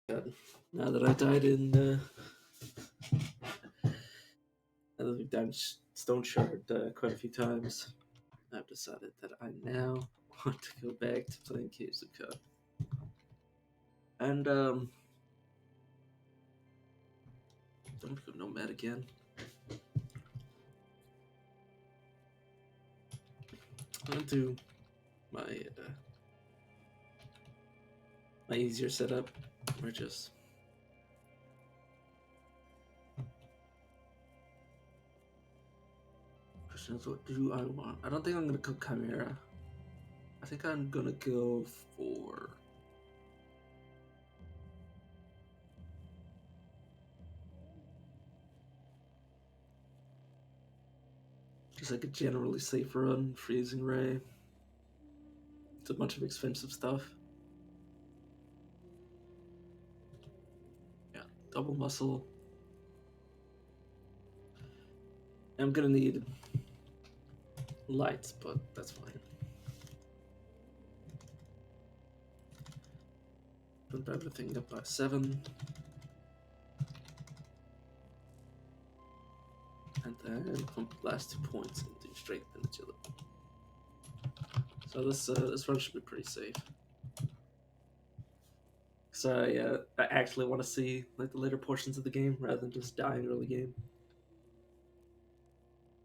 God. Now that I died in, now that we've done Stone Shard quite a few times, I've decided that I now want to go back to playing Caves of Cut. And, I'm gonna go Nomad again. I'm gonna do my, my easier setup, where just question is, what do I want? I don't think I'm gonna go Chimera. I think I'm gonna go for just like a generally safe run, Freezing Ray. It's a bunch of expensive stuff. Yeah, double muscle. I'm gonna need lights, but that's fine. Put everything up by 7. And then pump the last 2 points into strength and agility. So this run should be pretty safe. So I actually want to see like the later portions of the game rather than just dying early game.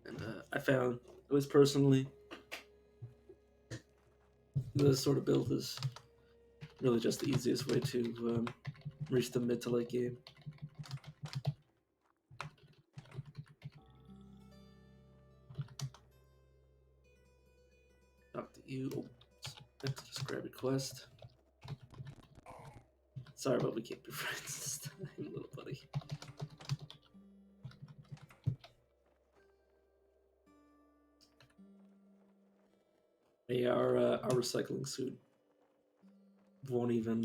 And I found it was personally this sort of build is really just the easiest way to reach the mid to late game. Talk to you. Oh, let's just grab a quest. Sorry, but we can't be friends this time, little buddy. Hey, our recycling suit won't even.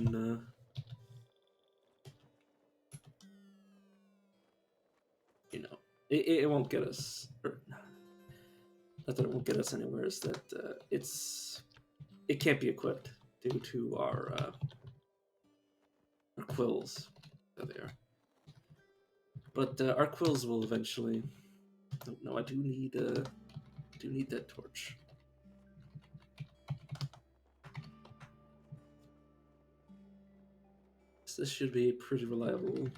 You know, it won't get us. Or, not that it won't get us anywhere. Is that it can't be equipped due to our quills. There they are. But our quills will eventually. No, I do need that torch. So this should be a pretty reliable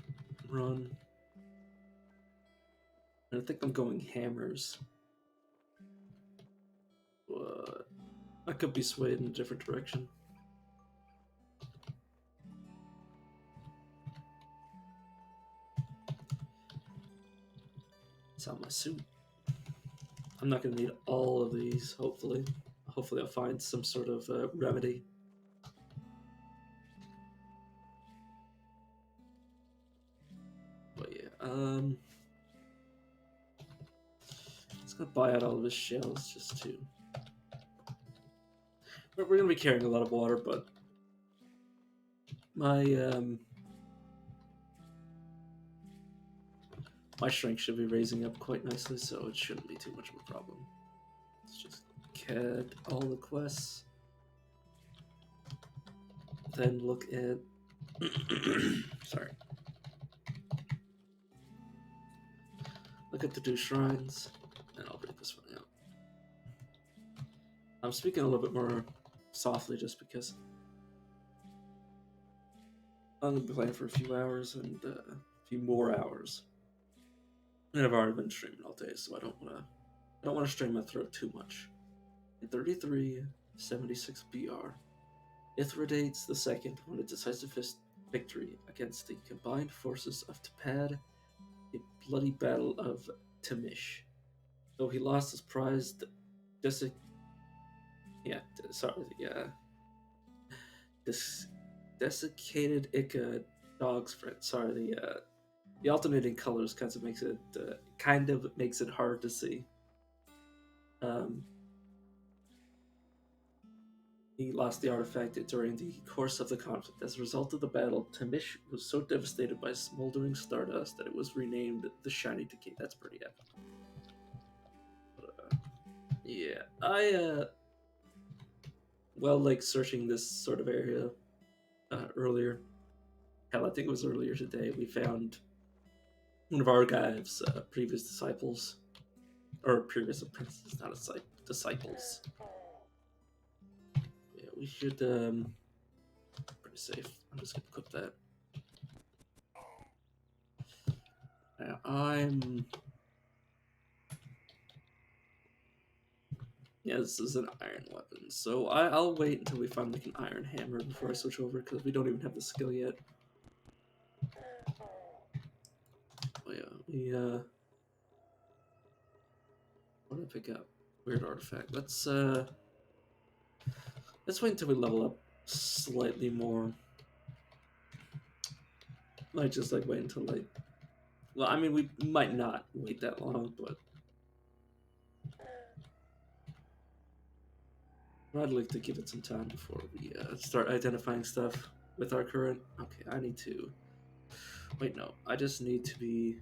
run. And I think I'm going hammers. But I could be swayed in a different direction. It's on my suit. I'm not going to need all of these, hopefully. Hopefully I'll find some sort of remedy. But yeah, just gonna buy out all of his shells just to. We're gonna be carrying a lot of water, but my my strength should be raising up quite nicely, so it shouldn't be too much of a problem. Let's just get all the quests, then look at. Sorry. Look at the 2 shrines, and I'll break this one out. I'm speaking a little bit more softly just because I'm gonna be playing for a few hours and a few more hours. And I've already been streaming all day, so I don't wanna strain my throat too much. In 3376 BR, Ithridates II won a decisive victory against the combined forces of Tepad, the bloody battle of Temish. Though he lost his prized desiccated Ica dog's friend. Sorry, the alternating colors kind of makes it hard to see. He lost the artifact during the course of the conflict. As a result of the battle, Temish was so devastated by smoldering stardust that it was renamed the Shiny Decay. That's pretty epic. But, yeah, like searching this sort of area earlier, hell, I think it was earlier today, we found one of Argive's previous disciples, or previous apprentices, not disciples. Yeah, we should, pretty safe. I'm just gonna equip that. Now, yeah, this is an iron weapon, so I'll wait until we find like an iron hammer before I switch over, because we don't even have the skill yet. Oh yeah, what did I pick up? Weird artifact. Let's wait until we level up slightly more. Like, just like wait until like, well, I mean, we might not wait that long, but I'd like to give it some time before we start identifying stuff with our current. Okay, I need to. Wait, no, I just need to be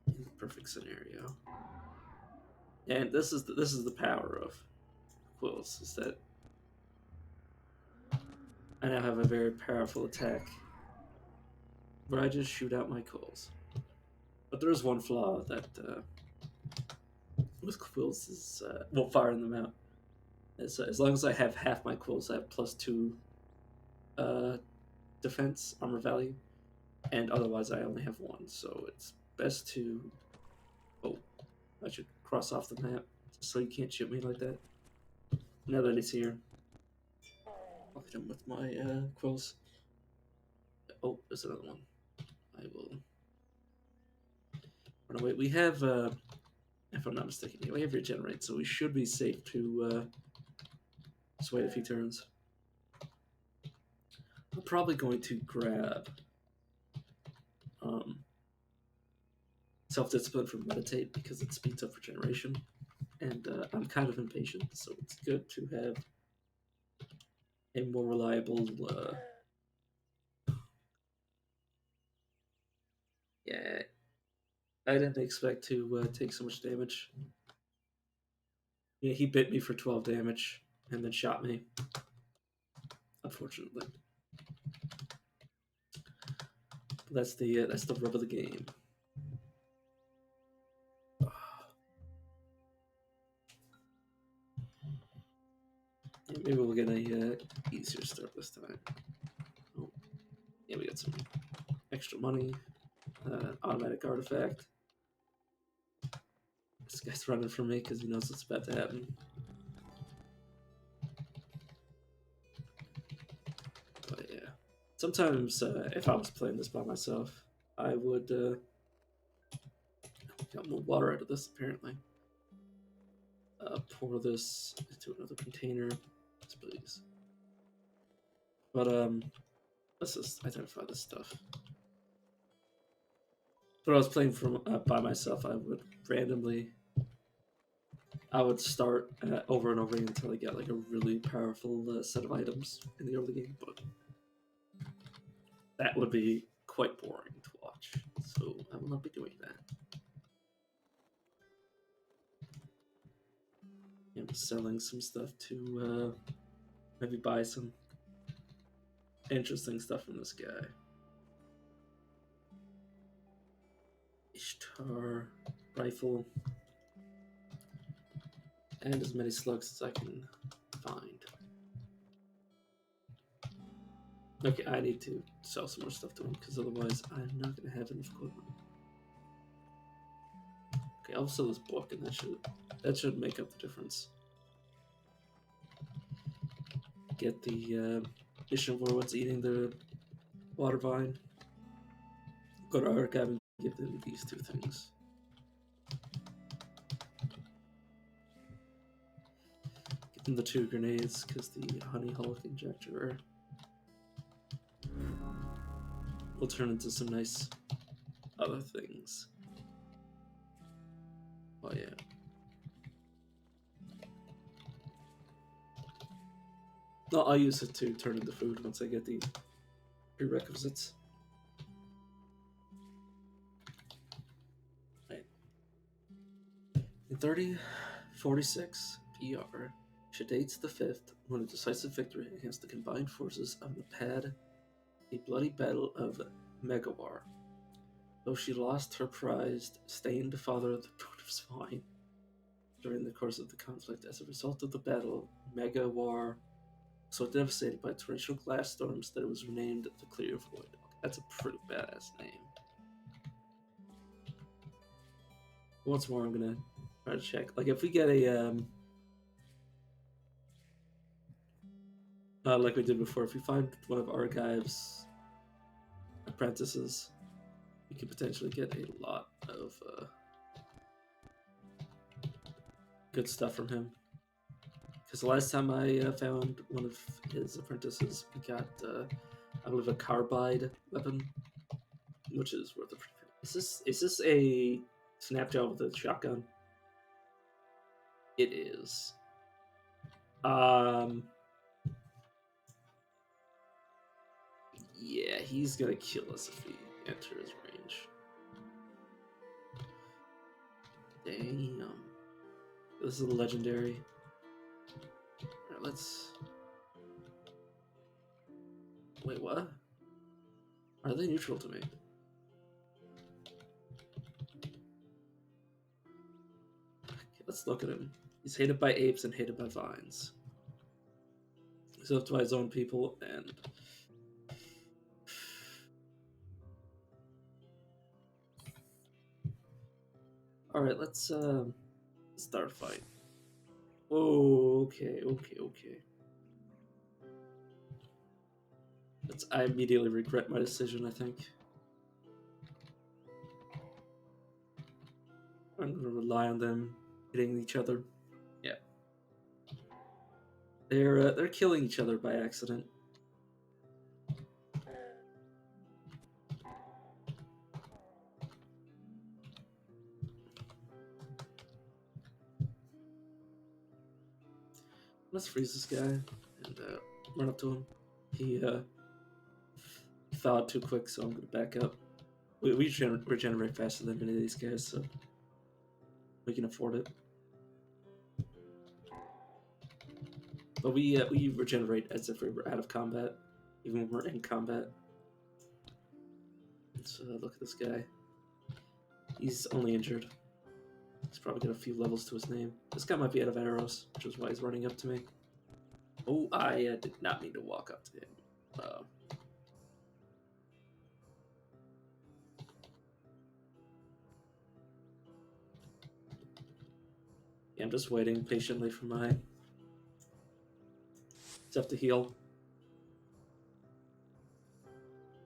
in the perfect scenario. And this is the power of quills, is that I now have a very powerful attack where I just shoot out my quills. But there is one flaw that with quills is well, firing them out. As long as I have half my quills, I have +2 defense armor value, and otherwise I only have 1. So it's best to. Oh, I should cross off the map so you can't shoot me like that. Now that he's here, I'll hit him with my quills. Oh, there's another one. I will run away. We have, if I'm not mistaken, we have regenerate, so we should be safe to just wait a few turns. I'm probably going to grab self-discipline for meditate because it speeds up regeneration, and I'm kind of impatient, so it's good to have a more reliable. Yeah, I didn't expect to take so much damage. Yeah, he bit me for 12 damage and then shot me. Unfortunately, but that's the rub of the game. Yeah, maybe we'll get a easier start this time. Oh, yeah, we got some extra money. Automatic artifact. This guy's running from me because he knows what's about to happen. But yeah, sometimes if I was playing this by myself, I would get more water out of this. Apparently, pour this into another container, please. But let's just identify this stuff. When I was playing from by myself, I would randomly. I would start over and over again until I get like a really powerful set of items in the early game, but that would be quite boring to watch. So I will not be doing that. I'm selling some stuff to maybe buy some interesting stuff from this guy. Ishtar rifle. And as many slugs as I can find. Okay, I need to sell some more stuff to him because otherwise I'm not going to have enough equipment. Okay, I'll sell this book and that should make up the difference. Get the mission where what's eating the water vine. Go to Archive and give them these 2 things. Give them the 2 grenades because the Honey Hulk injector will turn into some nice other things. Oh yeah. No, I'll use it to turn into food once I get the prerequisites. Right. In 3046 PR, Shadates the Fifth won a decisive victory against the combined forces of the Pad The bloody battle of Megawar. Though she lost her prized, stained father of the brood of swine during the course of the conflict, as a result of the battle, Megawar so devastated by torrential glass storms that it was renamed the Clear Void. That's a pretty badass name. Once more, I'm gonna try to check. Like, if we get a like we did before, if we find one of Argive's apprentices, we could potentially get a lot of good stuff from him. Because the last time I found one of his apprentices, we got, I believe, a carbide weapon, which is worth it. Is this a snapshot with a shotgun? It is. Yeah, he's gonna kill us if we enter his range. Damn. This is a legendary. Alright, let's... Wait, what? Are they neutral to me? Okay, let's look at him. He's hated by apes and hated by vines. He's loved by his own people and... Alright, let's start a fight. Oh, okay. I immediately regret my decision, I think. I'm gonna rely on them hitting each other. Yeah. They're killing each other by accident. Let's freeze this guy and run up to him. He fell out too quick, so I'm gonna back up. We regenerate faster than any of these guys, so we can afford it. But we regenerate as if we were out of combat, even when we're in combat. Let's look at this guy. He's only injured. He's probably got a few levels to his name. This guy might be out of arrows, which is why he's running up to me. Oh, I did not mean to walk up to him. Yeah, I'm just waiting patiently for my stuff to heal.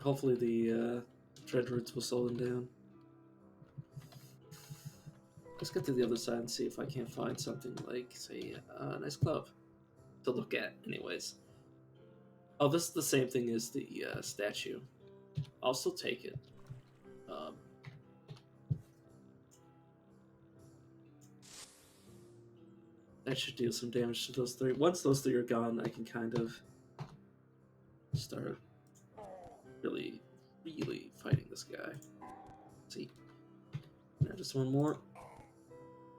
Hopefully the dread roots will slow them down. Let's get to the other side and see if I can't find something like, say, a nice glove to look at, anyways. Oh, this is the same thing as the statue. I'll still take it. That should deal some damage to those three. Once those three are gone, I can kind of start really fighting this guy. Let's see. Now just one more.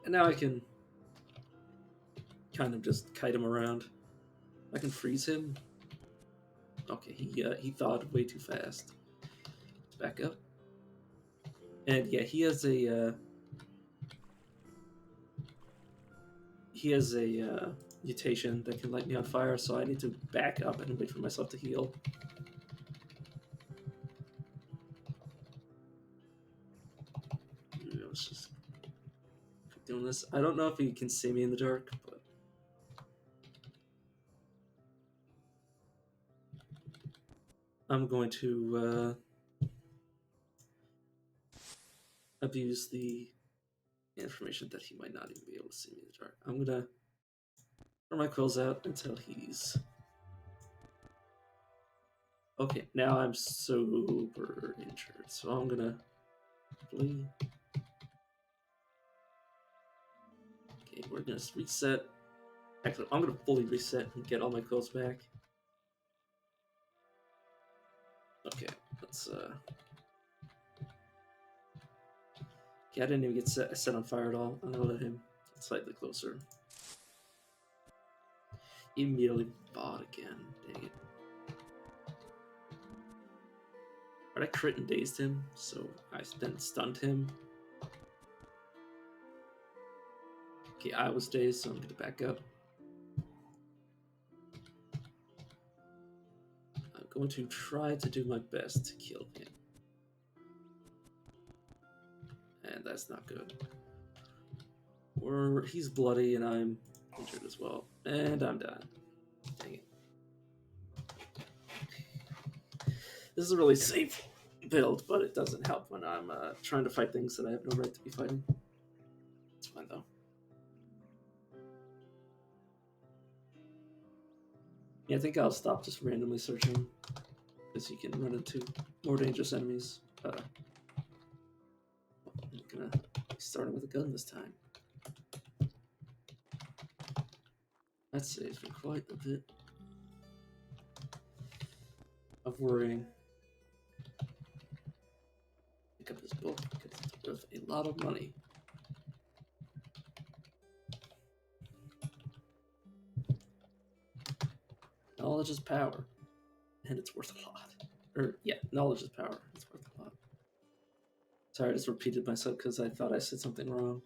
And now I can kind of just kite him around. I can freeze him. Okay, he thawed way too fast. Let's back up. And yeah, he has a mutation that can light me on fire, so I need to back up and wait for myself to heal. Let's just keep doing this. I don't know if he can see me in the dark, but I'm going to abuse the information that he might not even be able to see me in the dark. I'm gonna throw my quills out until he's... Okay, now I'm super injured, so I'm gonna flee. Okay, we're gonna reset. Actually, I'm gonna fully reset and get all my quills back. Okay, let's okay, I didn't even get set on fire at all. I'm gonna let him get slightly closer. He immediately bought again. Dang it. But I crit and dazed him, so I then stunned him. Okay, I was dazed, so I'm gonna back up. I'm going to try to do my best to kill him. And that's not good. He's bloody and I'm injured as well. And I'm done. Dang it. This is a really safe build, but it doesn't help when I'm trying to fight things that I have no right to be fighting. It's fine though. Yeah, I think I'll stop just randomly searching, because you can run into more dangerous enemies. I'm gonna be starting with a gun this time. That saves me quite a bit of worrying. Pick up this book because it's worth a lot of money. Knowledge is power, and it's worth a lot. Or, yeah, knowledge is power. It's worth a lot. Sorry, I just repeated myself because I thought I said something wrong.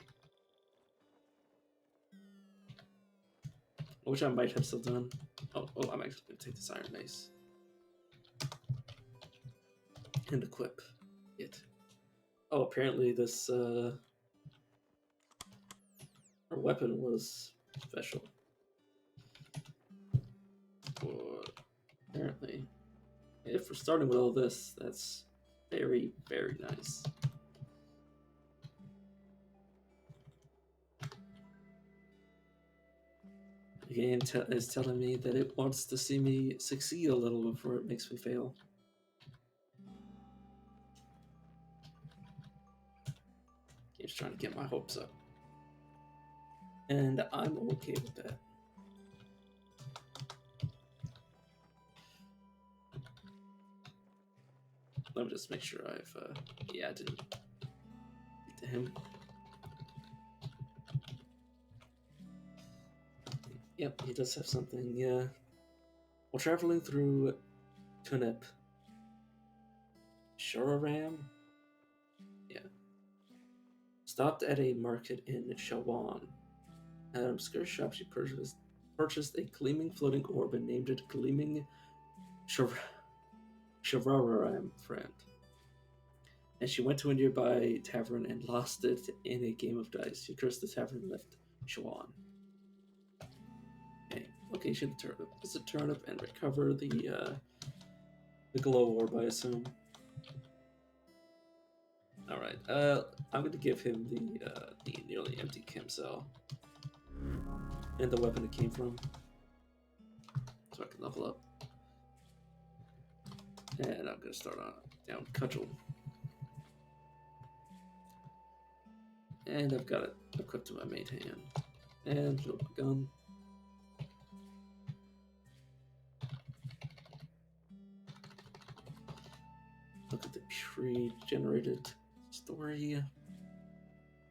Which I might have still done. Oh, I'm actually going to take this iron mace. And equip it. Oh, apparently this our weapon was special. Apparently. If we're starting with all this, that's very, very nice. The game is telling me that it wants to see me succeed a little before it makes me fail. Game's trying to get my hopes up. And I'm okay with that. Let me just make sure I've, yeah, I didn't beat to him. Yep, he does have something, yeah. While traveling through Tunip, Shoraram? Yeah. Stopped at a market in Shawan. At an obscure shop, she purchased a gleaming floating orb and named it Gleaming Shoraram Friend. And she went to a nearby tavern and lost it in a game of dice. She cursed the tavern and left Shawan. Okay, location of the turnip. Visit turnip and recover the glow orb, I assume. All right. I'm going to give him the nearly empty chem cell and the weapon it came from, so I can level up. And I'm going to start on down cudgel. And I've got it equipped to my main hand. And load my gun. Look at the pre-generated story.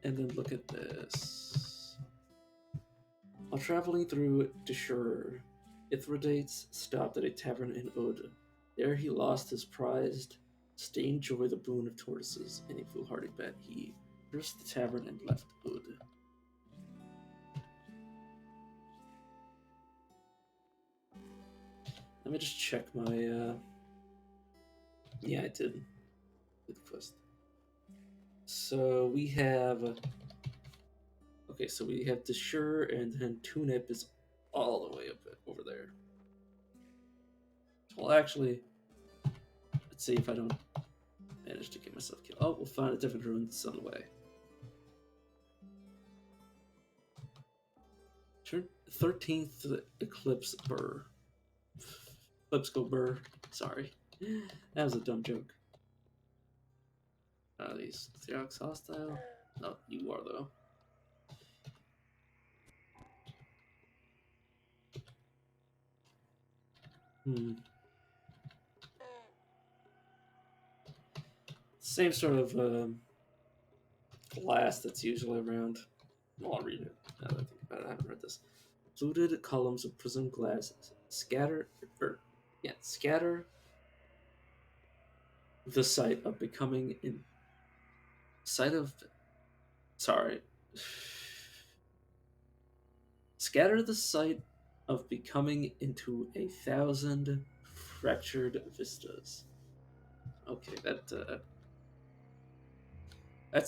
And then look at this. While traveling through Deshur, Ithridates stopped at a tavern in Ud. There he lost his prized Stained Joy, the boon of tortoises. In a foolhardy bet, he cursed the tavern and left Ud. Let me just check my, yeah, I did. Good quest. So we have... Okay, so we have Deshur, and then Tunip is all the way up over there. Well, actually, let's see if I don't manage to get myself killed. Oh, we'll find a different ruin that's on the way. Sure. 13th Eclipse Burr. Eclipse go Burr. Sorry. That was a dumb joke. Are these Xerox hostile? No, you are, though. Same sort of glass that's usually around. Well, I'll read it now that I think about it. I haven't read this. Fluted columns of prism glass scatter the sight of becoming in sight of sorry scatter the sight of becoming into 1,000 fractured vistas. Okay, that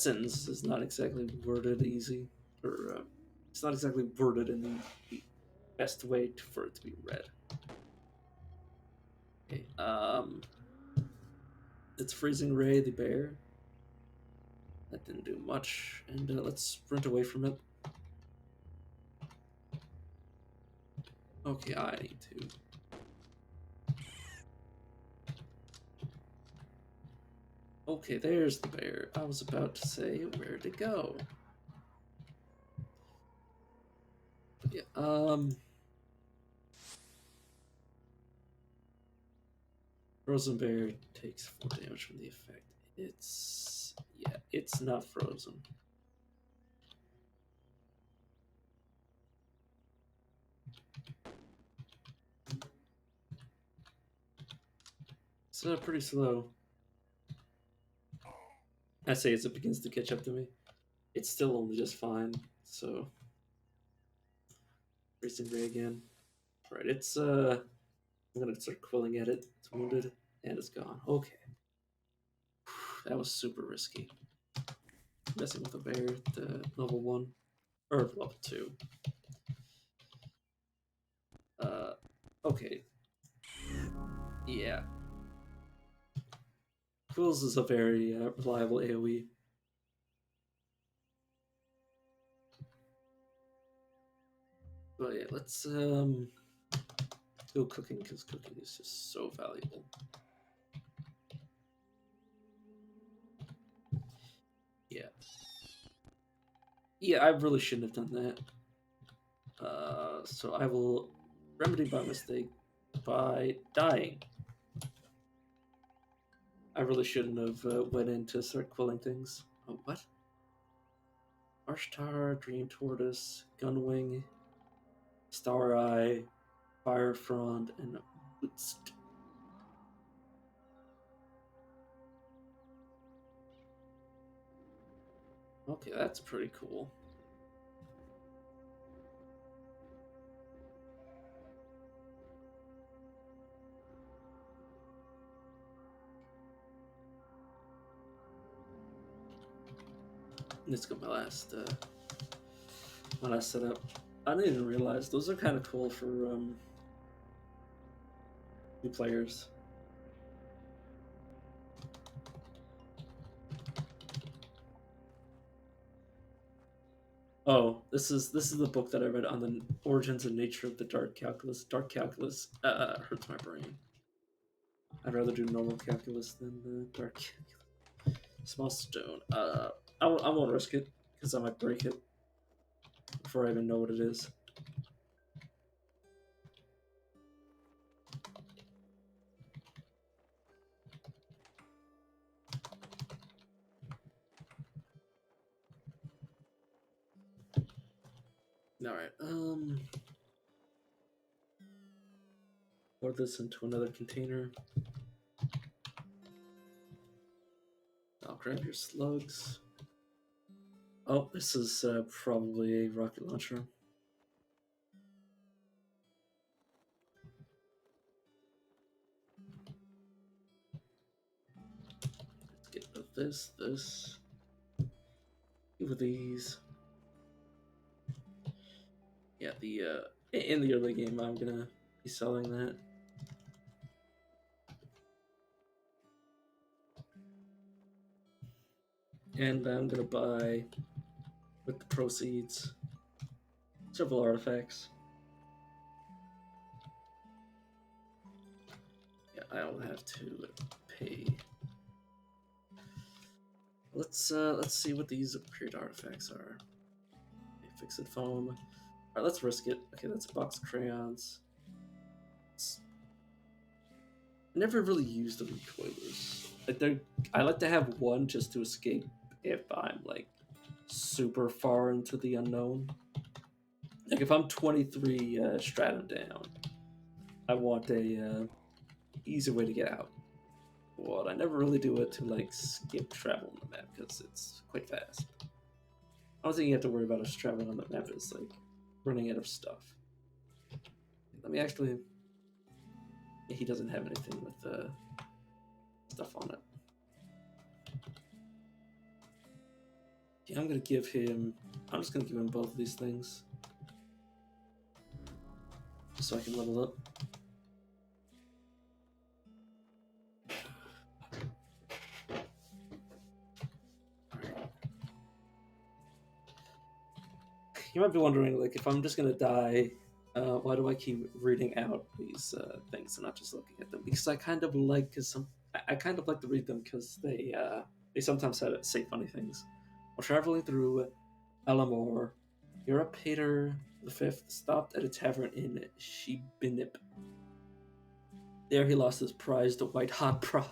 sentence is not exactly worded easy, or it's not exactly worded in the best way for it to be read. Okay, it's Freezing Ray the bear. That didn't do much, and let's sprint away from it. Okay, I need to. Okay, there's the bear. I was about to say where to go. But yeah, Frozen Bear takes 4 damage from the effect. It's not frozen. It's pretty slow. I say as it begins to catch up to me. It's still only just fine, so Freezing Ray again. Alright, I'm gonna start quilling at it. It's wounded and it's gone. Okay. That was super risky. Messing with a bear at level 1 or level 2. Okay. Yeah. Quills is a very reliable AoE. But yeah, let's go cooking because cooking is just so valuable. Yeah. Yeah, I really shouldn't have done that. So I will remedy my mistake by dying. I really shouldn't have went in to start quilling things. Oh, what? Arshtar, Dream Tortoise, Gunwing, Star Eye, Firefront, and Bootst. Okay, that's pretty cool. Let's go my last setup. I didn't even realize those are kind of cool for new players. Oh, this is the book that I read on the origins and nature of the dark calculus. Dark calculus hurts my brain. I'd rather do normal calculus than dark calculus. Small stone. I won't risk it because I might break it before I even know what it is. All right. Pour this into another container. I'll grab your slugs. Oh, this is probably a rocket launcher. Let's get rid of this. Two of these. Yeah, in the early game, I'm gonna be selling that. And I'm gonna buy, with the proceeds, several artifacts. Yeah, I don't have to pay. Let's see what these upgrade artifacts are. Okay, fixed foam. Alright, let's risk it. Okay, that's a box of crayons. I never really used the recoilers. Like I like to have one just to escape if I'm like super far into the unknown. Like if I'm 23 stratum down, I want a easy way to get out. But I never really do it to like skip travel on the map because it's quite fast. I don't think you have to worry about us traveling on the map. It's like running out of stuff. Let me actually. He doesn't have anything with stuff on it. Yeah, I'm gonna give him. I'm just gonna give him both of these things, just so I can level up. You might be wondering, like, if I'm just gonna die, why do I keep reading out these things and not just looking at them? Because I kind of like, I kind of like to read them because they sometimes say funny things. While traveling through Elamor, Eupator V stopped at a tavern in Shibinip. There he lost his prize to White Hot Pride.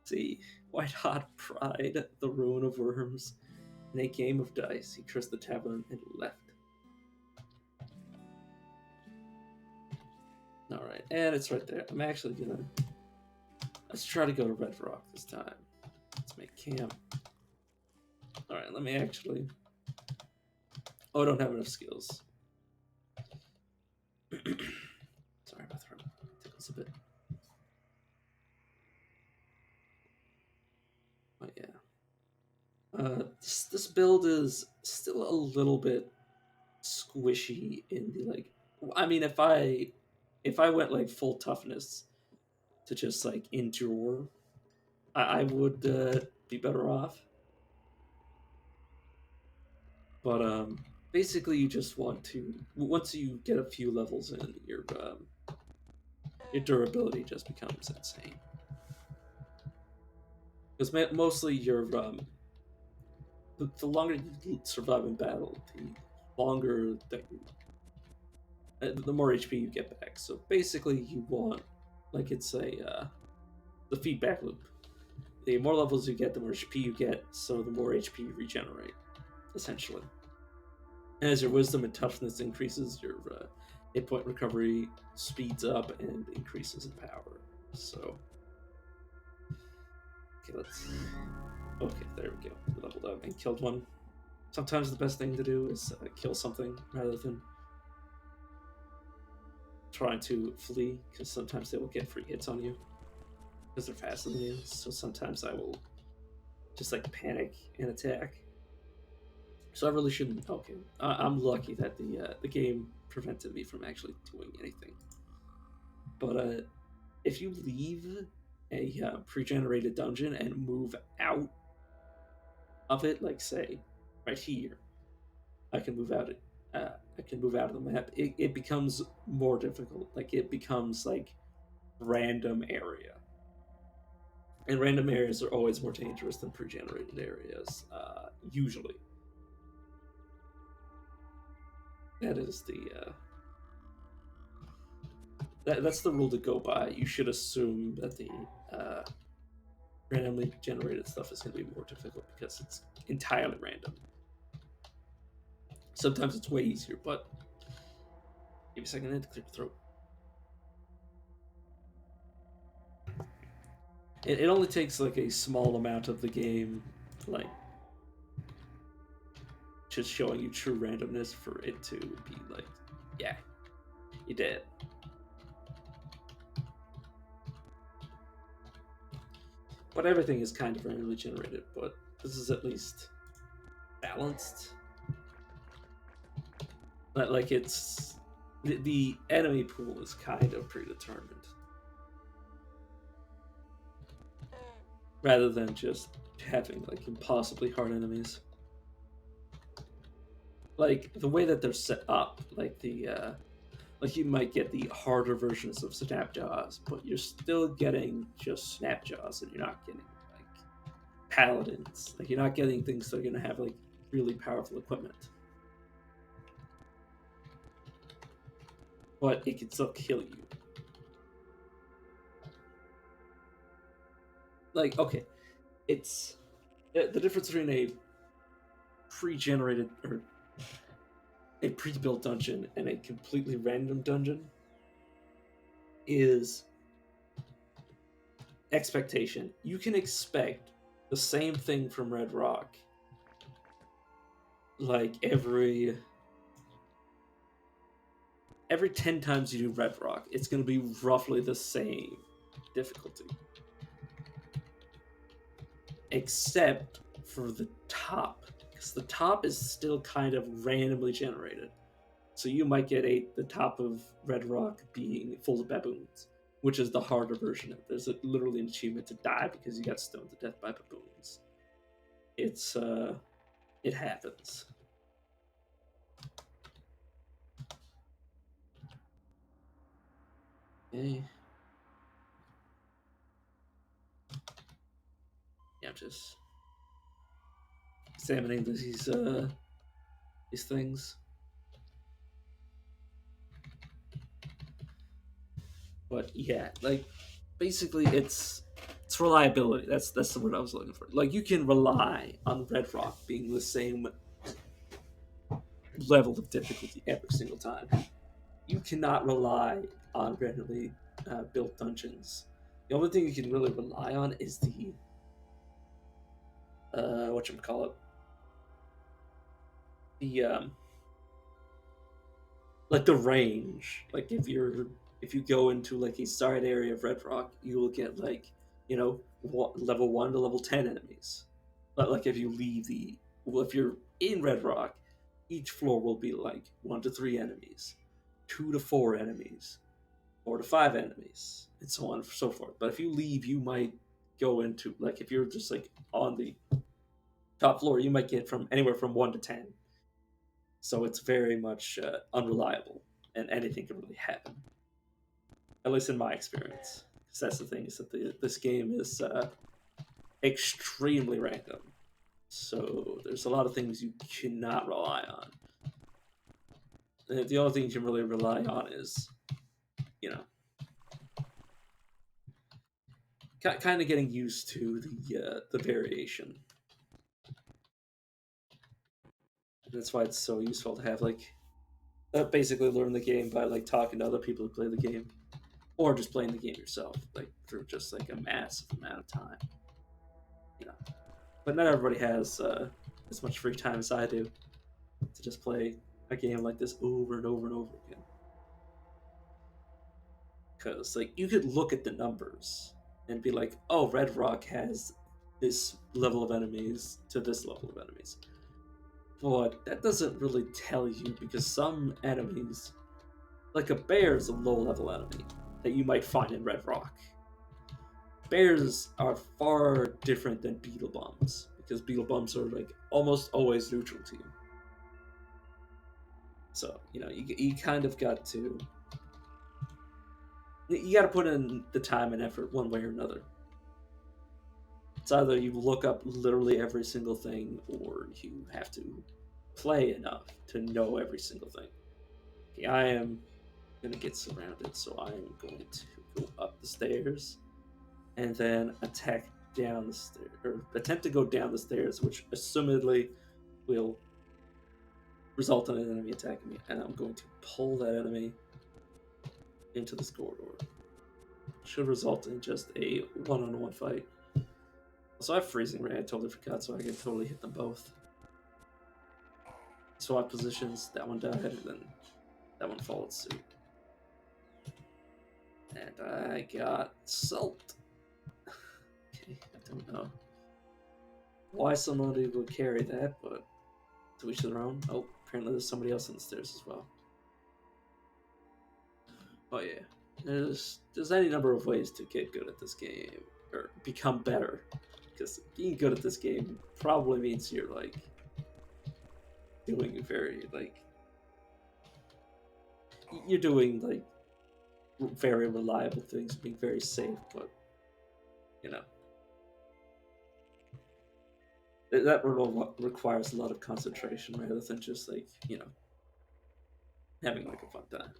See, White Hot Pride, the ruin of worms. In a game of dice, he cursed the tavern and left. Alright, and it's right there. I'm actually gonna... Let's try to go to Red Rock this time. Let's make camp. Alright, let me actually... Oh, I don't have enough skills. Sorry, my throat tickles a bit. But yeah. This build is still a little bit squishy in the, like... I mean, if I went, like, full toughness to just, like, endure, I would be better off. But basically, you just want to, once you get a few levels in, your durability just becomes insane. Because mostly your the longer you survive in battle, the longer that the more HP you get back. So basically, you want, like, it's the feedback loop. The more levels you get, the more HP you get. So the more HP you regenerate, essentially. And as your wisdom and toughness increases, your hit point recovery speeds up and increases in power. So, okay, let's. Okay, there we go. We leveled up and killed one. Sometimes the best thing to do is kill something rather than trying to flee, because sometimes they will get free hits on you because they're faster than you. So sometimes I will just like panic and attack. So I really shouldn't. Okay, I'm lucky that the game prevented me from actually doing anything. But if you leave a pre-generated dungeon and move out of it, like say right here, I can move out. I can move out of the map. It becomes more difficult. Like it becomes like random area, and random areas are always more dangerous than pre-generated areas. Usually, that is the that's the rule to go by. You should assume that the randomly generated stuff is going to be more difficult because it's entirely random. Sometimes it's way easier, but give me a second, I need to clear the throat. It only takes like a small amount of the game, like just showing you true randomness for it to be like, yeah, you did. But everything is kind of randomly generated, but this is at least balanced. Like it's the enemy pool is kind of predetermined, rather than just having like impossibly hard enemies. Like the way that they're set up, like like you might get the harder versions of Snapjaws, but you're still getting just Snapjaws, and you're not getting like paladins. Like you're not getting things that are gonna have like really powerful equipment. But it can still kill you. Like, okay, it's the difference between a pre-generated or a pre-built dungeon and a completely random dungeon is expectation. You can expect the same thing from Red Rock. Like every 10 times you do Red Rock, it's going to be roughly the same difficulty. Except for the top, because the top is still kind of randomly generated. So you might get the top of Red Rock being full of baboons, which is the harder version of it. There's literally an achievement to die because you got stoned to death by baboons. It happens. Okay. Yeah, I'm just examining these things. But yeah, like basically it's reliability. That's the word I was looking for. Like you can rely on Red Rock being the same level of difficulty every single time. You cannot rely on randomly built dungeons. The only thing you can really rely on is the whatchamacallit, the like the range. Like if you go into like a side area of Red Rock, you will get like level 1 to level 10 enemies. But like if you leave if you're in Red Rock, each floor will be like 1 to 3 enemies, 2 to 4 enemies, 4 to 5 enemies, and so on and so forth. But if you leave, you might go into like if you're just like on the top floor, you might get from anywhere from 1 to 10. So it's very much unreliable, and anything can really happen. At least in my experience, because that's the thing is that this game is extremely random. So there's a lot of things you cannot rely on. And the only thing you can really rely on is, you know, kind of getting used to the variation. And that's why it's so useful to have like basically learn the game by like talking to other people who play the game, or just playing the game yourself, like through just like a massive amount of time. You know, but not everybody has as much free time as I do to just play a game like this over and over and over again. Because like you could look at the numbers and be like, oh, Red Rock has this level of enemies to this level of enemies, but that doesn't really tell you because some enemies, like a bear, is a low level enemy that you might find in Red Rock. Bears are far different than beetle bums because beetle bums are like almost always neutral to you. So you kind of got to put in the time and effort one way or another. It's either you look up literally every single thing, or you have to play enough to know every single thing. Okay, I am gonna get surrounded, so I am going to go up the stairs and then attack down the stairs, or attempt to go down the stairs, which assumedly will result in an enemy attacking me, and I'm going to pull that enemy into this corridor. Should result in just a one-on-one fight. So I have freezing ray. I totally forgot, so I can totally hit them both. Swap positions. That one died, and then that one followed suit. And I got salt. Okay, I don't know why somebody would carry that, but to each their own. Oh, apparently there's somebody else on the stairs as well. Oh yeah, there's any number of ways to get good at this game or become better. Because being good at this game probably means you're like doing very like you're doing like very reliable things, being very safe, but you know that requires a lot of concentration rather than just like having like a fun time.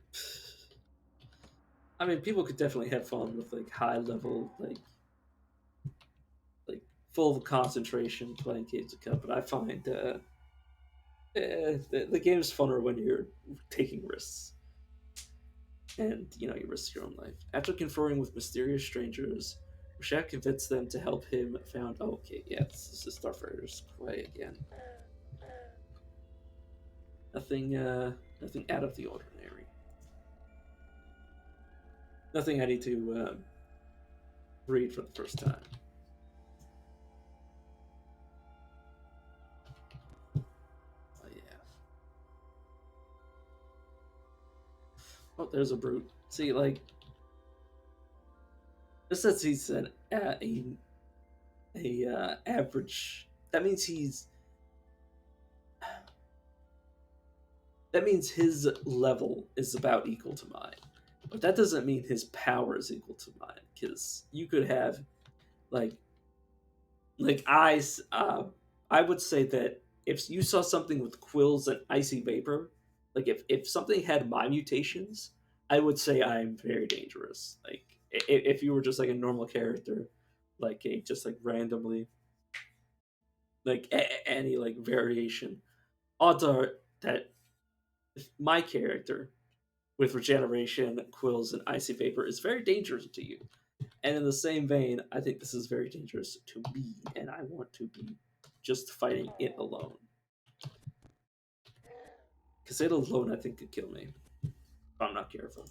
I mean, people could definitely have fun with like high level like full concentration playing Games of Cup, but I find the game's funner when you're taking risks, and you risk your own life. After conferring with mysterious strangers, Rashad convinced them to help him found. Oh, okay, yeah, this is Starfighter's play again. Nothing, nothing out of the ordinary. Nothing I need to read for the first time. Oh yeah. Oh, there's a brute. See, like, this says he's a average. That means that means his level is about equal to mine. But that doesn't mean his power is equal to mine, because you could have like like I would say that if you saw something with quills and icy vapor, like if something had my mutations, I would say I'm very dangerous. Like if you were just like a normal character, like a just like randomly like any like variation, odds are that if my character with regeneration, quills, and icy vapor is very dangerous to you. And in the same vein, I think this is very dangerous to me, and I want to be just fighting it alone. Because it alone, I think, could kill me if I'm not careful.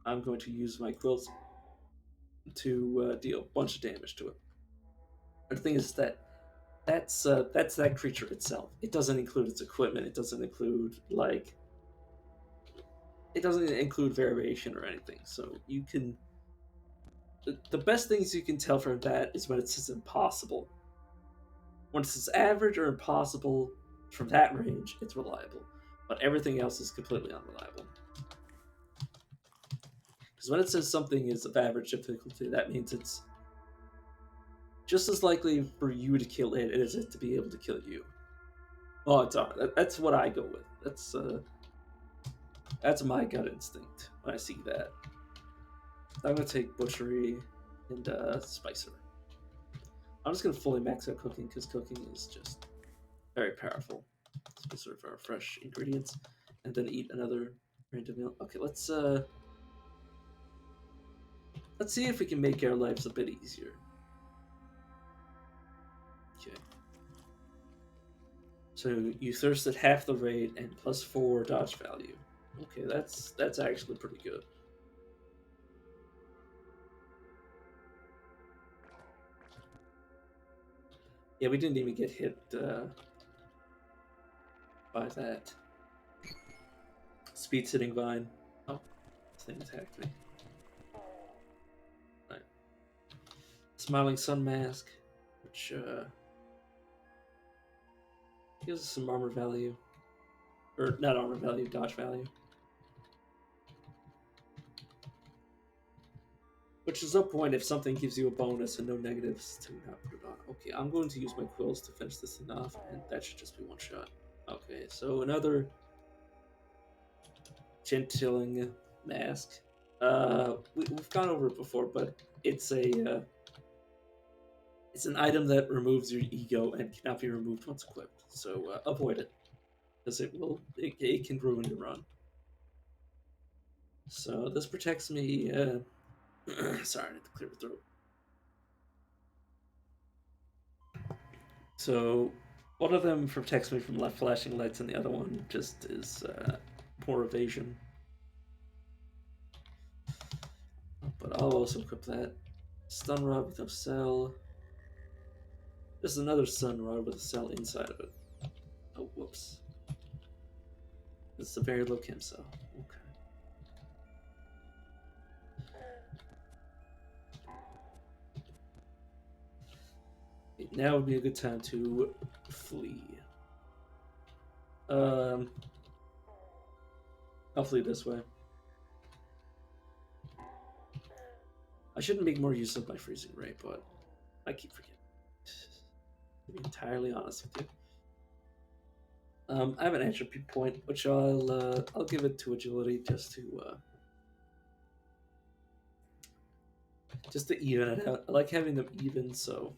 I'm going to use my quills to deal a bunch of damage to it. The thing is that that's that creature itself. It doesn't include its equipment. It doesn't include like it doesn't include variation or anything. So you can the best things you can tell from that is when it says impossible. When it says average or impossible from that range, it's reliable. But everything else is completely unreliable. Because when it says something is of average difficulty, that means it's just as likely for you to kill it as it to be able to kill you. Oh, it's that's what I go with. That's my gut instinct when I see that. I'm gonna take butchery and spicer. I'm just gonna fully max out cooking because cooking is just very powerful. Especially for our fresh ingredients, and then eat another random meal. Okay, let's see if we can make our lives a bit easier. Okay. So you thirst at half the rate and +4 dodge value. Okay, that's actually pretty good. Yeah, we didn't even get hit by that speed sitting vine. Oh, this thing attacked me. Right. Smiling sun mask, which gives us some armor value, or not armor value, dodge value. Which is no point if something gives you a bonus and no negatives to not put it on. Okay, I'm going to use my quills to finish this thing off, and that should just be one shot. Okay, so another Gentilling mask. We've gone over it before, but it's it's an item that removes your ego and cannot be removed once equipped. So avoid it, because it can ruin your run. So this protects me. Sorry, I need to clear the throat. So one of them protects me from left flashing lights, and the other one just is more evasion. But I'll also equip that. Stun rod with a cell. This is another stun rod with a cell inside of it. Oh, whoops. This is a very low chem cell. Okay. Now would be a good time to flee. I'll flee this way. I shouldn't make more use of my freezing ray, but I keep forgetting. To be entirely honest with you. I have an attribute point, which I'll give it to agility just to even it out. I like having them even, so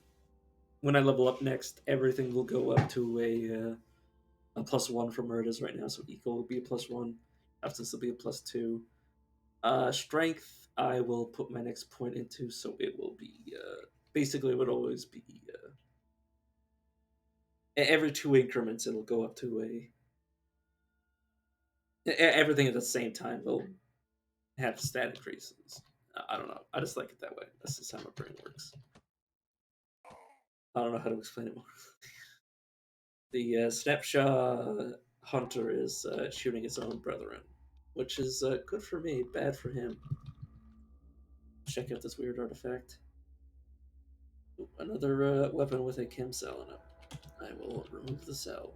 when I level up next, everything will go up to a +1 from where it is right now. So equal will be a +1, absence will be a +2. Strength, I will put my next point into, so it will be basically it would always be every 2 increments it'll go up to everything at the same time will have stat increases. I don't know. I just like it that way. That's just how my brain works. I don't know how to explain it more. The Snapshot Hunter is shooting his own brethren, which is good for me, bad for him. Check out this weird artifact. Ooh, another weapon with a chem cell in it. I will remove the cell.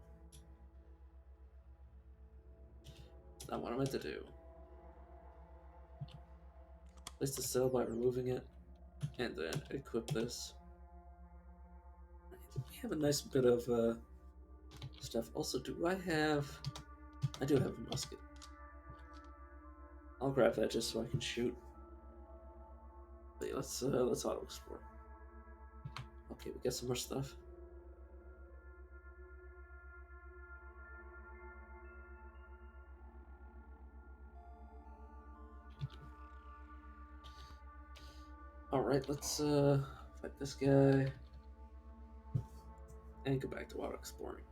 It's not what I meant to do. Place the cell by removing it, and then equip this. We have a nice bit of stuff. Also, do I have... I do have a musket. I'll grab that just so I can shoot. But yeah, let's auto explore. Okay, we got some more stuff. All right, let's fight this guy and go back to auto exploring.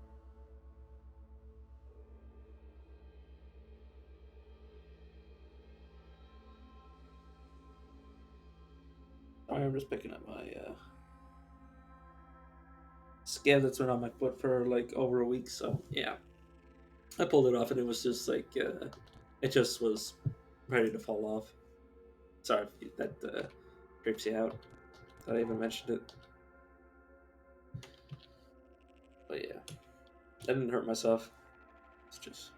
I'm just picking up my scab that's been on my foot for like over a week. So yeah, I pulled it off and it was just like it just was ready to fall off. Sorry if that creeps you out. Thought I even mentioned it, but yeah, I didn't hurt myself. It's just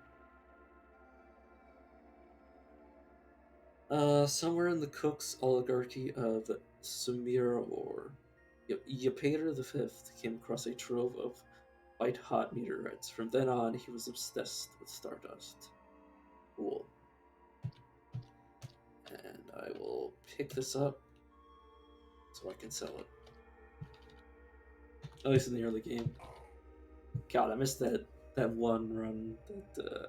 somewhere in the Cook's oligarchy of Sumir or Yapater V came across a trove of white-hot meteorites. From then on, he was obsessed with stardust. Cool. And I will pick this up so I can sell it. At least in the early game. God, I missed that one run that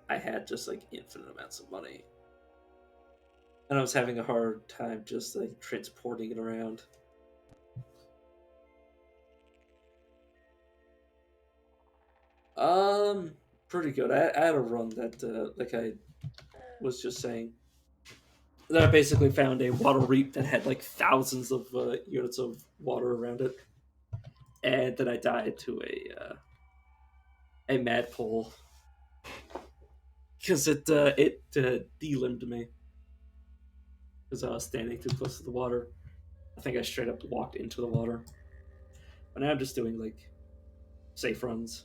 I had just like infinite amounts of money. And I was having a hard time just like transporting it around. Pretty good. I had a run that like I was just saying that I basically found a water reap that had like thousands of units of water around it, and then I died to a madpole because it delimbed me because I was standing too close to the water. I think I straight up walked into the water. But now I'm just doing like safe runs.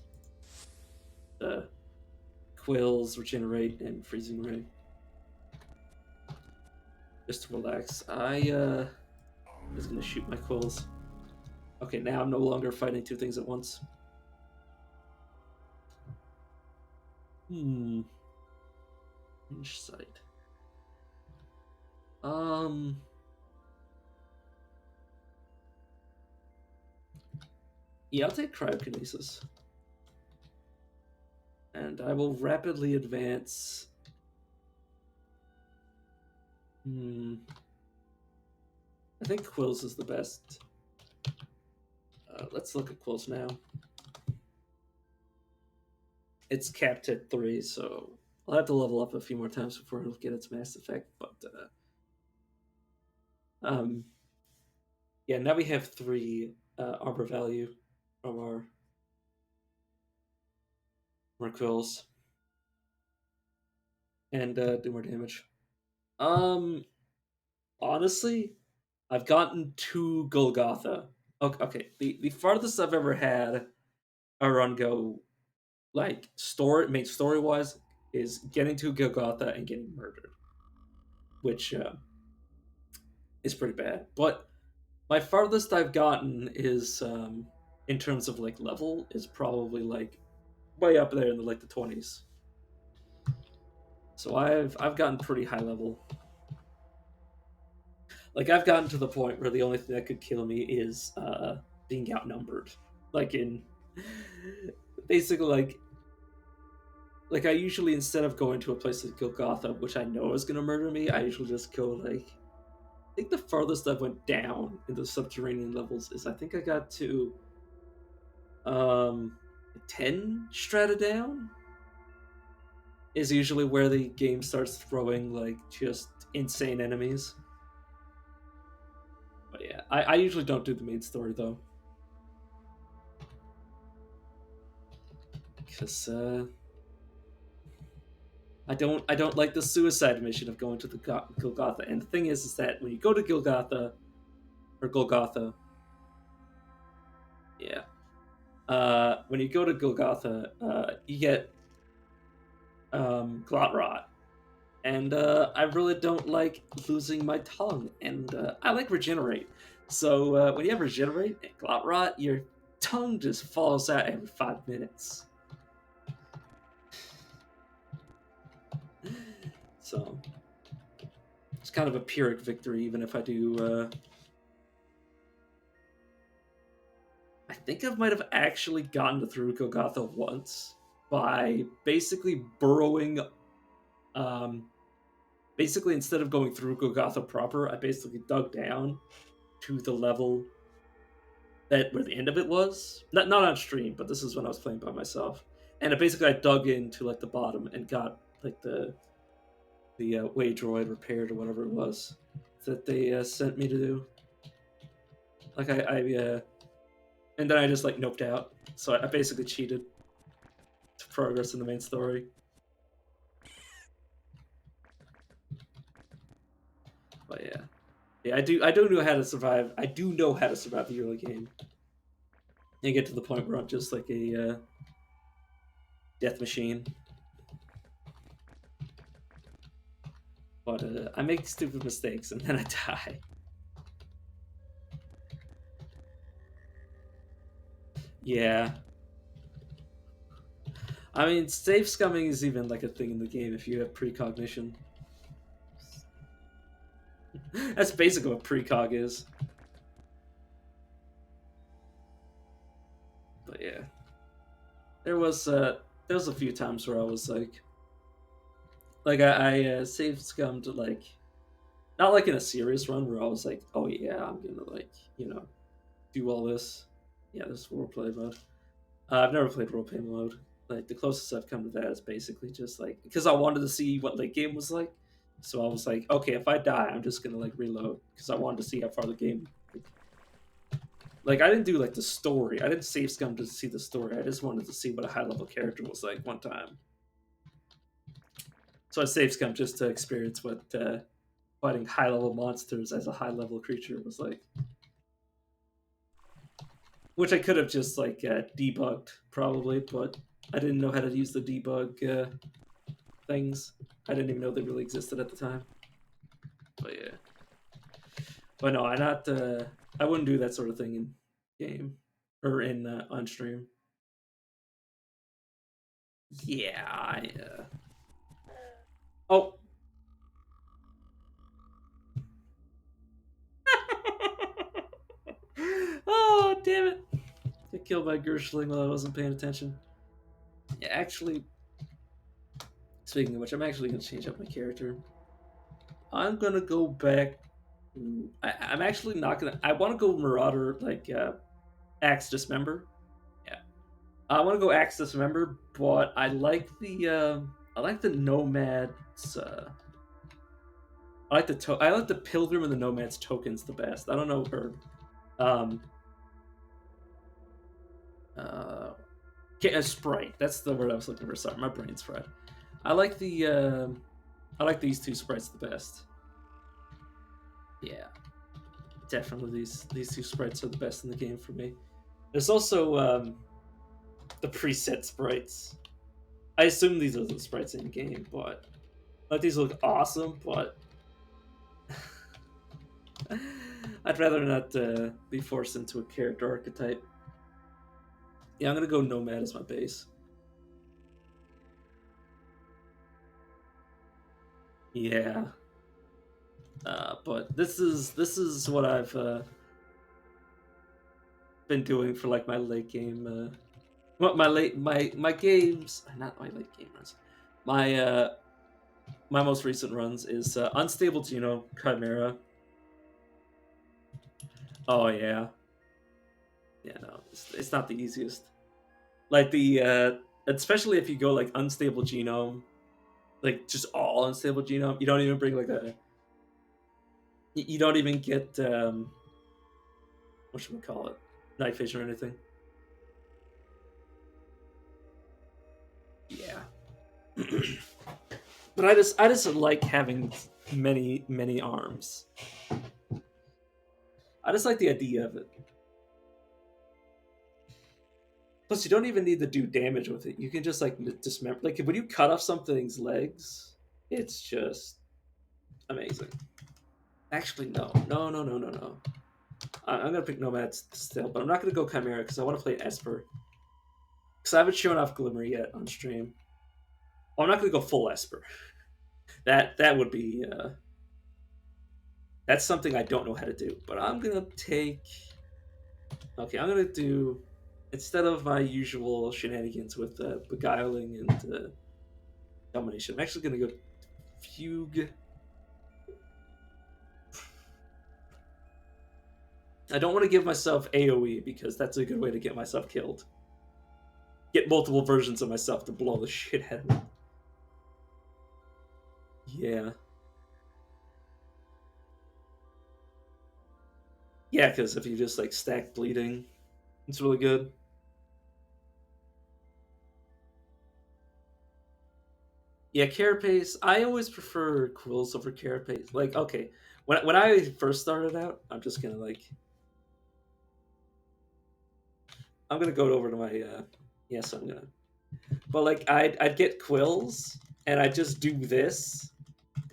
Quills, regenerate, and freezing ray. Just to relax. I'm just gonna shoot my quills. Okay, now I'm no longer fighting two things at once. Range sight. Yeah, I'll take cryokinesis. And I will rapidly advance. I think Quills is the best. Let's look at Quills now. It's capped at 3, so I'll have to level up a few more times before it'll get its mass effect. But yeah, now we have 3 armor value from our Quills, and do more damage. Honestly, I've gotten to Golgotha. Okay. The farthest I've ever had a run go, like main story wise, is getting to Golgotha and getting murdered, which is pretty bad. But my farthest I've gotten is in terms of like level is probably like way up there in the like the 20s. So I've gotten pretty high level. Like I've gotten to the point where the only thing that could kill me is being outnumbered. Like in basically like I usually, instead of going to a place like Golgotha, which I know is gonna murder me, I usually just go like, I think the farthest I went down in the subterranean levels is I think I got to um 10 strata down is usually where the game starts throwing like just insane enemies. But yeah, I usually don't do the main story though. Because I don't like the suicide mission of going to the Golgotha. And the thing is that when you go to Golgotha, yeah, when you go to Golgotha, you get Glotrot, and I really don't like losing my tongue, and I like regenerate. So when you have regenerate and Glotrot, your tongue just falls out every 5 minutes. So it's kind of a Pyrrhic victory, even if I do. I think I might have actually gotten through Golgotha once by basically burrowing. Basically, instead of going through Golgotha proper, I basically dug down to the level that where the end of it was. Not on stream, but this is when I was playing by myself. And basically, I dug into like the bottom and got like the way droid repaired or whatever it was that they sent me to do. Like and then I just like noped out. So I basically cheated to progress in the main story. But yeah, I do know how to survive. I do know how to survive the early game and get to the point where I'm just like a death machine. But I make stupid mistakes and then I die. Yeah. I mean, safe scumming is even like a thing in the game if you have precognition. That's basically what precog is. But yeah, there was a few times where I was like I safe scummed like not like in a serious run where I was like, oh yeah, I'm gonna like do all this. Yeah, this is roleplay mode. I've never played roleplay mode. Like the closest I've come to that is basically just like because I wanted to see what late game was like. So I was like, okay, if I die, I'm just gonna like reload because I wanted to see how far the game. Like I didn't do like the story. I didn't save scum to see the story. I just wanted to see what a high level character was like one time. So I saved scum just to experience what fighting high level monsters as a high level creature was like. Which I could have just like debugged probably, but I didn't know how to use the debug things. I didn't even know they really existed at the time. But yeah, but no, I not. I wouldn't do that sort of thing in game or in on stream. Yeah. Oh. Oh damn it! Got killed by Gershling while I wasn't paying attention. Yeah, actually, speaking of which, I'm actually gonna change up my character. I'm gonna go back. I'm actually not gonna. I want to go Marauder, like Axe Dismember. Yeah, I want to go Axe Dismember, but I like the Nomad's. I like the Pilgrim and the Nomad's tokens the best. I don't know her. Um, Sprite. That's the word I was looking for. Sorry, my brain's fried. I like these two sprites the best. Yeah, definitely these two sprites are the best in the game for me. There's also the preset sprites. I assume these are the sprites in the game, but like these look awesome. But I'd rather not be forced into a character archetype. Yeah, I'm gonna go Nomad as my base. Yeah, but this is what I've been doing for like my late game What my games, not my late game runs. My most recent runs is Unstable Geno, Chimera. Oh yeah, yeah. No, it's not the easiest. Like especially if you go like Unstable Genome, like just all Unstable Genome. You don't even bring like you don't even get what should we call it, night vision or anything. Yeah. But I just like having many arms. I just like the idea of it. Plus, you don't even need to do damage with it. You can just like dismember. Like when you cut off something's legs, it's just amazing. Actually, no. I'm gonna pick Nomads still, but I'm not gonna go Chimera because I want to play Esper. Because I haven't shown off Glimmer yet on stream. Well, I'm not gonna go full Esper. That would be that's something I don't know how to do. But I'm gonna take. Okay, I'm gonna do instead of my usual shenanigans with beguiling and domination. I'm actually gonna go fugue. I don't want to give myself AoE because that's a good way to get myself killed. Get multiple versions of myself to blow the shit out of me. Yeah. Yeah, because if you just like stack bleeding, it's really good. Yeah, Carapace. I always prefer Quills over Carapace. Like, okay, when I first started out, I'm gonna go over to my yes, I'm gonna. But like, I'd get Quills, and I'd just do this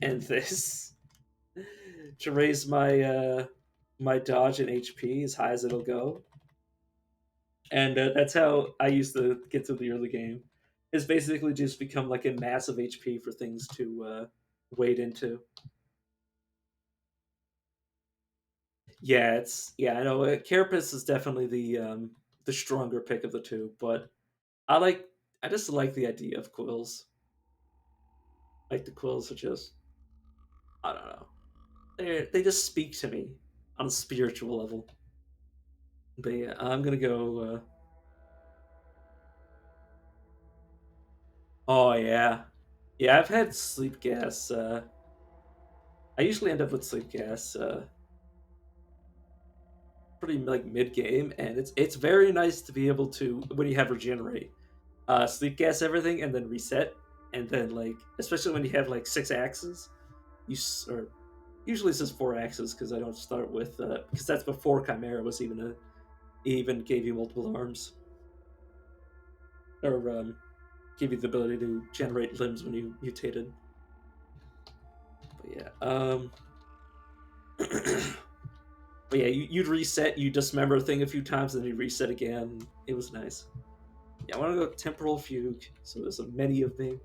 and this to raise my dodge and HP as high as it'll go. And that's how I used to get to the early game. Is basically just become like a massive HP for things to wade into. Yeah, I know Carapace is definitely the stronger pick of the two, but I like I just like the idea of quills. Like the quills are just I don't know. They just speak to me on a spiritual level. But yeah, I'm gonna go. Oh yeah, yeah. I've had sleep gas. I usually end up with sleep gas pretty like mid game, and it's very nice to be able to when you have regenerate, sleep gas everything and then reset, and then like especially when you have like 6 axes, or usually it says 4 axes because I don't start with because that's before Chimera was even gave you multiple arms or give you the ability to generate limbs when you mutated. But yeah, but yeah, you'd reset, you dismember a thing a few times, and then you reset again. It was nice. Yeah, I want to go temporal fugue. So there's a many of me,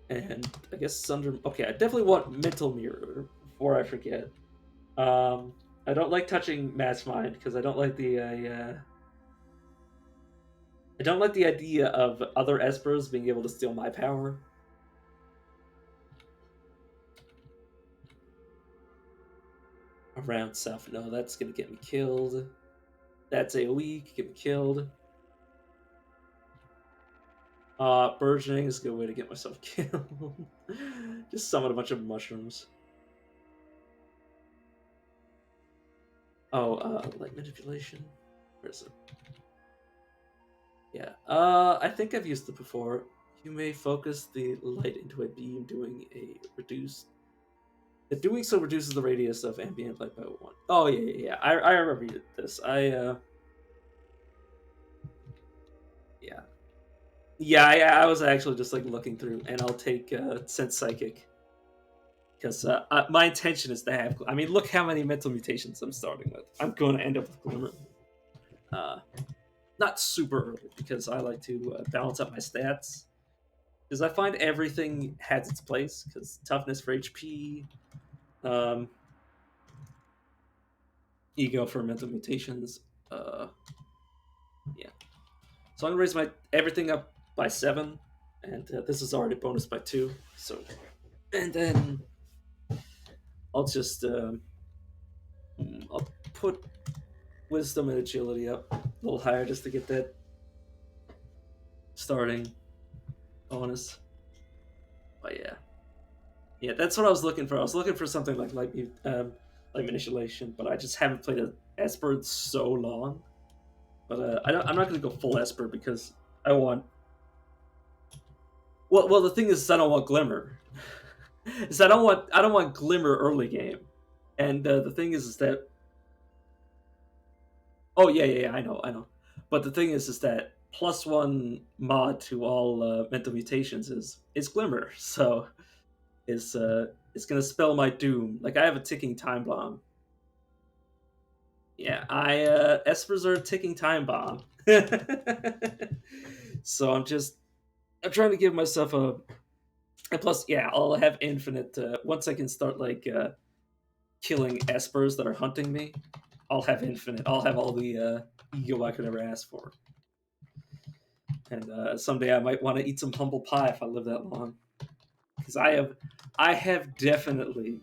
and I guess Sunder. Okay, I definitely want mental mirror before I forget. Um, I don't like touching mass mind because I don't like the idea of other espers being able to steal my power. Around self, no, that's gonna get me killed. That's AoE, get me killed. Burgeoning is a good way to get myself killed. Just summon a bunch of mushrooms. Oh, light manipulation. Where is it? Yeah. I think I've used it before. You may focus the light into a beam doing a reduced. The doing so reduces the radius of ambient light by 1. Oh yeah. I remember this. Yeah. Yeah, I was actually just like looking through, and I'll take Sense Psychic because my intention is to have. I mean, look how many mental mutations I'm starting with. I'm going to end up with Glimmer. Uh, Not super early because I like to balance out my stats. Because I find everything has its place. Because toughness for HP, um, ego for mental mutations. Uh, So I'm gonna raise my everything up by 7, and this is already bonus by 2. So, and then I'll just I'll put wisdom and agility up a little higher just to get that starting bonus. But yeah, that's what I was looking for. I was looking for something like like manipulation, but I just haven't played an Esper in so long. But I'm not going to go full Esper because I want. Well, the thing is I don't want Glimmer. is I don't want Glimmer early game, and the thing is that. Oh yeah, I know. But the thing is that +1 mod to all mental mutations is Glimmer, so it's gonna spell my doom. Like I have a ticking time bomb. Yeah, I Espers are a ticking time bomb. So I'm trying to give myself a. And plus, yeah, I'll have infinite. Once I can start like killing Espers that are hunting me, I'll have infinite. I'll have all the ego I could ever ask for. And someday I might want to eat some humble pie if I live that long, because I have definitely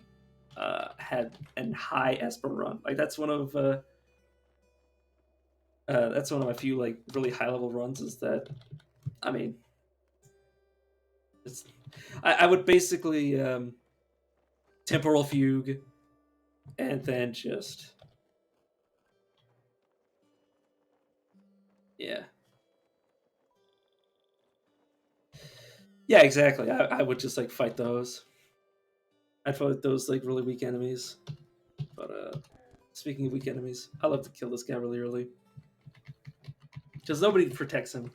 had an high Esper run. Like that's one of my few like really high level runs. Is that, I mean, I would basically temporal fugue, and then just yeah. Yeah, exactly. I would just like fight those. I'd fight those like really weak enemies. But speaking of weak enemies, I love to kill this guy really early because nobody protects him.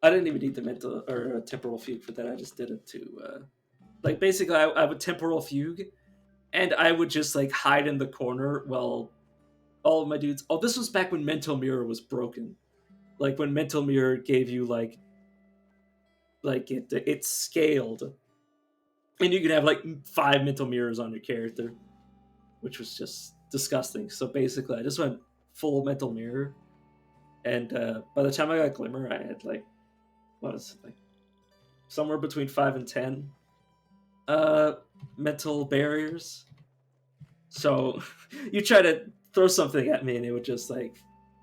I didn't even need the mental or temporal fugue for that. I just did it to like basically I would temporal fugue, and I would just like hide in the corner while all of my dudes. Oh, this was back when Mental Mirror was broken. Like when Mental Mirror gave you like it scaled, and you could have like 5 mental mirrors on your character, which was just disgusting. So basically, I just went full mental mirror, and by the time I got Glimmer, I had like what is it, like somewhere between 5 and 10 mental barriers. So you try to throw something at me, and it would just like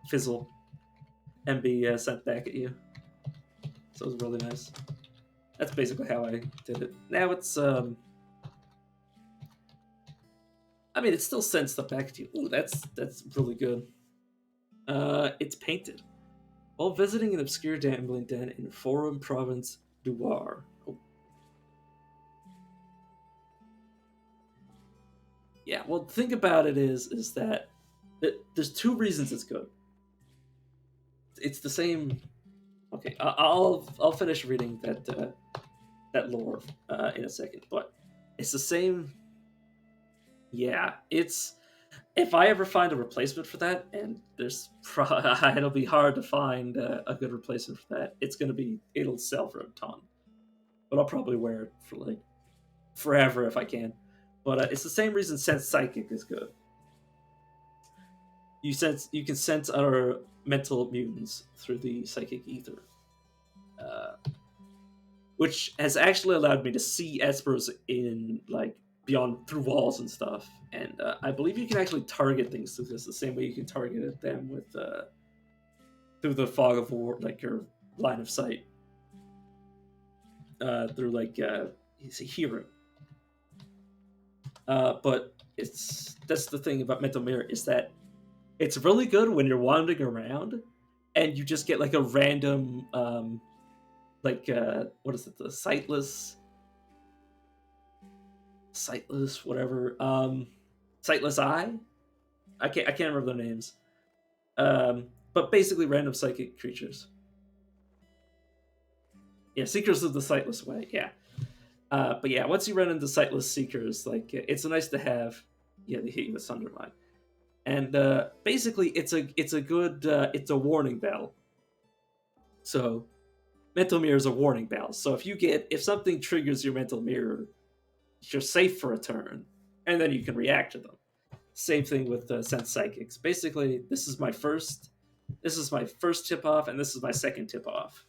fizzle and be sent back at you. So it was really nice. That's basically how I did it. Now it's I mean, it still sends stuff back to you. Ooh, that's really good. It's painted. While visiting an obscure gambling den in Forum Province Duar. Oh. Yeah, well, the thing about it is that there's 2 reasons it's good. It's the same. Okay, I'll finish reading that lore in a second, but it's the same. Yeah, it's if I ever find a replacement for that, and it'll be hard to find a good replacement for that. It'll sell for a ton, but I'll probably wear it for like forever if I can. But it's the same reason Sense Psychic is good. You can sense other mental mutants through the psychic ether, uh, which has actually allowed me to see Espers in like beyond through walls and stuff. And I believe you can actually target things through this the same way you can target them with through the fog of war, like your line of sight, through like he's a hero. But that's the thing about Mental Mirror is that it's really good when you're wandering around and you just get like a random what is it, the sightless whatever sightless eye. I can't remember their names. But basically random psychic creatures. Yeah, Seekers of the Sightless Way. Yeah. But yeah, once you run into sightless seekers, like it's nice to have. Yeah, they hit you with Sundermine, and basically it's a good it's a warning bell. So, mental mirror is a warning bell. So if something triggers your mental mirror, you're safe for a turn, and then you can react to them. Same thing with Sense Psychics. Basically, this is my first tip off, and this is my second tip off.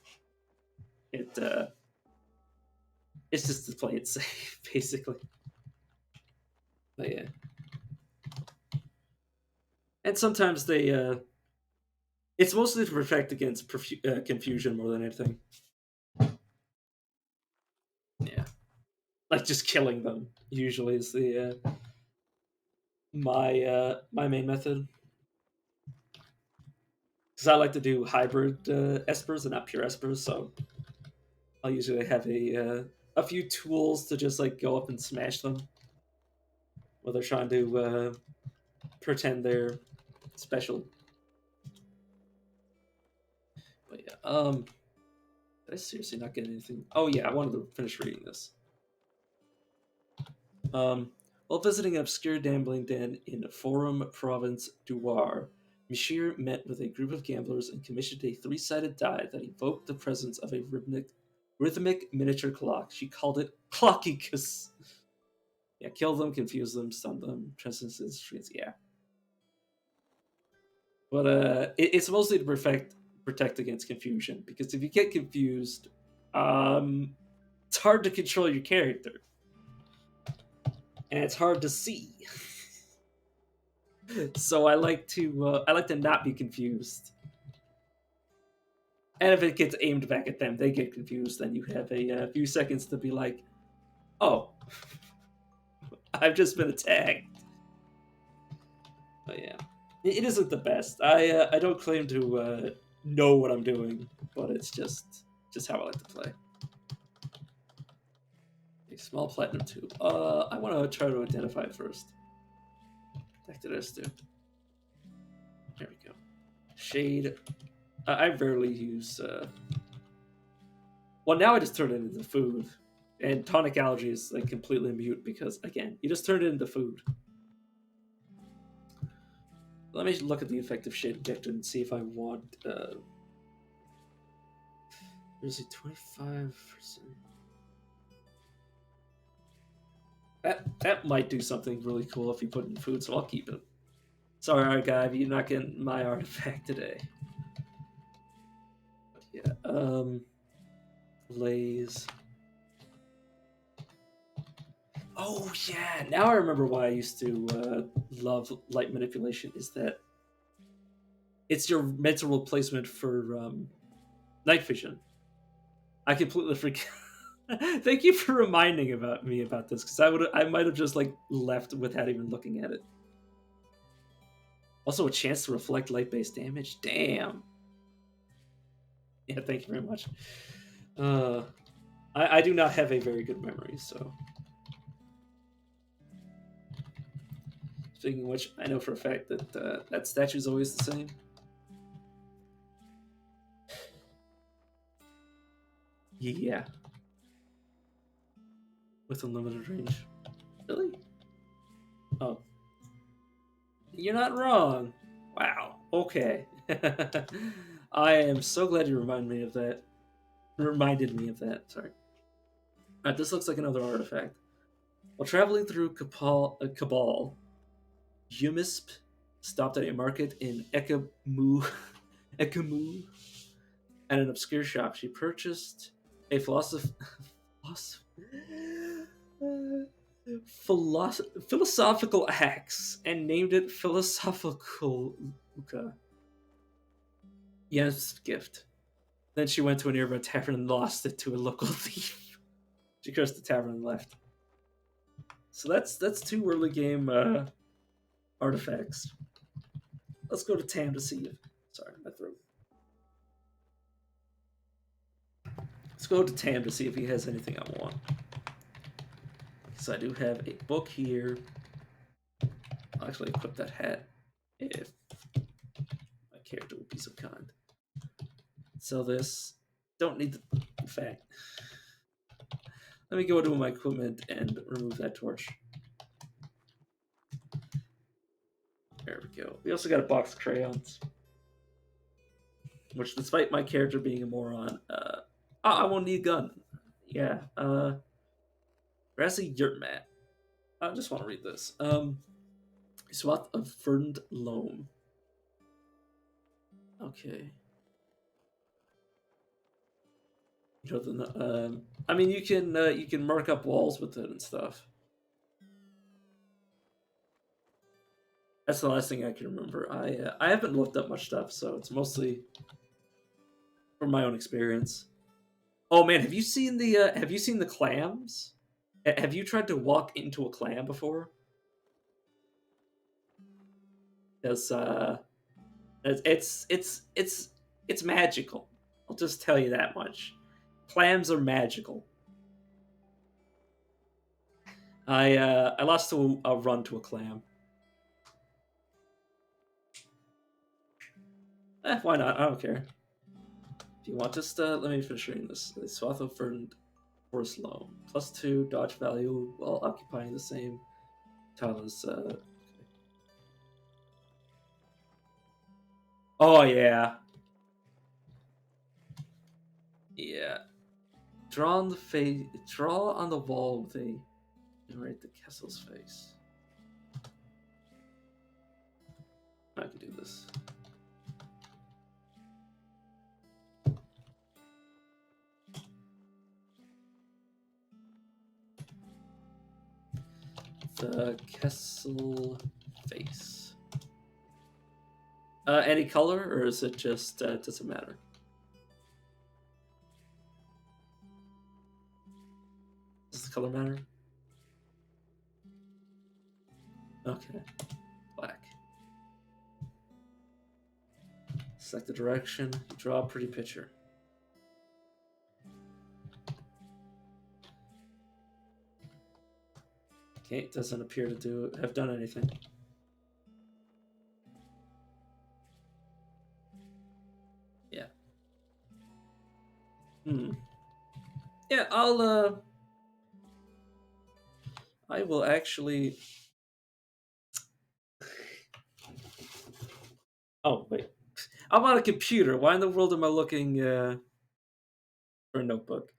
It it's just to play it safe, basically. But yeah, and sometimes it's mostly to protect against confusion more than anything. Yeah, like just killing them usually is the my main method. Because I like to do hybrid espers and not pure espers, so I'll usually have a few tools to just like go up and smash them, while they're trying to pretend they're special. But yeah, did I seriously not get anything? Oh yeah, I wanted to finish reading this. While visiting an obscure gambling den in Forum Province du Var, Michir met with a group of gamblers and commissioned a three-sided die that evoked the presence of a rhythmic miniature clock. She called it Clockicus. Yeah, kill them, confuse them, stun them, transcend the streets. Yeah, but it's mostly to protect against confusion, because if you get confused, it's hard to control your character, and it's hard to see. So I like to not be confused. And if it gets aimed back at them, they get confused. Then you have a few seconds to be like, "Oh, I've just been attacked." But yeah, it isn't the best. I don't claim to know what I'm doing, but it's just how I like to play. A small platinum tube. I want to try to identify it first. Back to this too. There we go. Shade. I rarely use. Well, now I just turn it into food, and tonic allergy is like completely mute because again, you just turn it into food. Let me look at the effective shade injector and see if I want. There's a 25%. That might do something really cool if you put it in food, so I'll keep it. Sorry, Archive, you're not getting my artifact today. But yeah, Blaze. Oh yeah, now I remember why I used to love light manipulation. Is that it's your mental replacement for night vision. I completely forget. Thank you for reminding me about this, because I might have just like left without even looking at it. Also, a chance to reflect light-based damage. Damn. Yeah, thank you very much. I do not have a very good memory, so. Speaking of which, I know for a fact that that statue is always the same. Yeah. With unlimited range. Really? Oh. You're not wrong. Wow. Okay. I am so glad you reminded me of that. Sorry. Alright, this looks like another artifact. While traveling through Cabal, Yumisp stopped at a market in Ekamu, Ekamu, at an obscure shop. She purchased a philosophical axe and named it Philosophical Luca. Yes, gift. Then she went to a nearby tavern and lost it to a local thief. She cursed the tavern and left. So that's two early game artifacts. Let's go to Tam to see if. Sorry, my throat. Let's go to Tam to see if he has anything I want. So I do have a book here. I'll actually equip that hat if my character would be so kind. Sell this. Don't need the. In fact, let me go to my equipment and remove that torch. There we go. We also got a box of crayons. Which, despite my character being a moron, I won't need a gun. Yeah, grassy yurt mat. I just want to read this. A swath of verdant loam. Okay. I mean, you can mark up walls with it and stuff. That's the last thing I can remember. I haven't looked up much stuff, so it's mostly from my own experience. Oh man, have you seen the clams? Have you tried to walk into a clam before? Because it's magical. I'll just tell you that much. Clams are magical. I lost to a run to a clam. Why not? I don't care. If you want, just let me finish reading this. Swath of Verdant Forest Loam. +2 dodge value while occupying the same tile as. Oh yeah. Yeah. Draw on the face. Draw on the wall with a. Generate the Kessel's face. I can do this. The Kessel face. Any color, or is it just does it matter? Does the color matter? Okay, black. Select the direction. Draw a pretty picture. Okay, it doesn't appear to have done anything. Yeah. Yeah, I will actually. Oh wait, I'm on a computer. Why in the world am I looking for a notebook?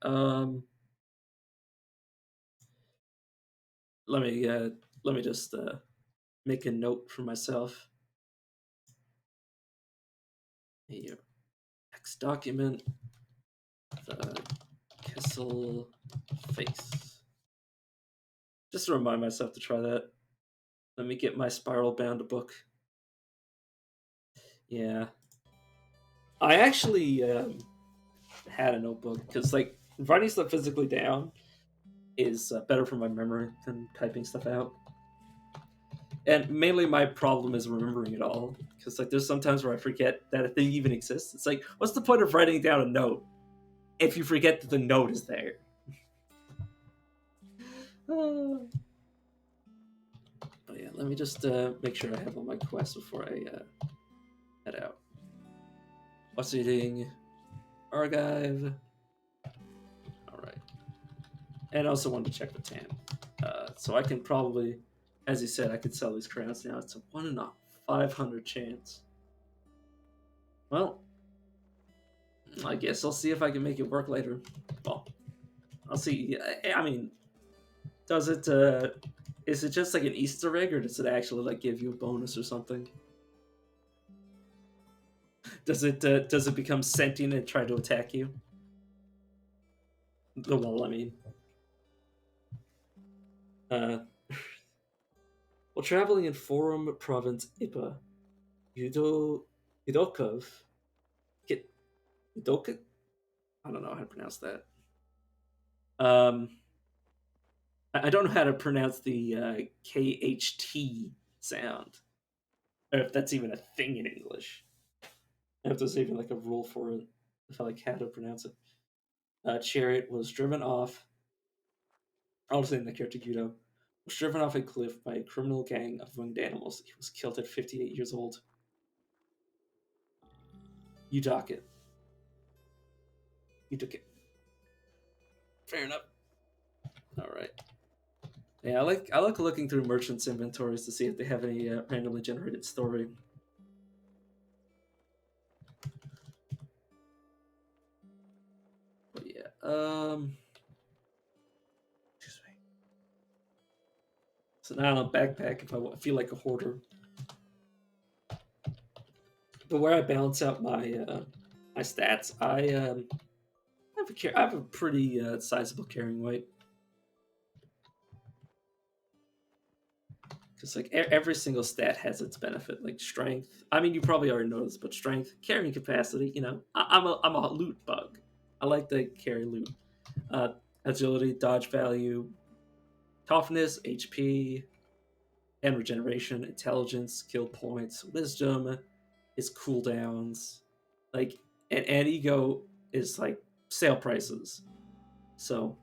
Let me just make a note for myself. Here, X document. The Kessel face. Just to remind myself to try that. Let me get my spiral bound book. Yeah, I actually had a notebook because like writing stuff physically down is better for my memory than typing stuff out. And mainly my problem is remembering it all because like there's sometimes where I forget that a thing even exists. It's like, what's the point of writing down a note if you forget that the note is there? But yeah, let me just make sure I have all my quests before I head out. What's eating? Archive. All right. And I also wanted to check the TAM. So I can probably, as you said, I could sell these crowns now. It's a 1 in a 500 chance. Well, I guess I'll see if I can make it work later. Well, I'll see. I mean, does it? Is it just like an Easter egg, or does it actually like give you a bonus or something? Does it? Does it become sentient and try to attack you? The wall, I mean. Uh, while traveling in Forum Province Ipa, Yudokov, Yudokov. I don't know how to pronounce that. Um, I don't know how to pronounce the KHT sound, or if that's even a thing in English. If there's even like a rule for it, if I like how to pronounce it. Chariot was driven off. I'll say in the character Guido was driven off a cliff by a criminal gang of winged animals. He was killed at 58 years old. You dock it. You took it. Fair enough. All right. Yeah, I like looking through merchants' inventories to see if they have any randomly generated story. But yeah, excuse me. So now I'm backpack if I feel like a hoarder. But where I balance out my stats, I have a pretty sizable carrying weight. Because like every single stat has its benefit, like strength. I mean, you probably already know this, but strength, carrying capacity. You know, I'm a loot bug. I like to carry loot. Uh, Agility, dodge value, toughness, HP, and regeneration, intelligence, skill points, wisdom, is cooldowns, like and ego is like sale prices. So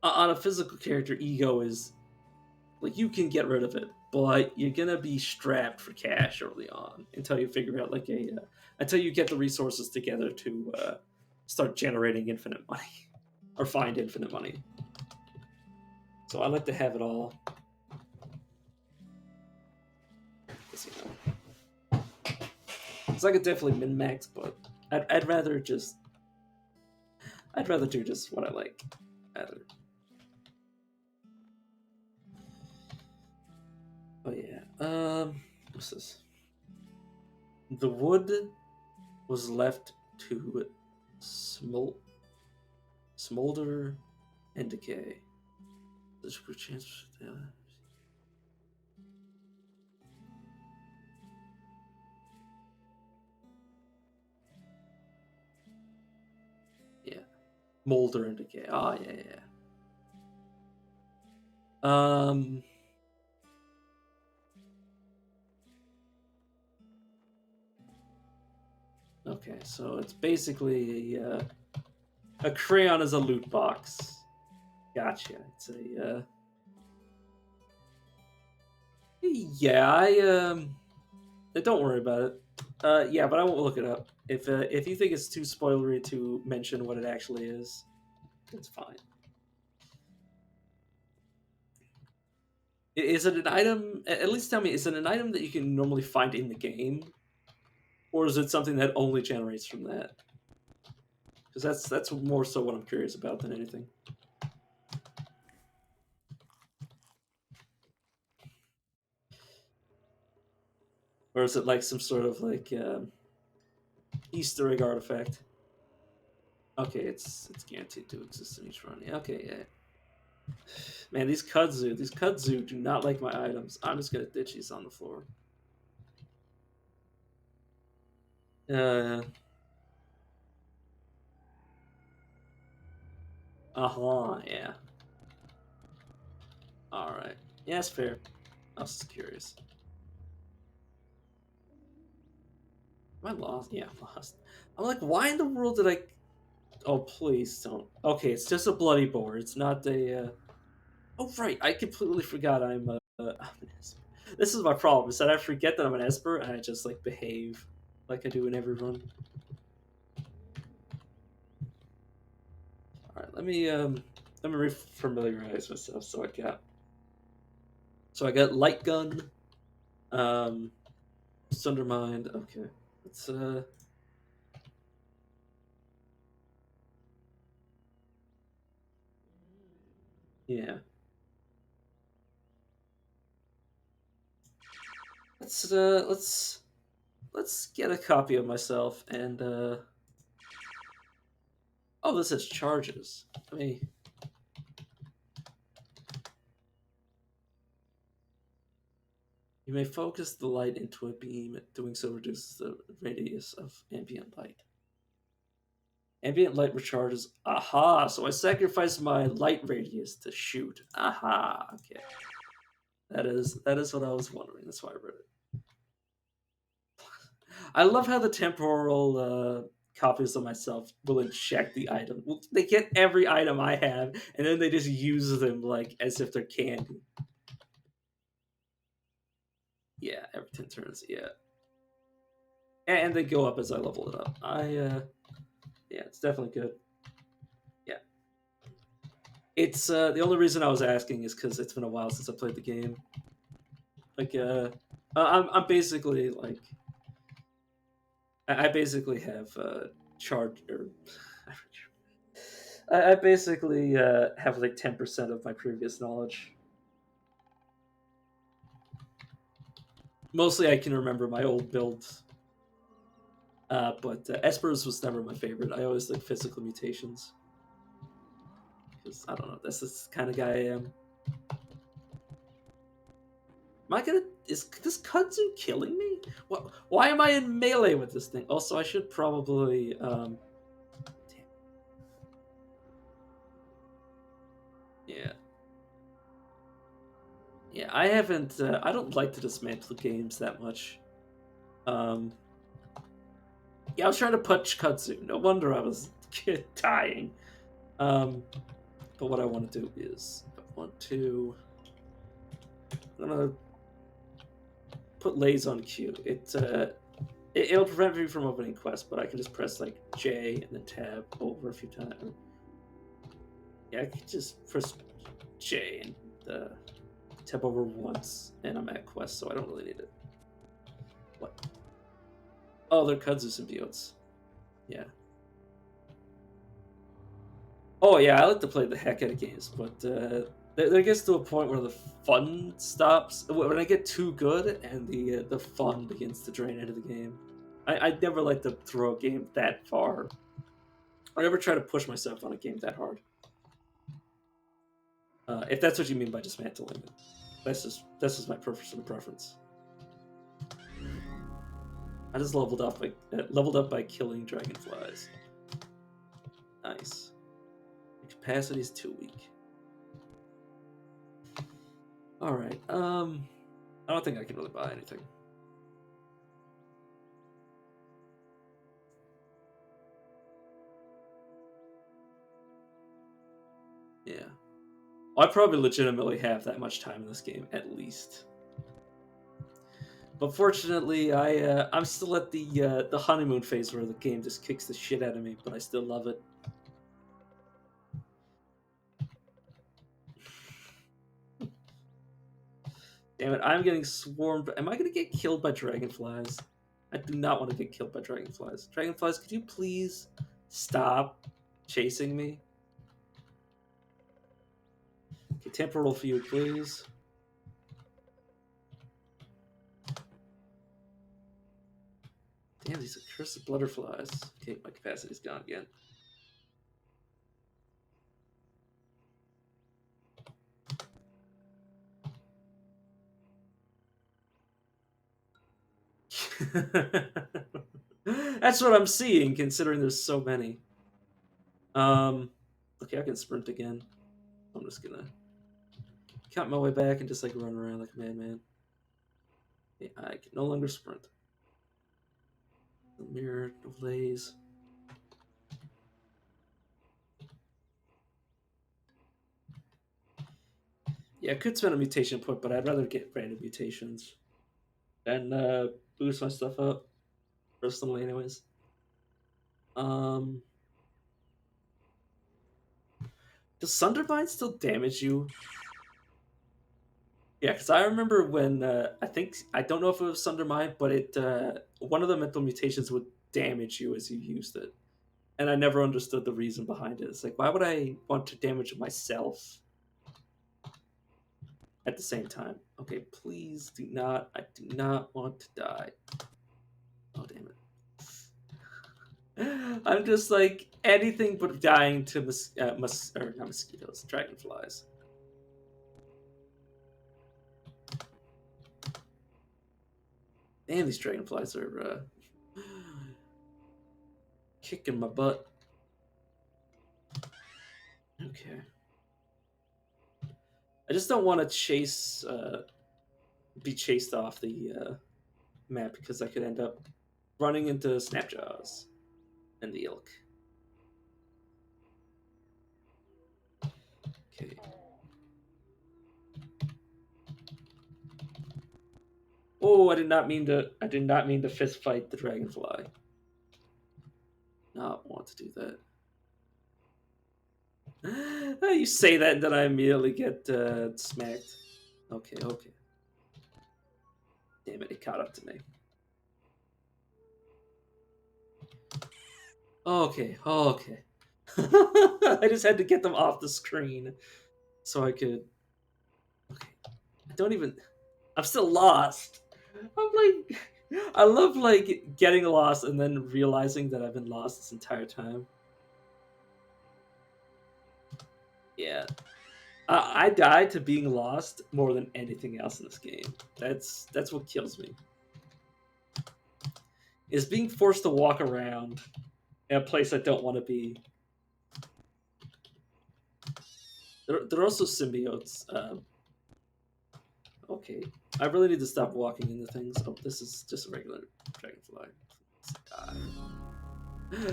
on a physical character, ego is like you can get rid of it, but you're gonna be strapped for cash early on until you figure out like until you get the resources together to start generating infinite money or find infinite money. So I like to have it all. You know, because I could definitely min max, but I'd rather just I'd rather do just what I like. Rather. Oh yeah. What's this? The wood was left to smolder and decay. There's a good chance. Yeah, molder and decay. Oh yeah, yeah. Okay, so it's basically a crayon is a loot box. Gotcha. It's a yeah. Don't worry about it. Yeah, but I won't look it up. If you think it's too spoilery to mention what it actually is, it's fine. Is it an item? At least tell me, is it an item that you can normally find in the game, or is it something that only generates from that? Because that's more so what I'm curious about than anything. Or is it like some sort of like Easter egg artifact? Okay, it's guaranteed to exist in each run. Yeah, okay, yeah. Man, these kudzu do not like my items. I'm just gonna ditch these on the floor. Uh huh, yeah. Alright. Yeah, it's fair. I was just curious. Am I lost? Yeah, I'm lost. I'm like, why in the world did I oh please don't. Okay, it's just a bloody boar. It's not a oh right, I completely forgot I'm I'm an Esper. This is my problem, is that I forget that I'm an Esper and I just like behave like I do in every run. Alright, let me refamiliarize myself. So I got light gun, um Sundermind, okay. Let's yeah. Let's get a copy of myself and oh, this has charges. I mean, you may focus the light into a beam. Doing so reduces the radius of ambient light. Ambient light recharges. Aha! So I sacrifice my light radius to shoot. Aha! Okay. That is what I was wondering. That's why I read it. I love how the temporal copies of myself will inject the item. They get every item I have, and then they just use them like as if they're candy. Yeah, every 10 turns. Yeah, and they go up as I level it up. Yeah, it's definitely good. Yeah, it's the only reason I was asking is because it's been a while since I played the game. Like, I'm basically like, I basically have charge or I basically have like 10% of my previous knowledge. Mostly I can remember my old build. But Espers was never my favorite. I always like physical mutations. Because, I don't know, that's the kind of guy I am. Am I gonna... Is this Kudzu killing me? What? Why am I in melee with this thing? Also, I should probably... Damn. Yeah. Yeah, I haven't... I don't like to dismantle games that much. Yeah, I was trying to punch Kudzu. No wonder I was dying. But what I want to do is... I'm gonna put Lays on Q. It'll prevent me from opening quests, but I can just press like J and then tab over a few times. Yeah, I can just press J and tab over once, and I'm at quest, so I don't really need it. What? Oh, they're Kudzu symbiotes. Yeah. Oh yeah, I like to play the heck out of games, but there gets to a point where the fun stops. When I get too good, and the fun begins to drain out of the game. I never like to throw a game that far. I never try to push myself on a game that hard. If that's what you mean by dismantling it, that's just my personal preference. I just leveled up by killing dragonflies. Nice. The capacity is too weak. All right. I don't think I can really buy anything. Yeah. I probably legitimately have that much time in this game, at least. But fortunately, I'm still at the honeymoon phase where the game just kicks the shit out of me, but I still love it. Damn it, I'm getting swarmed. Am I gonna get killed by dragonflies? I do not want to get killed by dragonflies. Dragonflies, could you please stop chasing me? Okay, temporal feud, please. Damn, these accursed butterflies. Okay, my capacity's gone again. That's what I'm seeing, considering there's so many. Okay, I can sprint again. I'm just gonna count my way back and just like run around like a madman. Okay, I can no longer sprint. The mirror, no blaze. Yeah, I could spend a mutation point, but I'd rather get random mutations than boost my stuff up. Personally, anyways. Does Sunderbind still damage you? Yeah, because I remember when I don't know if it was Sunderbind, but it one of the mental mutations would damage you as you used it, and I never understood the reason behind it. It's like, why would I want to damage myself at the same time? Okay, please do not. I do not want to die. Oh damn it! I'm just like anything but dying to not mosquitoes, dragonflies. Damn, these dragonflies are kicking my butt. Okay. I just don't want to be chased off the map because I could end up running into Snapjaws and the ilk. Okay. Oh, I did not mean to fist fight the dragonfly. Not want to do that. You say that, and then I immediately get smacked. Okay. Damn it, it caught up to me. Okay. I just had to get them off the screen so I could. Okay. I'm still lost. I'm like, I love like getting lost and then realizing that I've been lost this entire time. Yeah, I died to being lost more than anything else in this game. That's what kills me. Is being forced to walk around in a place I don't want to be. They're also symbiotes. Okay, I really need to stop walking into things. Oh, this is just a regular dragonfly.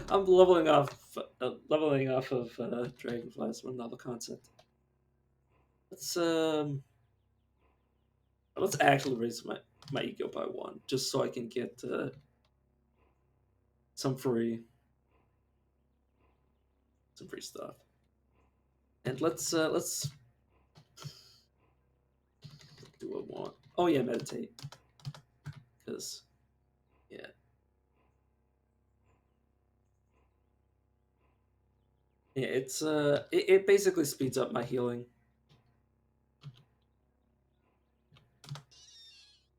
I'm leveling off of dragonflies. One novel concept. Let's let's actually raise my ego by one, just so I can get some free stuff. And let's do what I want. Oh yeah, meditate. Because yeah, yeah, it basically speeds up my healing.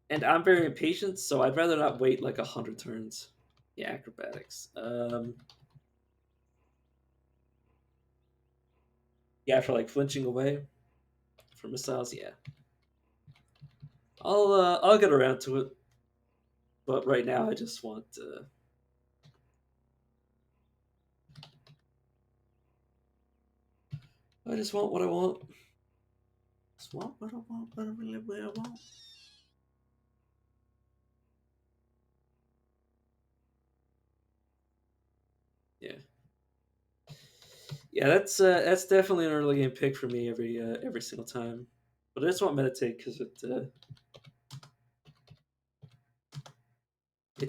And I'm very impatient, so I'd rather not wait like 100 turns. Yeah, acrobatics. Yeah, for like flinching away from missiles. Yeah, I'll get around to it. But right now, I just want. I just want what I want. Just want what I want. What I really, what I want. Yeah, yeah. That's definitely an early game pick for me every single time. But I just want meditate because it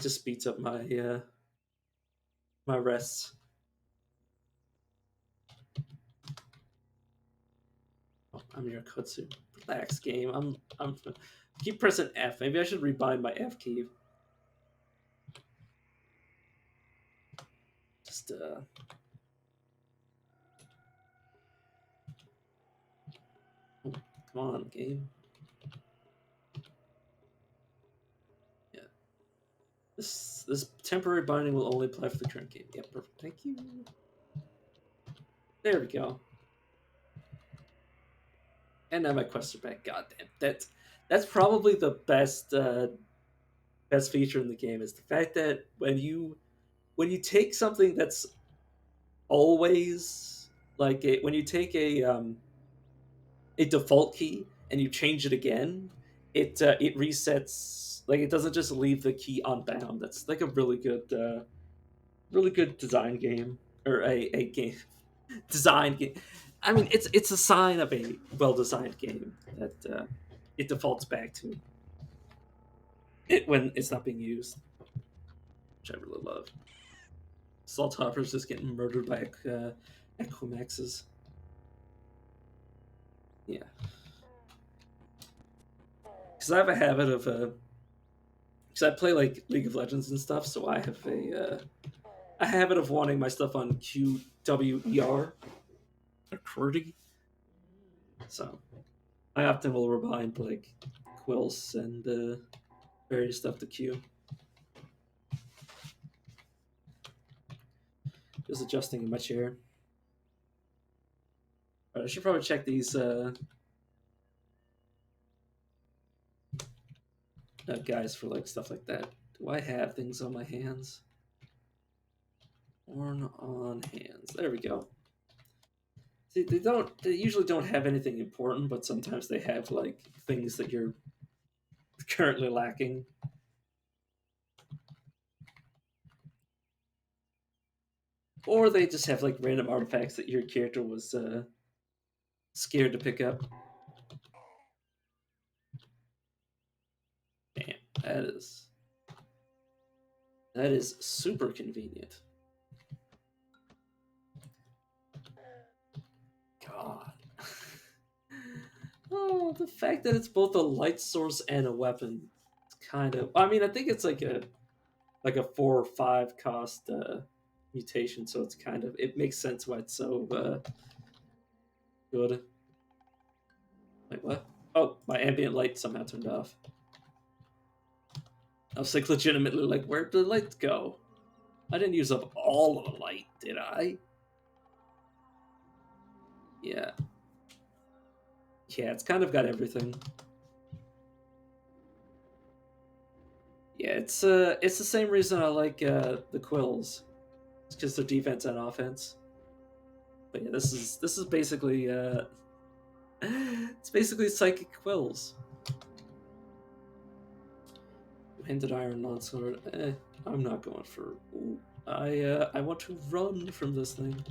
just speeds up my rests. Oh, I'm your Kotsu. Relax, game. I'm keep pressing F. Maybe I should rebind my F key. Just come on, game. Yeah. This temporary binding will only apply for the current game. Yeah, perfect. Thank you. There we go. And now my quests are back. God damn, that's probably the best feature in the game is the fact that when you take something that's always like when you take a default key and you change it again, it resets. Like it doesn't just leave the key unbound. That's like a really good design game or a game design game. I mean, it's a sign of a well designed game that it defaults back to it when it's not being used, which I really love. Salt Hopper's just getting murdered by Equimaxes. Yeah, because I have a habit of because I play like League of Legends and stuff, so I have a habit of wanting my stuff on QWER or QWERTY. So I often will rebind like quills and various stuff to Q. Just adjusting in my chair. I should probably check these guys for like stuff like that. Do I have things on my hands? Worn on hands. There we go. See, they usually don't have anything important, but sometimes they have like things that you're currently lacking. Or they just have like random artifacts that your character was scared to pick up. Damn, that is super convenient. God. Oh, the fact that it's both a light source and a weapon, it's kind of. I mean, I think it's like a 4 or 5 cost mutation, so it's kind of it makes sense why it's so good. Wait, what? Oh, my ambient light somehow turned off. I was like legitimately like, where'd the light go? I didn't use up all of the light, did I? Yeah. Yeah, it's kind of got everything. Yeah, it's the same reason I like the Quills. It's because they're defense and offense. But yeah, this is basically it's basically psychic Quills. Handed iron longsword. I'm not going for. Ooh, I want to run from this thing.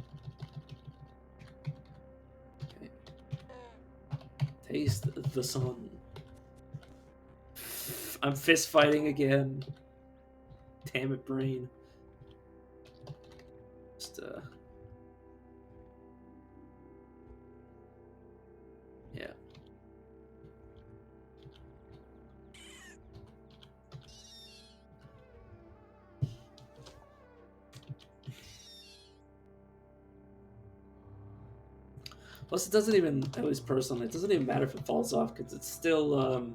Okay. Taste the sun. I'm fist fighting again. Damn it, brain. Just yeah. Plus, it doesn't even, at least personally, it doesn't even matter if it falls off because it's still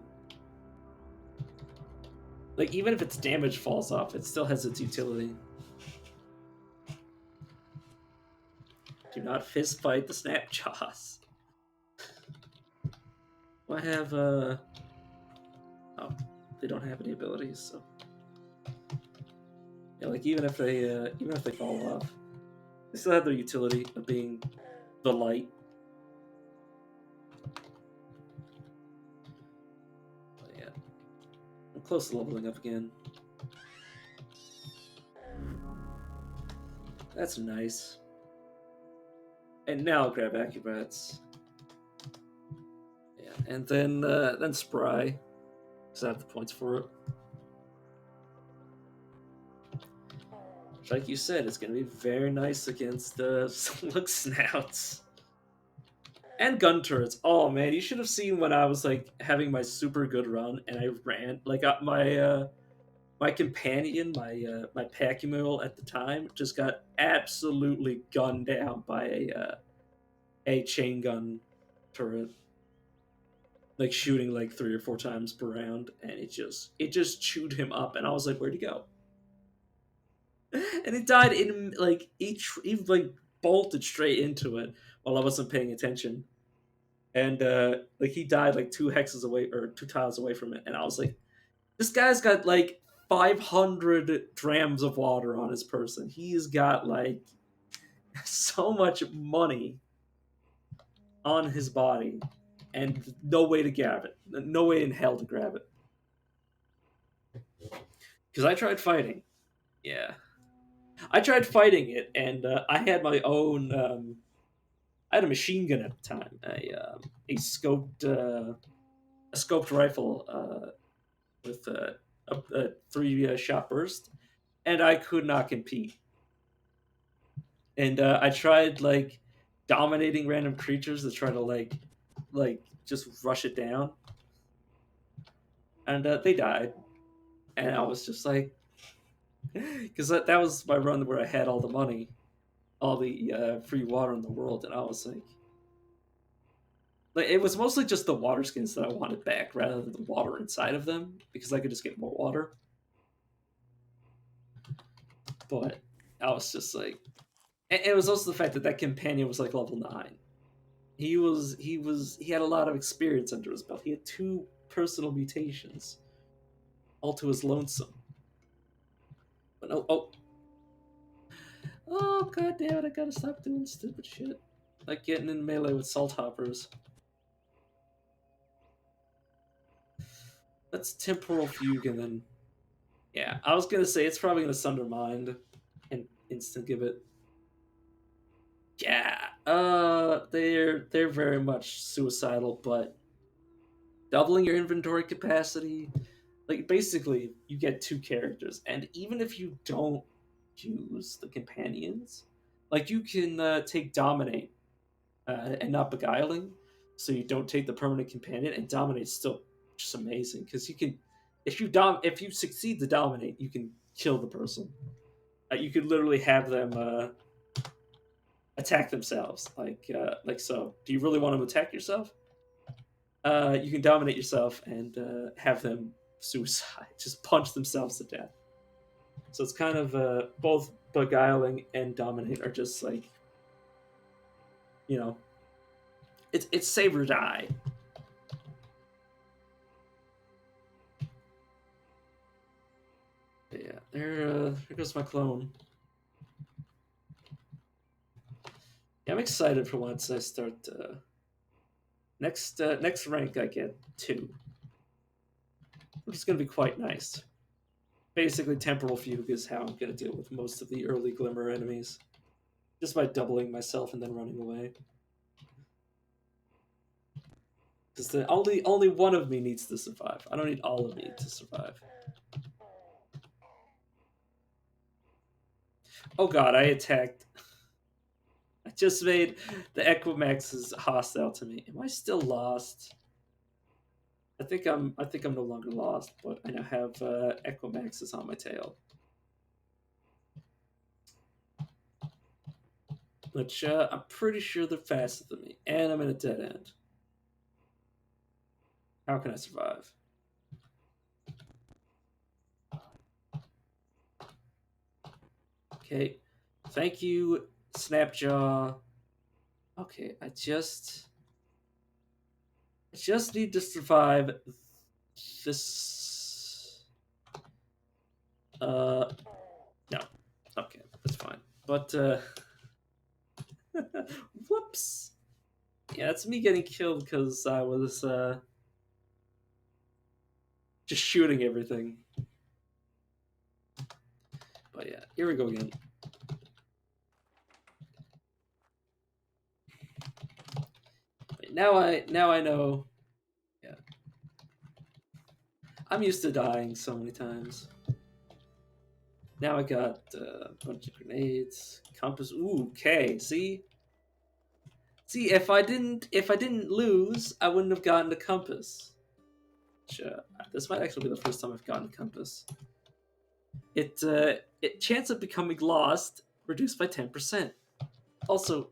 like even if its damage falls off, it still has its utility. Do not fist fight the Snapjaws. I have oh, they don't have any abilities, so yeah, like even if they fall off, they still have their utility of being the light. But yeah, I'm close to leveling up again. That's nice. And now I'll grab Acubats. Yeah, and then Spry, because I have the points for it. Like you said, it's going to be very nice against Slug Snouts. And gun turrets. Oh man, you should have seen when I was like having my super good run and I ran like my companion, my Pachymill at the time just got absolutely gunned down by a chain gun turret, like shooting like 3 or 4 times per round, and it just chewed him up, and I was like, where'd he go? And he died in like he like bolted straight into it while I wasn't paying attention, and like he died like 2 hexes away or 2 tiles away from it, and I was like, this guy's got like 500 drams of water on his person. He's got like so much money on his body, and no way to grab it. No way in hell to grab it. Because I tried fighting. Yeah, I tried fighting it, and I had my own. I had a machine gun at the time, a scoped rifle with a 3 shot burst, and I could not compete. And I tried like dominating random creatures to try to like just rush it down, and they died, and I was just like, because that was my run where I had all the money, all the free water in the world, and I was like it was mostly just the water skins that I wanted back rather than the water inside of them because I could just get more water. But I was just like, and it was also the fact that that companion was like level 9. He had a lot of experience under his belt. He had 2 personal mutations, all to his lonesome. But oh god damn it! I gotta stop doing stupid shit like getting in melee with salt hoppers. That's temporal fugue, and then yeah, I was gonna say it's probably gonna Sunder Mind and instant give it. Yeah, they're very much suicidal, but doubling your inventory capacity, like basically you get 2 characters, and even if you don't use the companions, like you can take Dominate and not Beguiling, so you don't take the permanent companion, and Dominate's still just amazing because you can, if you succeed to dominate, you can kill the person. You could literally have them attack themselves, like so. Do you really want to attack yourself? You can dominate yourself and have them suicide, just punch themselves to death. So it's kind of both beguiling and dominate are just like, you know, it's save or die. But yeah, there goes my clone. Yeah, I'm excited for once I start next rank I get 2, which is gonna be quite nice. Basically, Temporal Fugue is how I'm gonna deal with most of the early Glimmer enemies, just by doubling myself and then running away. Because the only one of me needs to survive. I don't need all of me to survive. Oh god, I attacked. I just made the Equimaxes hostile to me. Am I still lost? I think I'm no longer lost, but I now have Equimaxes on my tail. Which I'm pretty sure they're faster than me, and I'm in a dead end. How can I survive? Okay, thank you, Snapjaw. Okay, I just need to survive this. No, okay, that's fine. But whoops. Yeah, it's me getting killed because I was just shooting everything. But yeah, here we go again. Now I know. Yeah, I'm used to dying so many times. Now I got a bunch of grenades, compass. Ooh, okay. See, if I didn't lose, I wouldn't have gotten the compass. Which, this might actually be the first time I've gotten a compass. It chance of becoming lost reduced by 10%. Also,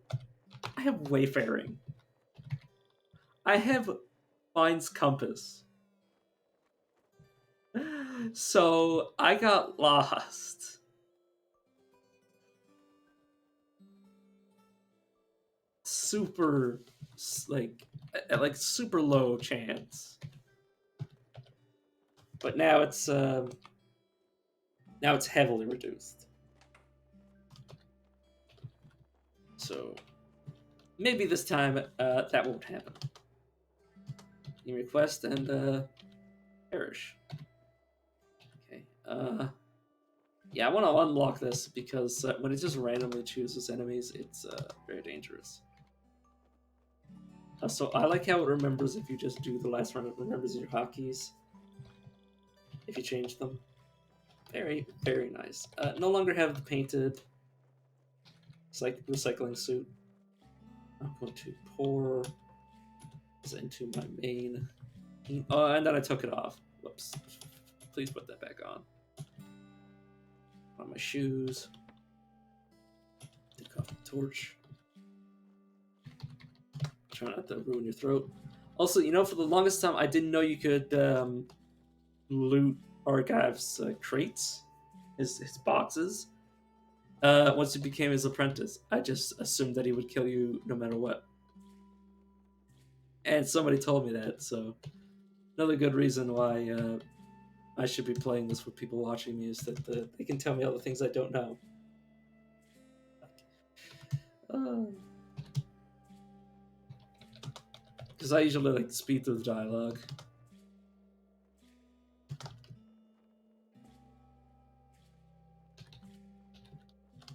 I have wayfaring. I have Mind's compass. So I got lost. Super, like super low chance. But now it's heavily reduced. So maybe this time that won't happen. You request and perish. Okay. Yeah, I want to unlock this because when it just randomly chooses enemies, it's very dangerous. So I like how it remembers if you just do the last run, it remembers your hotkeys. If you change them. Very, very nice. No longer have the painted recycling suit. I'm going to pour this into my main. Oh, and then I took it off. Whoops. Please put that back on. On my shoes. Take off the torch. Try not to ruin your throat. Also, for the longest time, I didn't know you could loot Archive's crates, his boxes. Once you became his apprentice, I just assumed that he would kill you no matter what. And somebody told me that, so another good reason why I should be playing this with people watching me is that they can tell me all the things I don't know. Because I usually like to speed through the dialogue.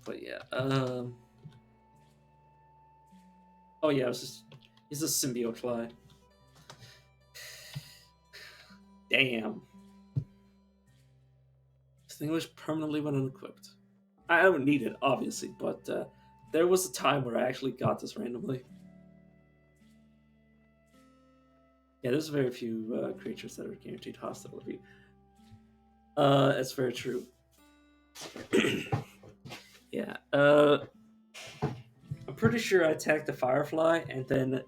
But yeah, oh yeah, he's a symbiote fly. Damn. Extinguish permanently when unequipped. I don't need it, obviously, but there was a time where I actually got this randomly. Yeah, there's very few creatures that are guaranteed hostility. That's very true. Yeah, I'm pretty sure I attacked the firefly, and then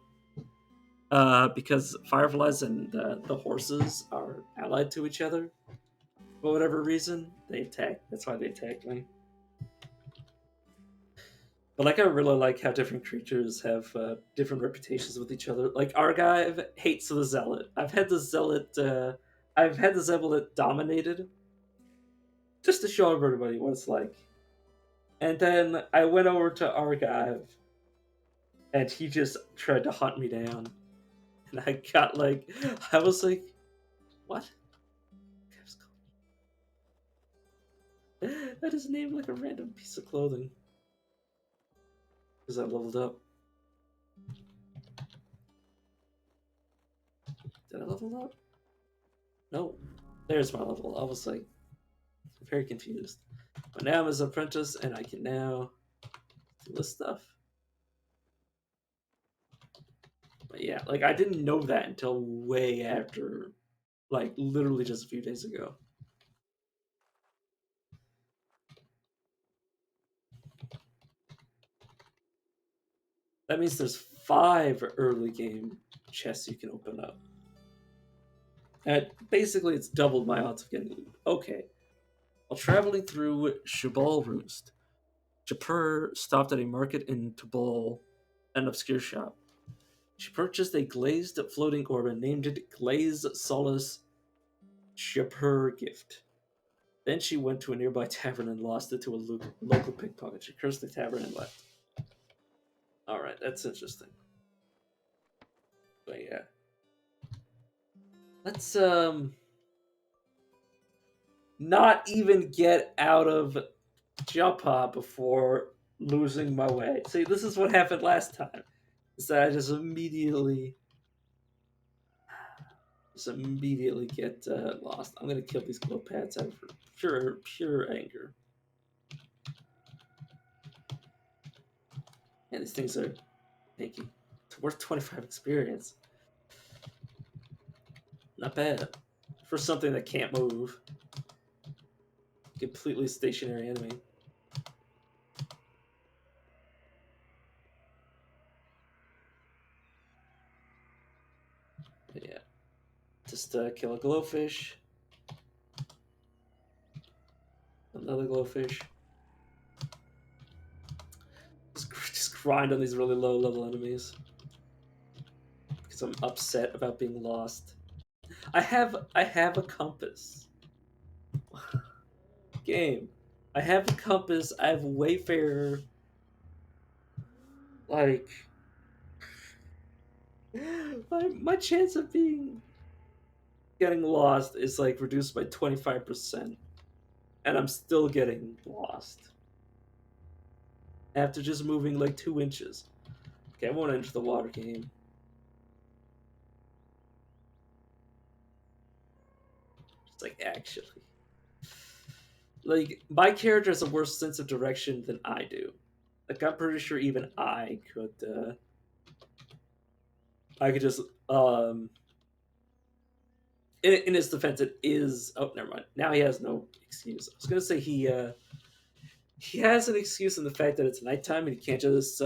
because fireflies and the horses are allies allied to each other. For whatever reason, they attacked. That's why they attacked me. But like, I really like how different creatures have different reputations with each other. Like Argive hates the Zealot. I've had the Zealot dominated, just to show everybody what it's like. And then I went over to Argive, and he just tried to hunt me down. And I was like, what? That is named like a random piece of clothing. Because I leveled up. Did I level up? No. There's my level. I was like, very confused. But now I'm his apprentice, and I can now do this stuff. But yeah, like, I didn't know that until way after, like, literally just a few days ago. That means there's 5 early game chests you can open up. And basically, it's doubled my odds of getting loot. Okay. While traveling through Shabal Roost, Japur stopped at a market in Tabal, an obscure shop. She purchased a glazed floating orb and named it Glaze Solace Japur Gift. Then she went to a nearby tavern and lost it to a local pickpocket. She cursed the tavern and left. Alright, that's interesting. But yeah. Let's not even get out of Japa before losing my way. See, this is what happened last time. Is that I just immediately get lost. I'm gonna kill these glow pads out of pure anger. And these things are tanky. It's worth 25 experience. Not bad. For something that can't move. Completely stationary enemy. But yeah. Just kill a glowfish. Another glowfish. Just grind on these really low level enemies. Because I'm upset about being lost. I have a compass. Game. I have a compass. I have Wayfarer. Like, my chance of getting lost is like reduced by 25%, and I'm still getting lost after just moving like 2 inches. Okay, I won't enter the water game. It's like, actually, like, my character has a worse sense of direction than I do. Like, I'm pretty sure even I could just in his defense, it is. Oh, never mind. Now he has no excuse. I was gonna say he has an excuse in the fact that it's nighttime and he can't just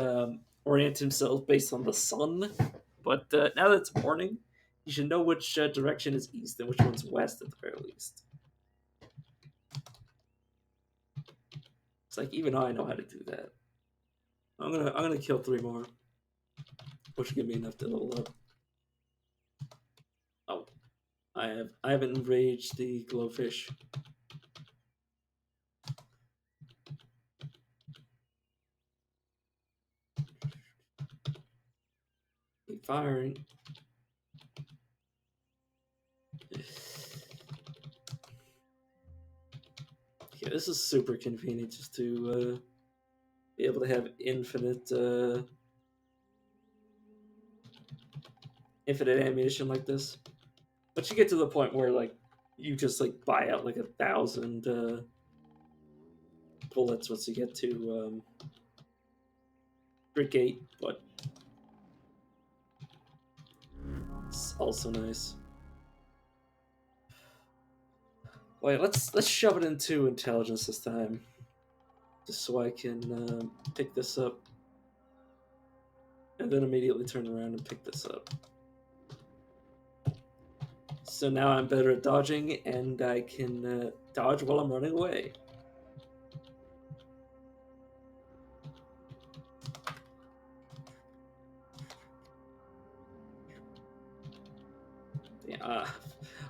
orient himself based on the sun. But now that it's morning, you should know which direction is east and which one's west at the very least. It's like, even I know how to do that. I'm gonna kill 3 more, which will give me enough to level up. Oh, I haven't enraged the glowfish. Keep firing. Yeah, this is super convenient just to be able to have infinite ammunition like this. But you get to the point where like you just like buy out like 1,000 bullets once you get to Brick 8, but it's also nice. Wait, let's shove it into intelligence this time, just so I can pick this up, and then immediately turn around and pick this up. So now I'm better at dodging, and I can dodge while I'm running away. Yeah,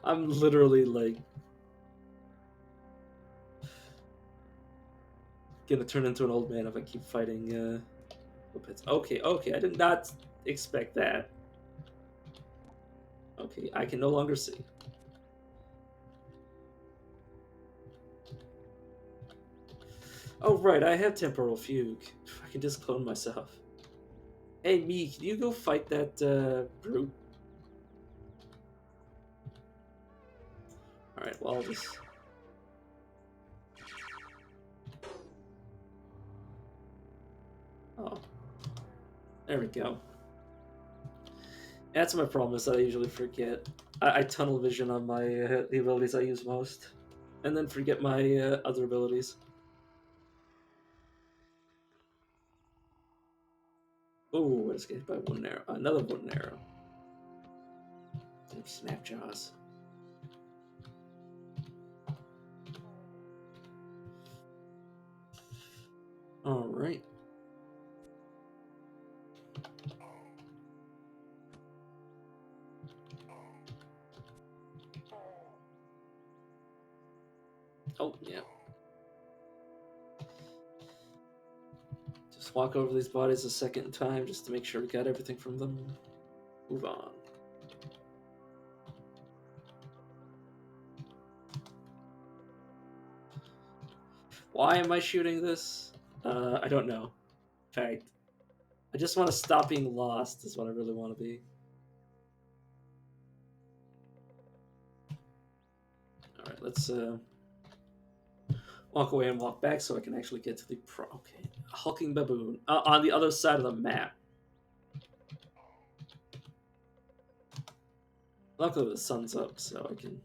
I'm literally like gonna turn into an old man if I keep fighting puppets. Okay, okay, I did not expect that. Okay, I can no longer see. Oh right, I have temporal fugue. I can just clone myself. Hey me, can you go fight that brute? All right, well I'll just. Oh, there we go. That's my problem. Is that I usually forget. I tunnel vision on my the abilities I use most, and then forget my other abilities. Oh, escaped by one arrow. Another one arrow. Snap jaws. All right. Oh yeah. Just walk over these bodies a second time just to make sure we got everything from them. Move on. Why am I shooting this? I don't know. In fact, I just want to stop being lost is what I really want to be. Alright, let's walk away and walk back so I can actually get to the okay. Hulking baboon. On the other side of the map. Luckily the sun's up, so I can...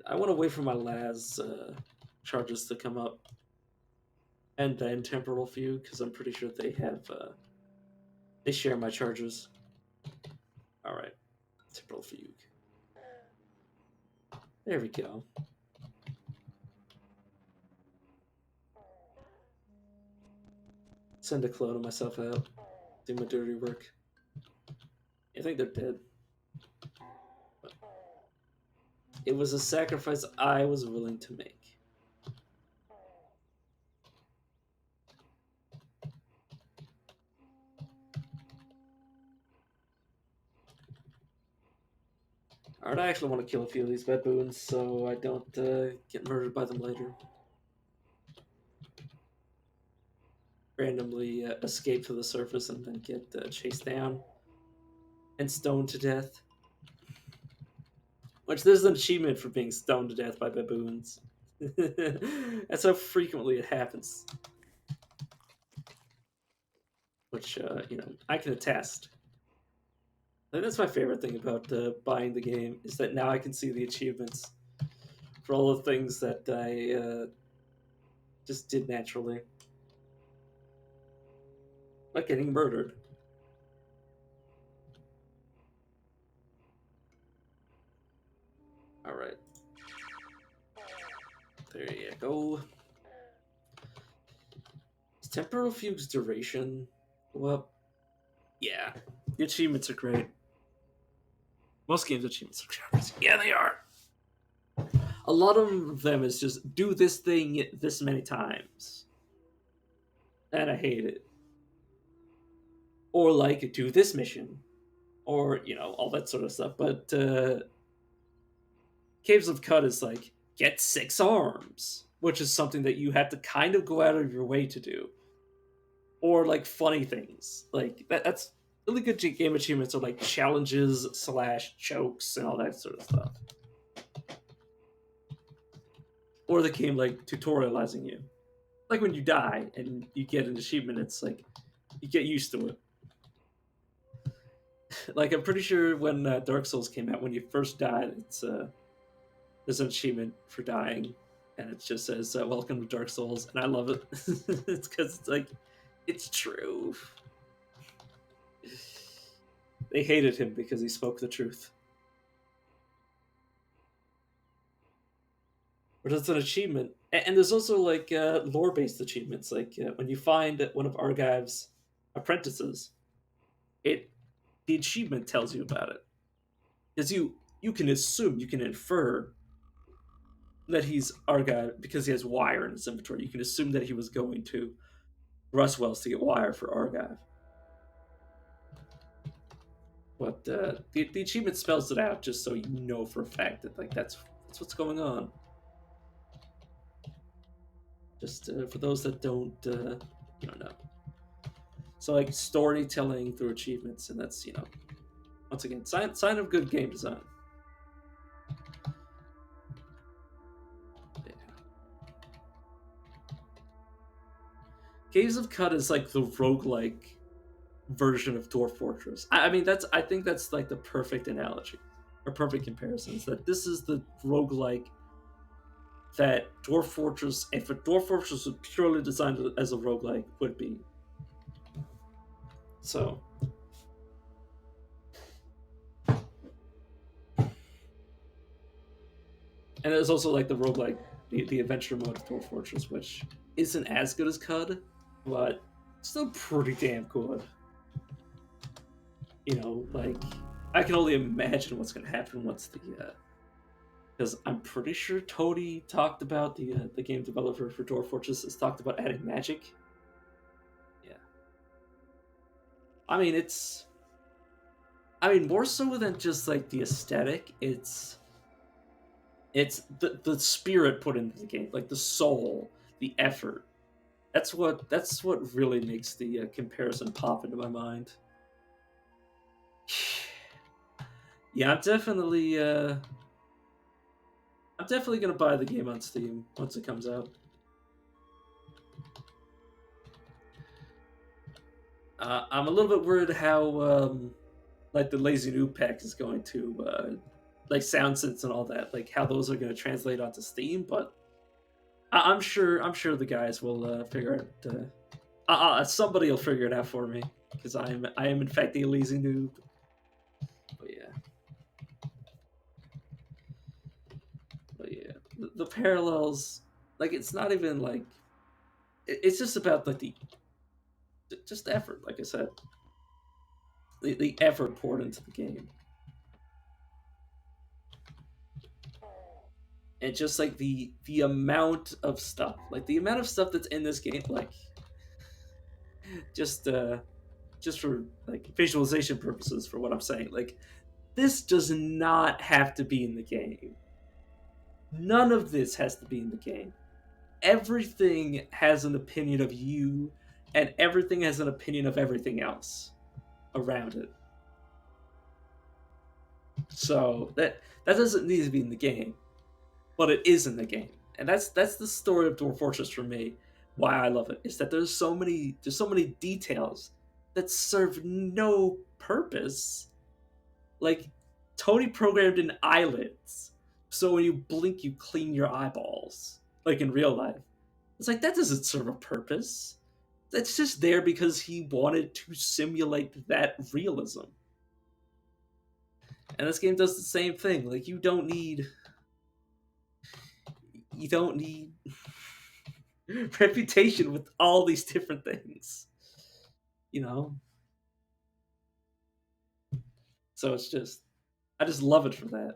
I want to wait for my las charges to come up. And then temporal fugue, because I'm pretty sure they have... they share my charges. Alright. Temporal fugue. There we go. Send a clone of myself out. Do my dirty work. I think they're dead. But it was a sacrifice I was willing to make. Alright, I actually want to kill a few of these baboons so I don't get murdered by them later. Randomly escape to the surface and then get chased down and stoned to death. Which there's an achievement for being stoned to death by baboons. That's how frequently it happens. Which, I can attest. I think that's my favorite thing about buying the game, is that now I can see the achievements for all the things that I just did naturally. Like getting murdered. Alright. There you go. Is temporal fugue's duration? Well, yeah. The achievements are great. Most games' achievements are great. Yeah, they are. A lot of them is just do this thing this many times. And I hate it. Or like do this mission. Or, all that sort of stuff. But Caves of Cut is like get 6 arms, which is something that you have to kind of go out of your way to do. Or like funny things. Like that's really good game achievements are like challenges / chokes and all that sort of stuff. Or the game like tutorializing you. Like when you die and you get an achievement, it's like you get used to it. Like I'm pretty sure when Dark Souls came out, when you first died, it's there's an achievement for dying, and it just says "Welcome to Dark Souls," and I love it. It's because it's like it's true. they hated him because he spoke the truth. But it's an achievement, and there's also like lore-based achievements. Like when you find one of Argive's apprentices, it the achievement tells you about it, because you can assume, you can infer that he's Argive because he has wire in his inventory. You can assume that he was going to Rustwell's to get wire for Argive. But the achievement spells it out just so you know for a fact that like that's what's going on. Just for those that don't know. So like storytelling through achievements, and that's once again sign of good game design. Yeah. Caves of Cut is like the roguelike version of Dwarf Fortress. I mean I think that's like the perfect analogy or perfect comparison. Is that this is the roguelike that Dwarf Fortress, if a Dwarf Fortress was purely designed as a roguelike, would be. So and there's also like the roguelike, the adventure mode of Dwarf Fortress, which isn't as good as CUD, but still pretty damn good. Like I can only imagine what's going to happen once because I'm pretty sure Toady talked about the game developer for Dwarf Fortress has talked about adding magic. Yeah, I mean more so than just like the aesthetic. It's the spirit put into the game, like the soul, the effort. That's what really makes the comparison pop into my mind. Yeah, I'm definitely gonna buy the game on Steam once it comes out. I'm a little bit worried how like the Lazy Noob pack is going to like sound sense and all that, like how those are going to translate onto Steam. But I'm sure the guys will figure it. Somebody will figure it out for me, because I am in fact a lazy noob. But yeah, the parallels, like it's not even like it's just about like the just effort. Like I said, the effort poured into the game. And just like the amount of stuff, like the amount of stuff that's in this game, like just for like visualization purposes for what I'm saying, like this does not have to be in the game. None of this has to be in the game. Everything has an opinion of you, and everything has an opinion of everything else around it. So that doesn't need to be in the game, but it is in the game, and that's the story of Dwarf Fortress for me. Why I love it is that there's so many details that serve no purpose. Like Tony programmed in eyelids, so when you blink, you clean your eyeballs, like in real life. It's like that doesn't serve a purpose. That's just there because he wanted to simulate that realism. And this game does the same thing. Like you don't need reputation with all these different things. So it's just I just love it for that.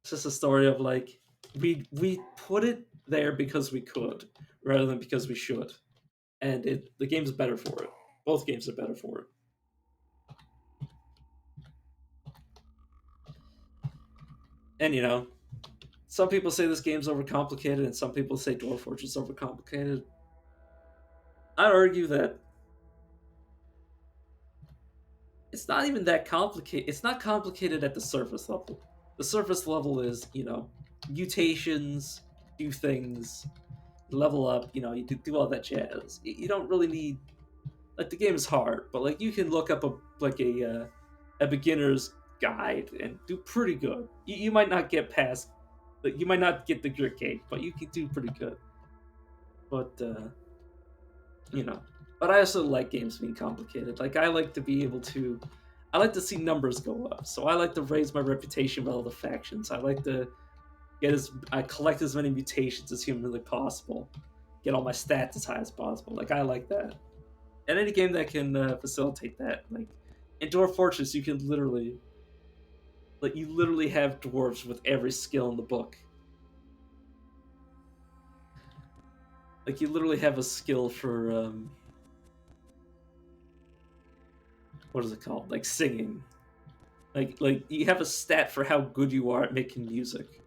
It's just a story of like we put it there because we could rather than because we should. And the game's better for it. Both games are better for it. And some people say this game's overcomplicated, and some people say Dwarf Fortress is overcomplicated. I'd argue that it's not even that complicated. It's not complicated at the surface level. The surface level is, mutations, do things, level up, you do all that jazz. You don't really need, like, the game is hard, but like you can look up a beginner's guide and do pretty good. You might not get past, you might not get the grit gate, but you can do pretty good. But but I also like games being complicated. Like I like to be able to, I like to see numbers go up. So I like to raise my reputation with all the factions. I like to I collect as many mutations as humanly possible, get all my stats as high as possible. Like I like that, and any game that can facilitate that, like in Dwarf Fortress, you can literally, like you literally have dwarves with every skill in the book. Like you literally have a skill for what is it called? Like singing. Like you have a stat for how good you are at making music,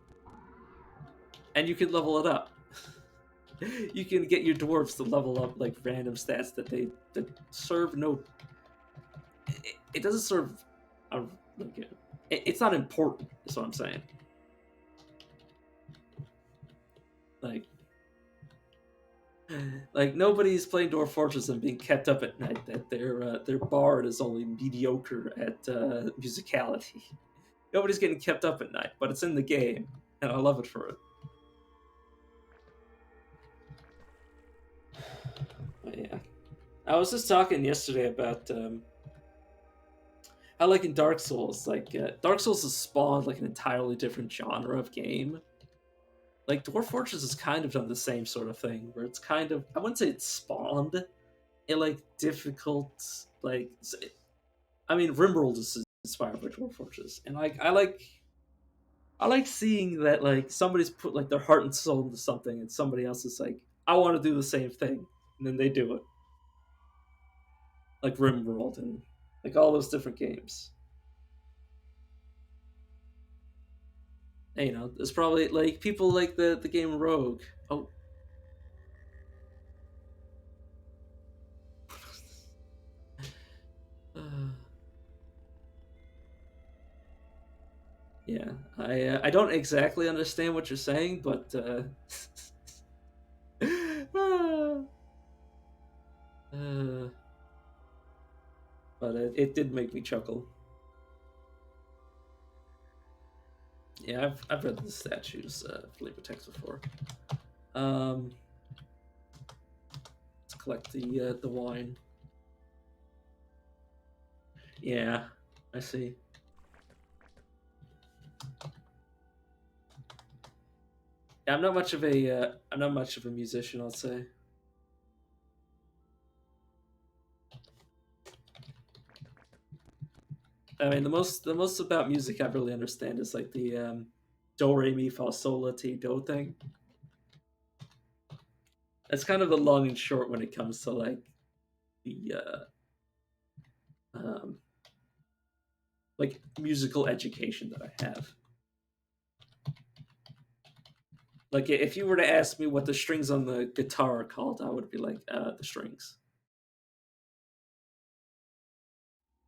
and you can level it up. You can get your dwarves to level up like random stats that serve no. It doesn't serve. A, like it's not important. Is what I'm saying. Like like nobody's playing Dwarf Fortress and being kept up at night that their bard is only mediocre at musicality. Nobody's getting kept up at night, but it's in the game, and I love it for it. But yeah, I was just talking yesterday about how, like in Dark Souls, like Dark Souls has spawned like an entirely different genre of game. Like Dwarf Fortress has kind of done the same sort of thing, where it's kind of, I wouldn't say it's spawned a like difficult like. I mean, Rimworld is inspired by Dwarf Fortress, and like I like seeing that like somebody's put like their heart and soul into something, and somebody else is like, I want to do the same thing, and then they do it. Like Rimworld and like all those different games. And, you know, there's probably like people like the game Rogue. Oh, uh, yeah. I don't exactly understand what you're saying, but uh, uh, but it did make me chuckle. Yeah, I've read the statues flavor text before. Let's collect the wine. Yeah, I see. Yeah, I'm not much of a musician, I'll say. I mean, the most about music I really understand is like the do re mi fa sol la ti do thing. That's kind of the long and short when it comes to like the um, like musical education that I have. Like if you were to ask me what the strings on the guitar are called, I would be like the strings.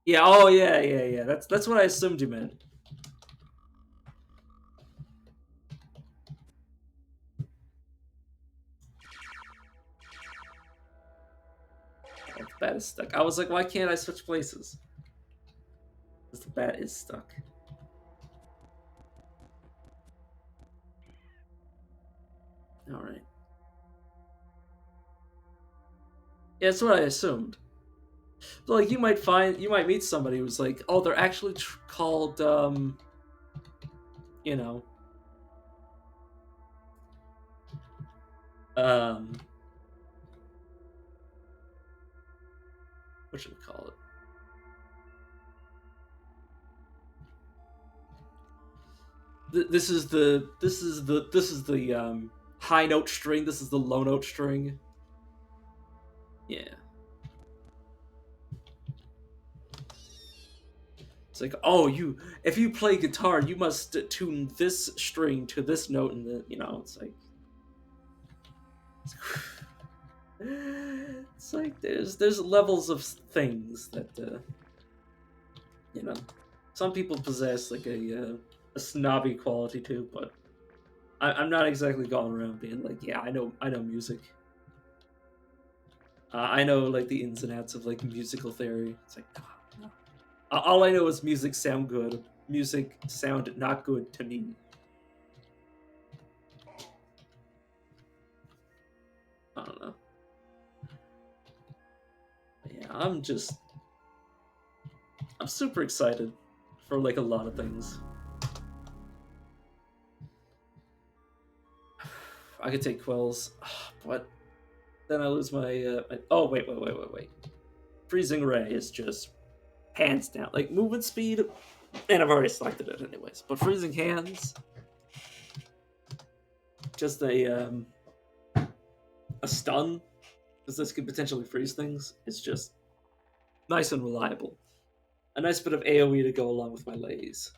Yeah. Oh yeah. Yeah. Yeah. That's what I assumed you meant. Oh, the bat is stuck. I was like, why can't I switch places? Because the bat is stuck. All right. Yeah, that's what I assumed. But like, you might meet somebody who's like, oh, they're actually called, you know, um, what should we call it? This is the high note string. This is the low note string. Yeah. It's like, oh, you if you play guitar, you must tune this string to this note, and the it's like, it's like there's levels of things that you know some people possess like a snobby quality too, but I'm not exactly going around being like, yeah, I know music. I know like the ins and outs of like musical theory. It's like, no. All I know is music sound good. Music sound not good to me. I don't know. I'm super excited for like a lot of things. I could take Quells, but then I lose my. Oh wait. Freezing Ray is just hands down like movement speed, and I've already selected it anyways. But Freezing Hands, just a stun, because this could potentially freeze things. It's just nice and reliable. A nice bit of AoE to go along with my lays.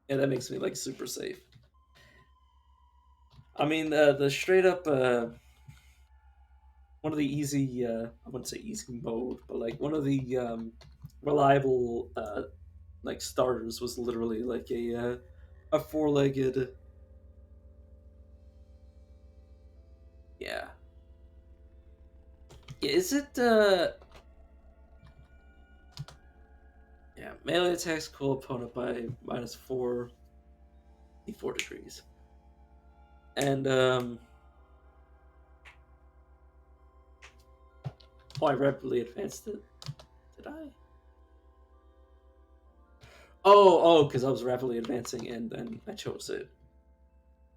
Yeah, that makes me like super safe. I mean, the straight up one of the easy I wouldn't say easy mode, but like one of the reliable like starters was literally like a four-legged. Yeah. Is it yeah, melee attacks cool opponent by -4 d4 degrees. And oh, I rapidly advanced it. Did I? Oh, because I was rapidly advancing and then I chose it.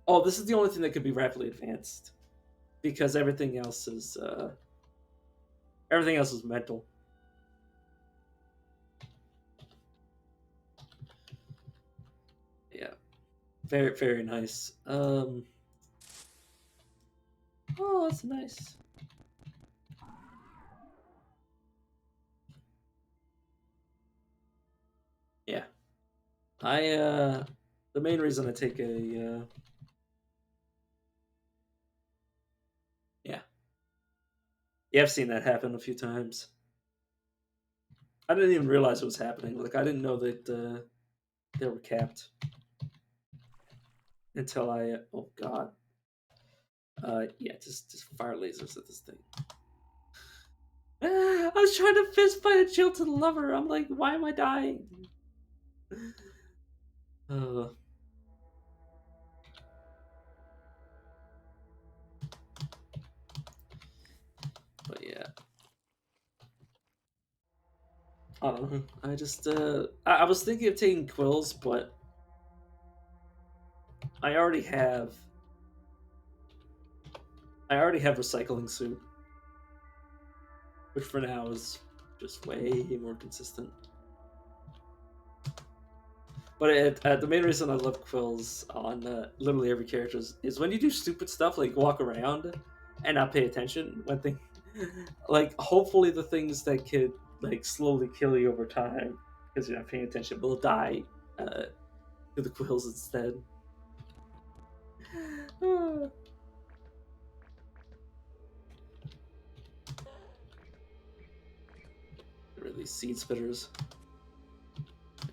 Oh, this is the only thing that could be rapidly advanced because everything else is mental. Yeah, very very nice. Oh, that's nice. Yeah, I the main reason I take a yeah. Yeah, I've seen that happen a few times. I didn't even realize it was happening. Like I didn't know that they were capped until I. Oh God. Yeah, just fire lasers at this thing. I was trying to fist fight a jilted lover. I'm like, why am I dying? Uh, but yeah, I don't know. I just I was thinking of taking Quills, but I already have recycling suit, which for now is just way more consistent. But the main reason I love Quills on literally every character is when you do stupid stuff like walk around and not pay attention when things like hopefully the things that could like slowly kill you over time because you're not paying attention will die to the Quills instead. Really, seed spitters.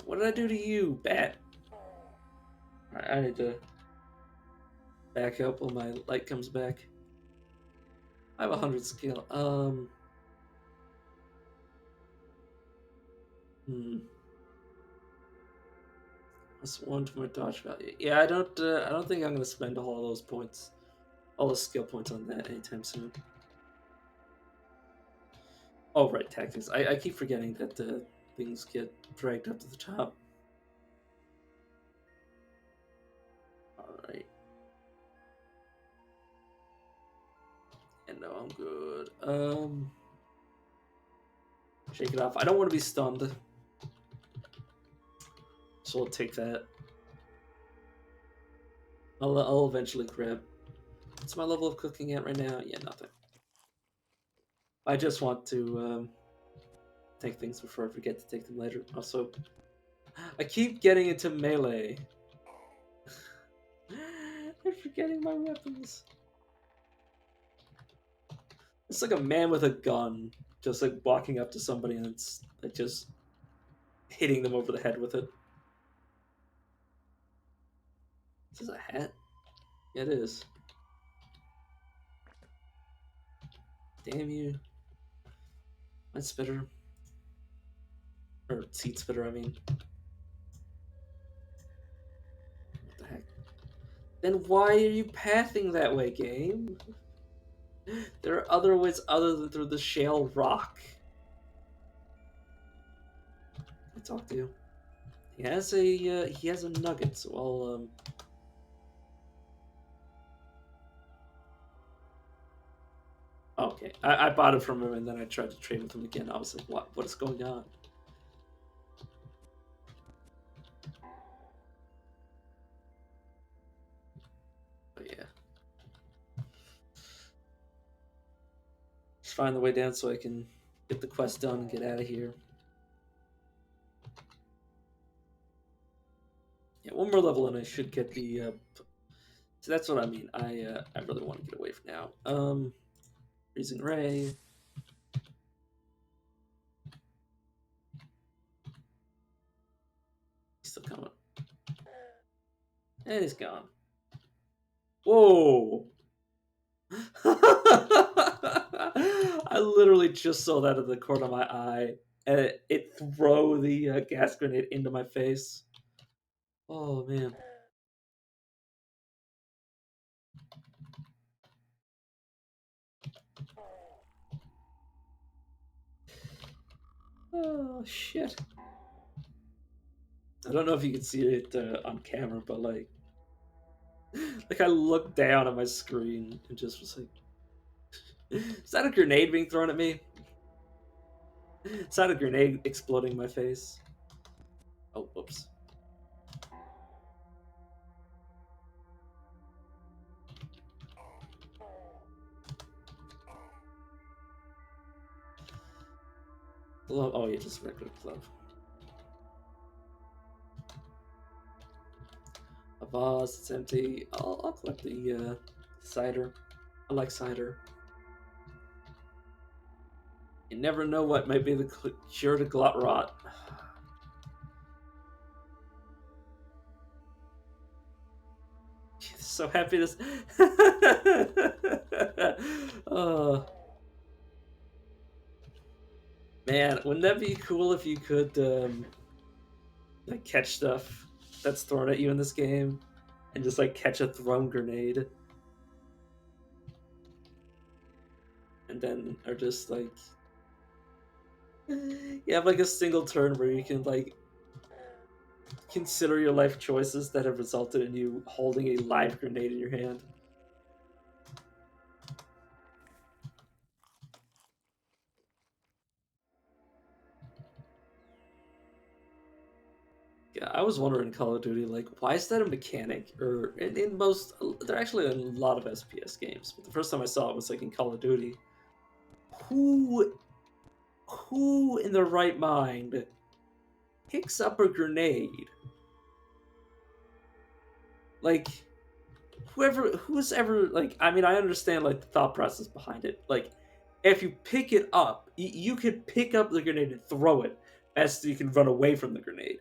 What did I do to you, bat? I need to back up when my light comes back. I have 100 skill. Hmm. That's one to my dodge value. Yeah, I don't think I'm gonna spend all those points, all the skill points on that anytime soon. Oh right, tactics. I keep forgetting that things get dragged up to the top. All right. And no, I'm good. Shake it off. I don't want to be stunned, so I'll take that. I'll eventually grab. What's my level of cooking at right now? Yeah, nothing. I just want to take things before I forget to take them later. Also, I keep getting into melee. I'm forgetting my weapons. It's like a man with a gun, just like walking up to somebody and it's like just hitting them over the head with it. Is this a hat? Yeah, it is. Damn you. My spitter. Or seed spitter, I mean. What the heck? Then why are you pathing that way, game? There are other ways other than through the shale rock. I talk to you. He has a nugget, so I'll Okay, I bought it from him and then I tried to trade with him again. I was like, what is going on? But yeah. Just find the way down so I can get the quest done and get out of here. Yeah, one more level and I should get the so that's what I mean. I really want to get away from now. Freezing Ray. He's still coming. And he's gone. Whoa! I literally just saw that in the corner of my eye, and it throw the gas grenade into my face. Oh man! Oh shit! I don't know if you can see it on camera, but like I looked down at my screen and just was like, "Is that a grenade being thrown at me? Is that a grenade exploding in my face?" Oh, whoops. Glove. Oh, yeah, just regular glove. A vase. It's empty. I'll collect the cider. I like cider. You never know what might be the cure to glut rot. So happy to. Oh man, wouldn't that be cool if you could like catch stuff that's thrown at you in this game, and just like catch a thrown grenade, and then are just like you have like a single turn where you can like consider your life choices that have resulted in you holding a live grenade in your hand. Yeah, I was wondering in Call of Duty, like, why is that a mechanic? Or in most, they're actually in a lot of SPS games, but the first time I saw it was like in Call of Duty. Who, who in their right mind picks up a grenade? Like, who's ever like? I mean, I understand like the thought process behind it. Like, if you pick it up, you could pick up the grenade and throw it as you can run away from the grenade.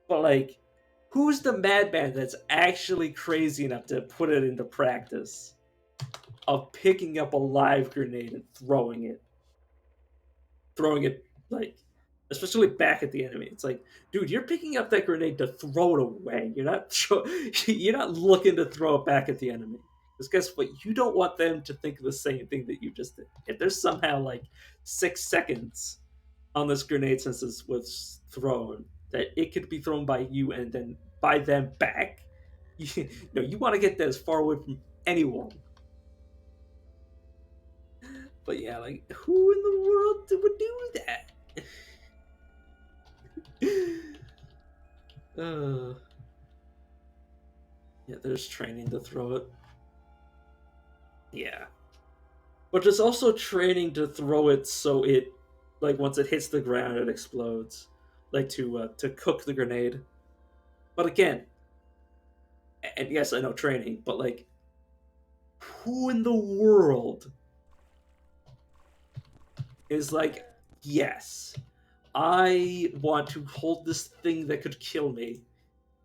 But like, who's the madman that's actually crazy enough to put it into practice of picking up a live grenade and throwing it like, especially back at the enemy? It's like, dude, you're picking up that grenade to throw it away. You're not looking to throw it back at the enemy. Because guess what? You don't want them to think the same thing that you just did. If there's somehow like 6 seconds on this grenade since it was thrown, that it could be thrown by you and then by them back. You want to get that as far away from anyone. But yeah, like who in the world would do that? Yeah, there's training to throw it. Yeah, but there's also training to throw it so it, like once it hits the ground, it explodes, like to cook the grenade. But again, and yes, I know training, but like, who in the world is like, yes, I want to hold this thing that could kill me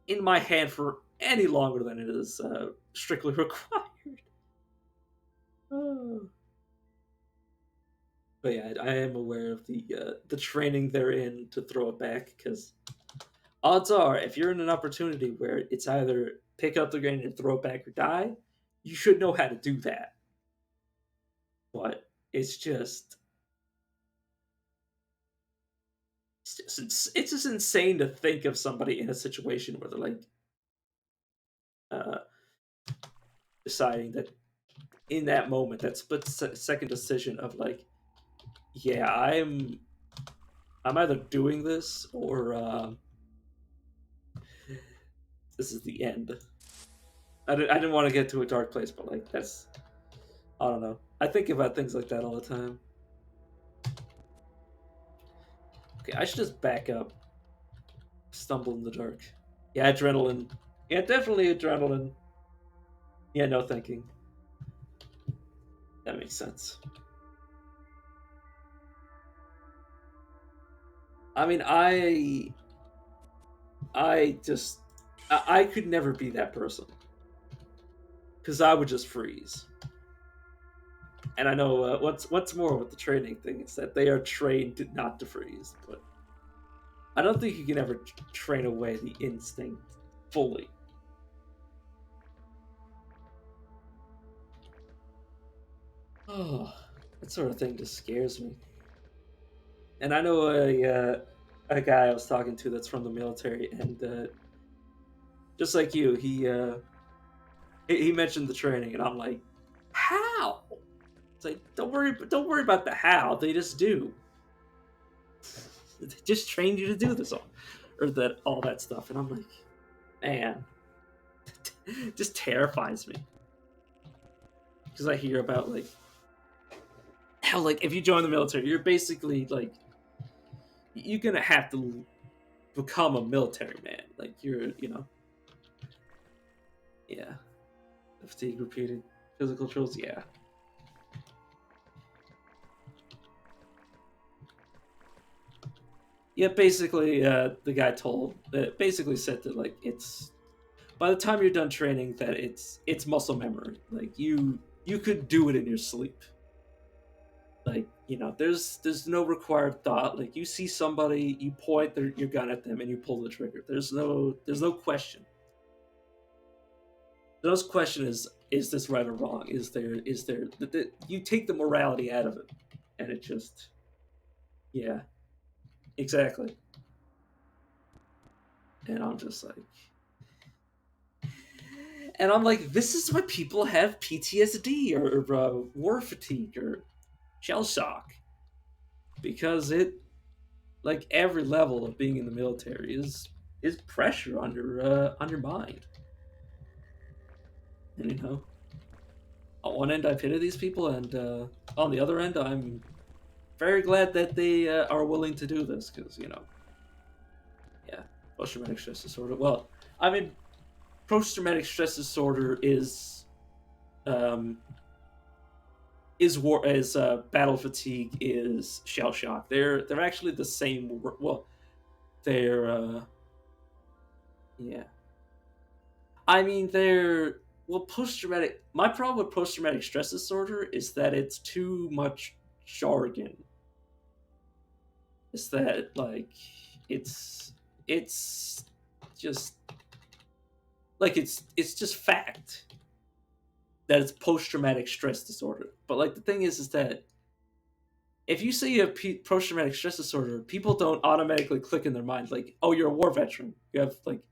in my hand for any longer than it is strictly required. Oh. But yeah, I am aware of the training they're in to throw it back because odds are, if you're in an opportunity where it's either pick up the grenade and throw it back or die, you should know how to do that. But it's just insane to think of somebody in a situation where they're like uh, deciding that in that moment, that split second decision of like, yeah, I'm either doing this or this is the end. I didn't want to get to a dark place, but like that's I don't know. I think about things like that all the time. Okay, I should just back up. Stumble in the dark. Yeah, adrenaline. Yeah, definitely adrenaline. Yeah, no thinking. That makes sense. I mean, I just I could never be that person because I would just freeze. And I know what's more with the training thing is that they are trained not to freeze, but I don't think you can ever train away the instinct fully. Oh, that sort of thing just scares me. And I know a guy I was talking to that's from the military, and just like you, he mentioned the training, and I'm like, how? It's like don't worry about the how. They just do. They just train you to do this all that stuff, and I'm like, man, just terrifies me because I hear about like how like if you join the military, you're basically like you're gonna have to become a military man. Like yeah, fatigue repeated physical drills, yeah. Yeah, basically, the guy basically said that like it's by the time you're done training that it's muscle memory. Like you could do it in your sleep. Like there's no required thought. Like you see somebody, you point your gun at them, and you pull the trigger. There's no question. The most question is this right or wrong? Is there you take the morality out of it, and it just yeah, exactly. And I'm just like, and I'm like, this is why people have PTSD or war fatigue or shell shock because it like every level of being in the military is pressure on your mind. And on one end I pity these people, and on the other end I'm very glad that they are willing to do this because yeah, post traumatic stress disorder. Well, I mean, post traumatic stress disorder um, is battle fatigue is shell shock. They're actually the same. Well, they're yeah. I mean, they're well post traumatic. My problem with post traumatic stress disorder is that it's too much jargon. Is that like it's just like it's just fact that it's post traumatic stress disorder. But like the thing is that if you say you have post traumatic stress disorder, people don't automatically click in their mind like, oh, you're a war veteran. You have like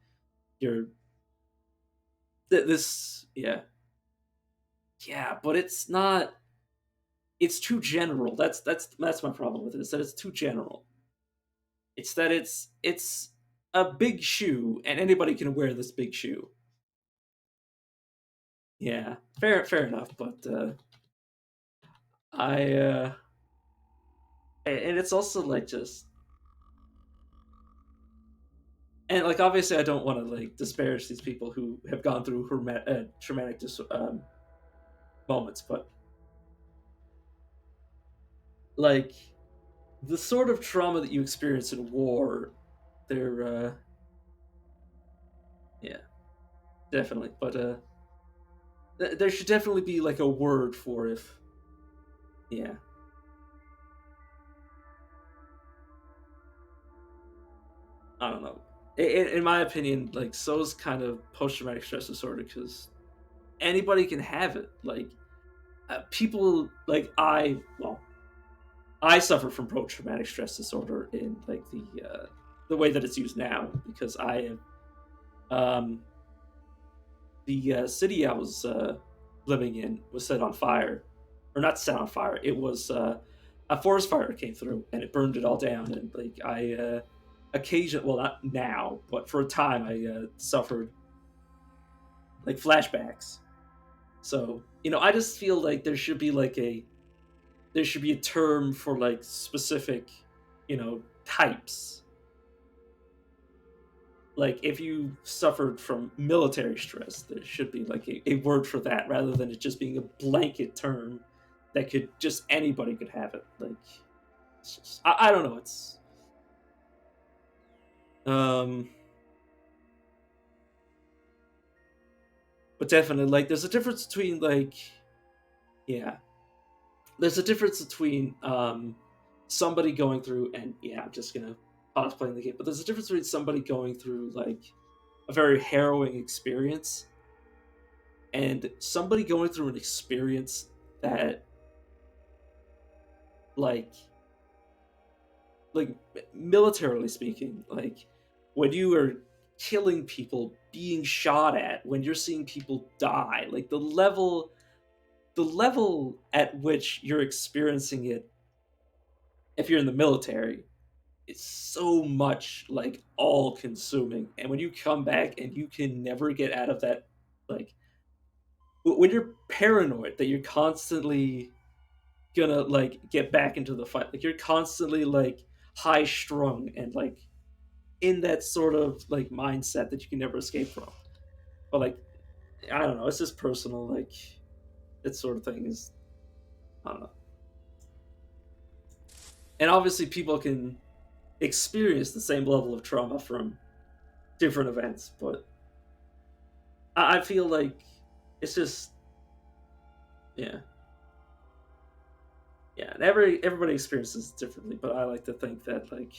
you're this yeah, but it's not. It's too general. That's my problem with it. Is that it's too general. It's that it's a big shoe, and anybody can wear this big shoe. Yeah, fair enough. But I and it's also like just and like obviously I don't want to like disparage these people who have gone through traumatic moments, but like the sort of trauma that you experience in war, they're yeah, definitely. But there should definitely be like a word for if yeah. I don't know. in my opinion, like so is kind of post-traumatic stress disorder because anybody can have it. Like people, like I suffer from post-traumatic stress disorder in like the way that it's used now because I have the city I was living in was set on fire, or not set on fire. It was a forest fire came through and it burned it all down. And like I well, not now, but for a time I suffered like flashbacks. So I just feel like there should be a term for like specific, types. Like if you suffered from military stress, there should be like a word for that rather than it just being a blanket term that could just anybody could have it. Like it's just, I don't know. It's um, but definitely like there's a difference between like yeah, there's a difference between somebody going through and yeah, I'm just gonna pause playing the game. But there's a difference between somebody going through like a very harrowing experience and somebody going through an experience that like like militarily speaking, like when you are killing people, being shot at, when you're seeing people die, like the level at which you're experiencing it if you're in the military, it's so much like all consuming. And when you come back and you can never get out of that, like when you're paranoid that you're constantly gonna like get back into the fight, like you're constantly like high strung and like in that sort of like mindset that you can never escape from. But like I don't know, it's just personal. Like that sort of thing is I don't know. And obviously, people can experience the same level of trauma from different events, but I feel like it's just yeah, yeah. And everybody experiences it differently, but I like to think that like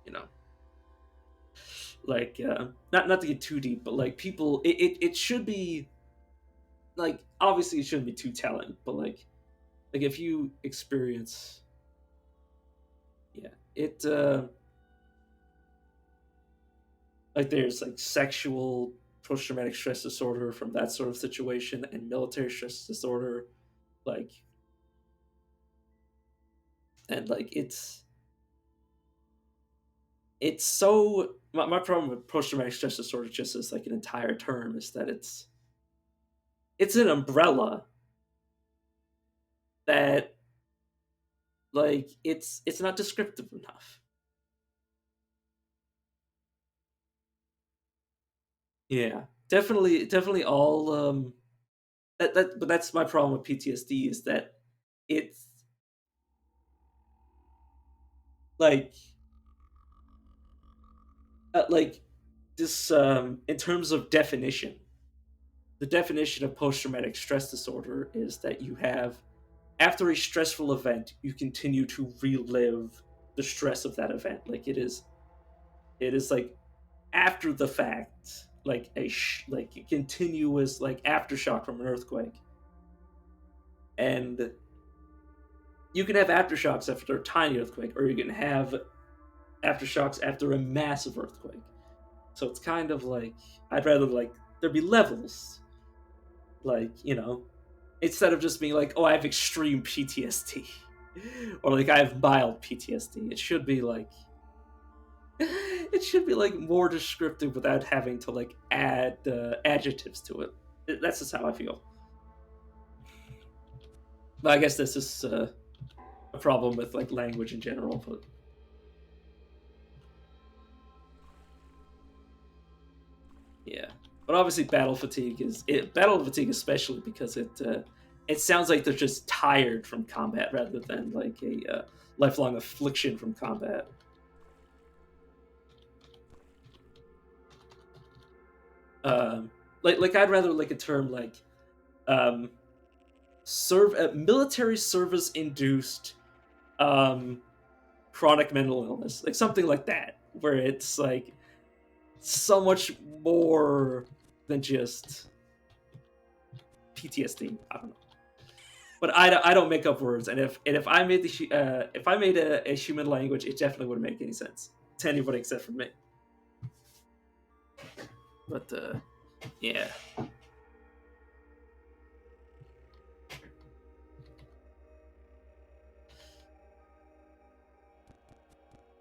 you know like not to get too deep, but like people, it should be like obviously it shouldn't be too telling, but like if you experience yeah it like there's like sexual post-traumatic stress disorder from that sort of situation and military stress disorder like and like it's so my problem with post-traumatic stress disorder just as like an entire term is that it's an umbrella that like it's not descriptive enough. Yeah, definitely all but that's my problem with PTSD is that it's like like this in terms of definition. The definition of post-traumatic stress disorder is that you have after a stressful event, you continue to relive the stress of that event. Like it is like after the fact, like like a continuous like aftershock from an earthquake. And you can have aftershocks after a tiny earthquake, or you can have aftershocks after a massive earthquake. So it's kind of like I'd rather like there be levels, like instead of just being like, oh, I have extreme PTSD, or like I have mild PTSD. It should be like more descriptive without having to like add adjectives to it. That's just how I feel. But I guess this is a problem with like language in general. But yeah, but obviously battle fatigue especially because it sounds like they're just tired from combat rather than like a lifelong affliction from combat. Like I'd rather like a term like um, serve military service induced um, chronic mental illness, like something like that, where it's like so much more than just PTSD. I don't know, but I don't make up words, and if I made if I made a human language, it definitely wouldn't make any sense to anybody except for me. But yeah.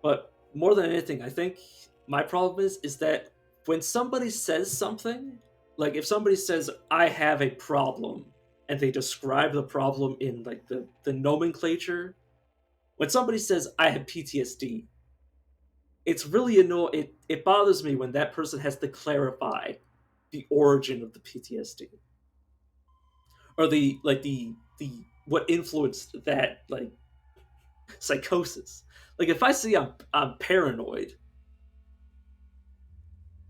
But more than anything, I think my problem is that when somebody says something, like if somebody says I have a problem and they describe the problem in like the nomenclature, when somebody says I have PTSD, it's really it bothers me when that person has to clarify the origin of the PTSD or the what influenced that like psychosis. Like if I see I'm paranoid,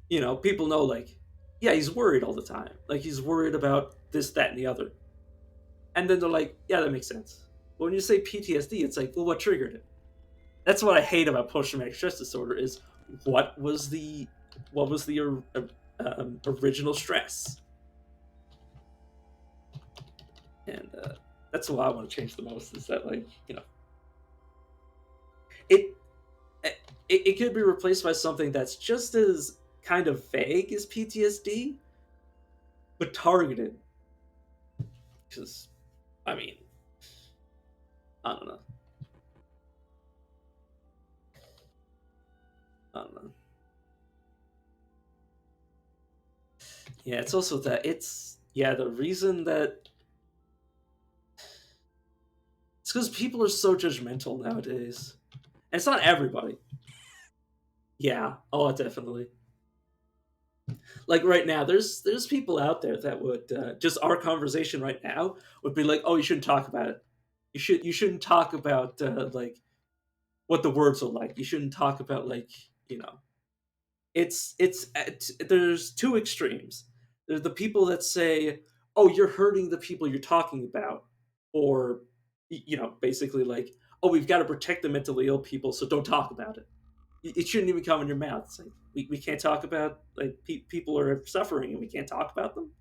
people know like, yeah, he's worried all the time. Like he's worried about this, that, and the other. And then they're like, yeah, that makes sense. But when you say PTSD, it's like, well, what triggered it? That's what I hate about post-traumatic stress disorder is what was the original stress, and that's what I want to change the most. Is that like it it could be replaced by something that's just as kind of vague as PTSD, but targeted. Because I mean, I don't know. I don't know. Yeah, it's also that the reason that it's because people are so judgmental nowadays. And it's not everybody. Yeah, oh, definitely. Like right now, there's people out there that would just our conversation right now would be like, oh, you shouldn't talk about it. You shouldn't talk about like what the words are like. You shouldn't talk about like there's two extremes. There's the people that say, "Oh, you're hurting the people you're talking about," or basically like, "Oh, we've got to protect the mentally ill people, so don't talk about it. It shouldn't even come in your mouth." It's like we can't talk about like people are suffering and we can't talk about them.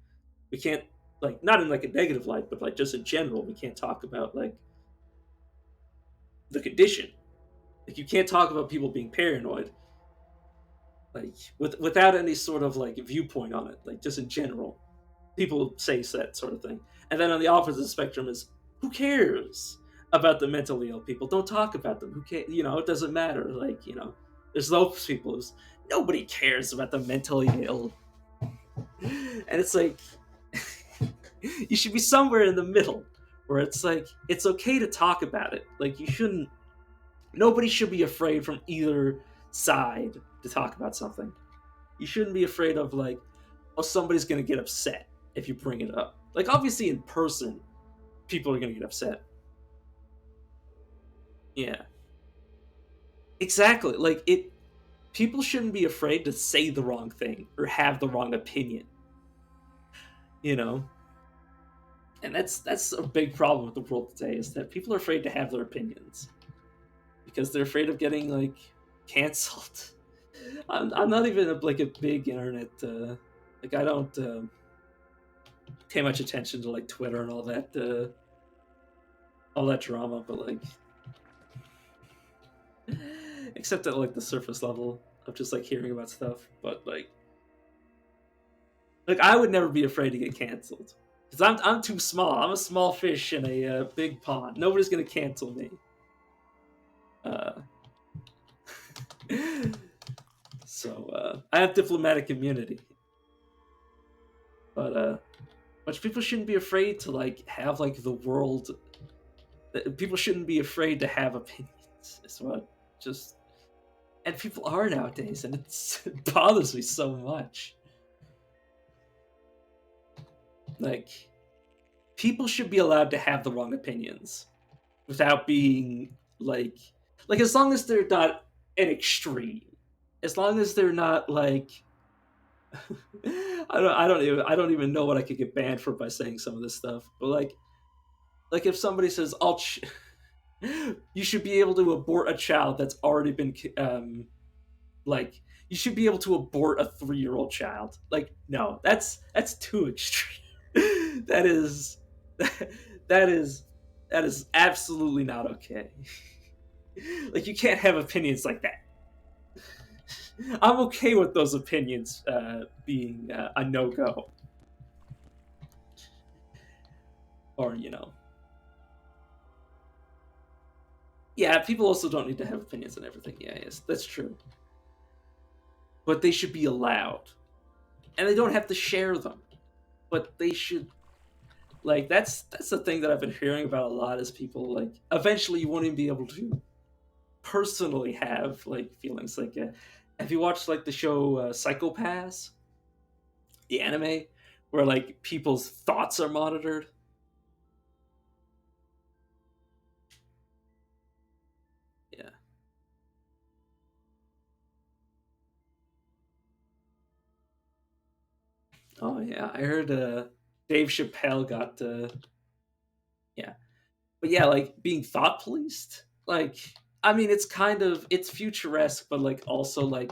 We can't like not in like a negative light, but like just in general, we can't talk about like the condition. Like you can't talk about people being paranoid like without any sort of like viewpoint on it, like just in general people say that sort of thing. And then on the opposite spectrum is who cares about the mentally ill people? Don't talk about them. Who cares? It doesn't matter. Like there's those people who's nobody cares about the mentally ill, and it's like you should be somewhere in the middle where it's like it's okay to talk about it. Like you shouldn't. Nobody should be afraid from either side to talk about something. You shouldn't be afraid of like, oh, somebody's gonna get upset if you bring it up. Like obviously in person, people are gonna get upset. Yeah, exactly. Like it. People shouldn't be afraid to say the wrong thing or have the wrong opinion. You know, and that's a big problem with the world today is that people are afraid to have their opinions because they're afraid of getting like canceled. I'm not even like a big internet like I don't pay much attention to like Twitter and all that drama, but like except at like the surface level of just like hearing about stuff. But like I would never be afraid to get canceled because I'm too small. I'm a small fish in a big pond. Nobody's gonna cancel me. Uh, so I have diplomatic immunity, but people shouldn't be afraid to like have like the world. People shouldn't be afraid to have opinions. Is what just and people are nowadays, and it bothers me so much. Like people should be allowed to have the wrong opinions without being like as long as they're not an extreme, as long as they're not like I don't even know what I could get banned for by saying some of this stuff, but like if somebody says you should be able to abort a child that's already been Like, you should be able to abort a 3-year-old child. Like, no, that's too extreme. that is that is that is absolutely not okay. Like, you can't have opinions like that. I'm okay with those opinions being a no go, or yeah, people also don't need to have opinions on everything. Yeah, yes, that's true. But they should be allowed, and they don't have to share them. But they should, like, that's the thing that I've been hearing about a lot is people like eventually you won't even be able to personally have like feelings like. Have you watched like the show Psychopaths, the anime, where like people's thoughts are monitored? Yeah. Oh yeah, I heard Dave Chappelle got yeah, but yeah, like being thought policed. Like, I mean, it's futuresque, but like also like,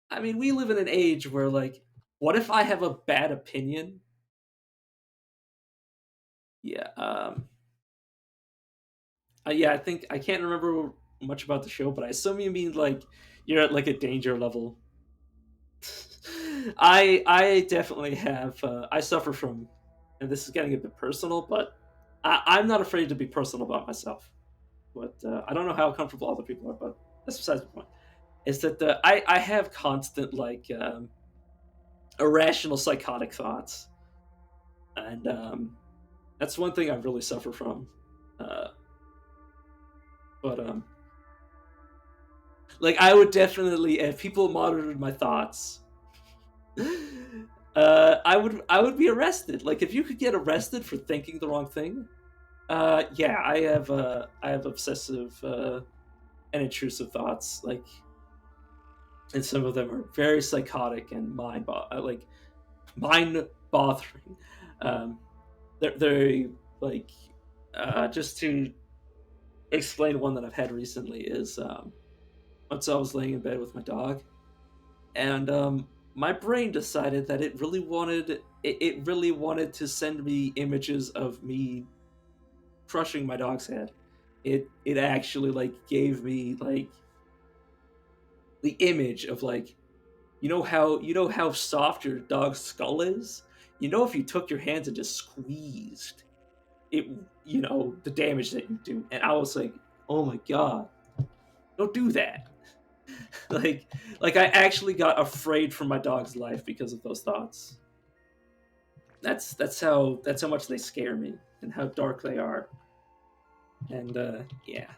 I mean, we live in an age where like, what if I have a bad opinion? Yeah, yeah, I think I can't remember much about the show, but I assume you mean like you're at like a danger level. I definitely have. I suffer from, and this is getting a bit personal, but I'm not afraid to be personal about myself. But I don't know how comfortable other people are. But that's besides the point. Is that I have constant like irrational psychotic thoughts, and that's one thing I really suffer from. Uh, but like I would definitely, if people monitored my thoughts, I would be arrested. Like if you could get arrested for thinking the wrong thing, yeah, I have obsessive and intrusive thoughts. Like, and some of them are very psychotic and like mind bothering. Um, they're very like just to explain one that I've had recently is once I was laying in bed with my dog, and my brain decided that it really wanted to send me images of me crushing my dog's head. It actually like gave me like the image of like, you know how soft your dog's skull is. If you took your hands and just squeezed it, the damage that you do. And I was like, oh my god, don't do that. like like I actually got afraid for my dog's life because of those thoughts. That's how much they scare me and how dark they are. And yeah,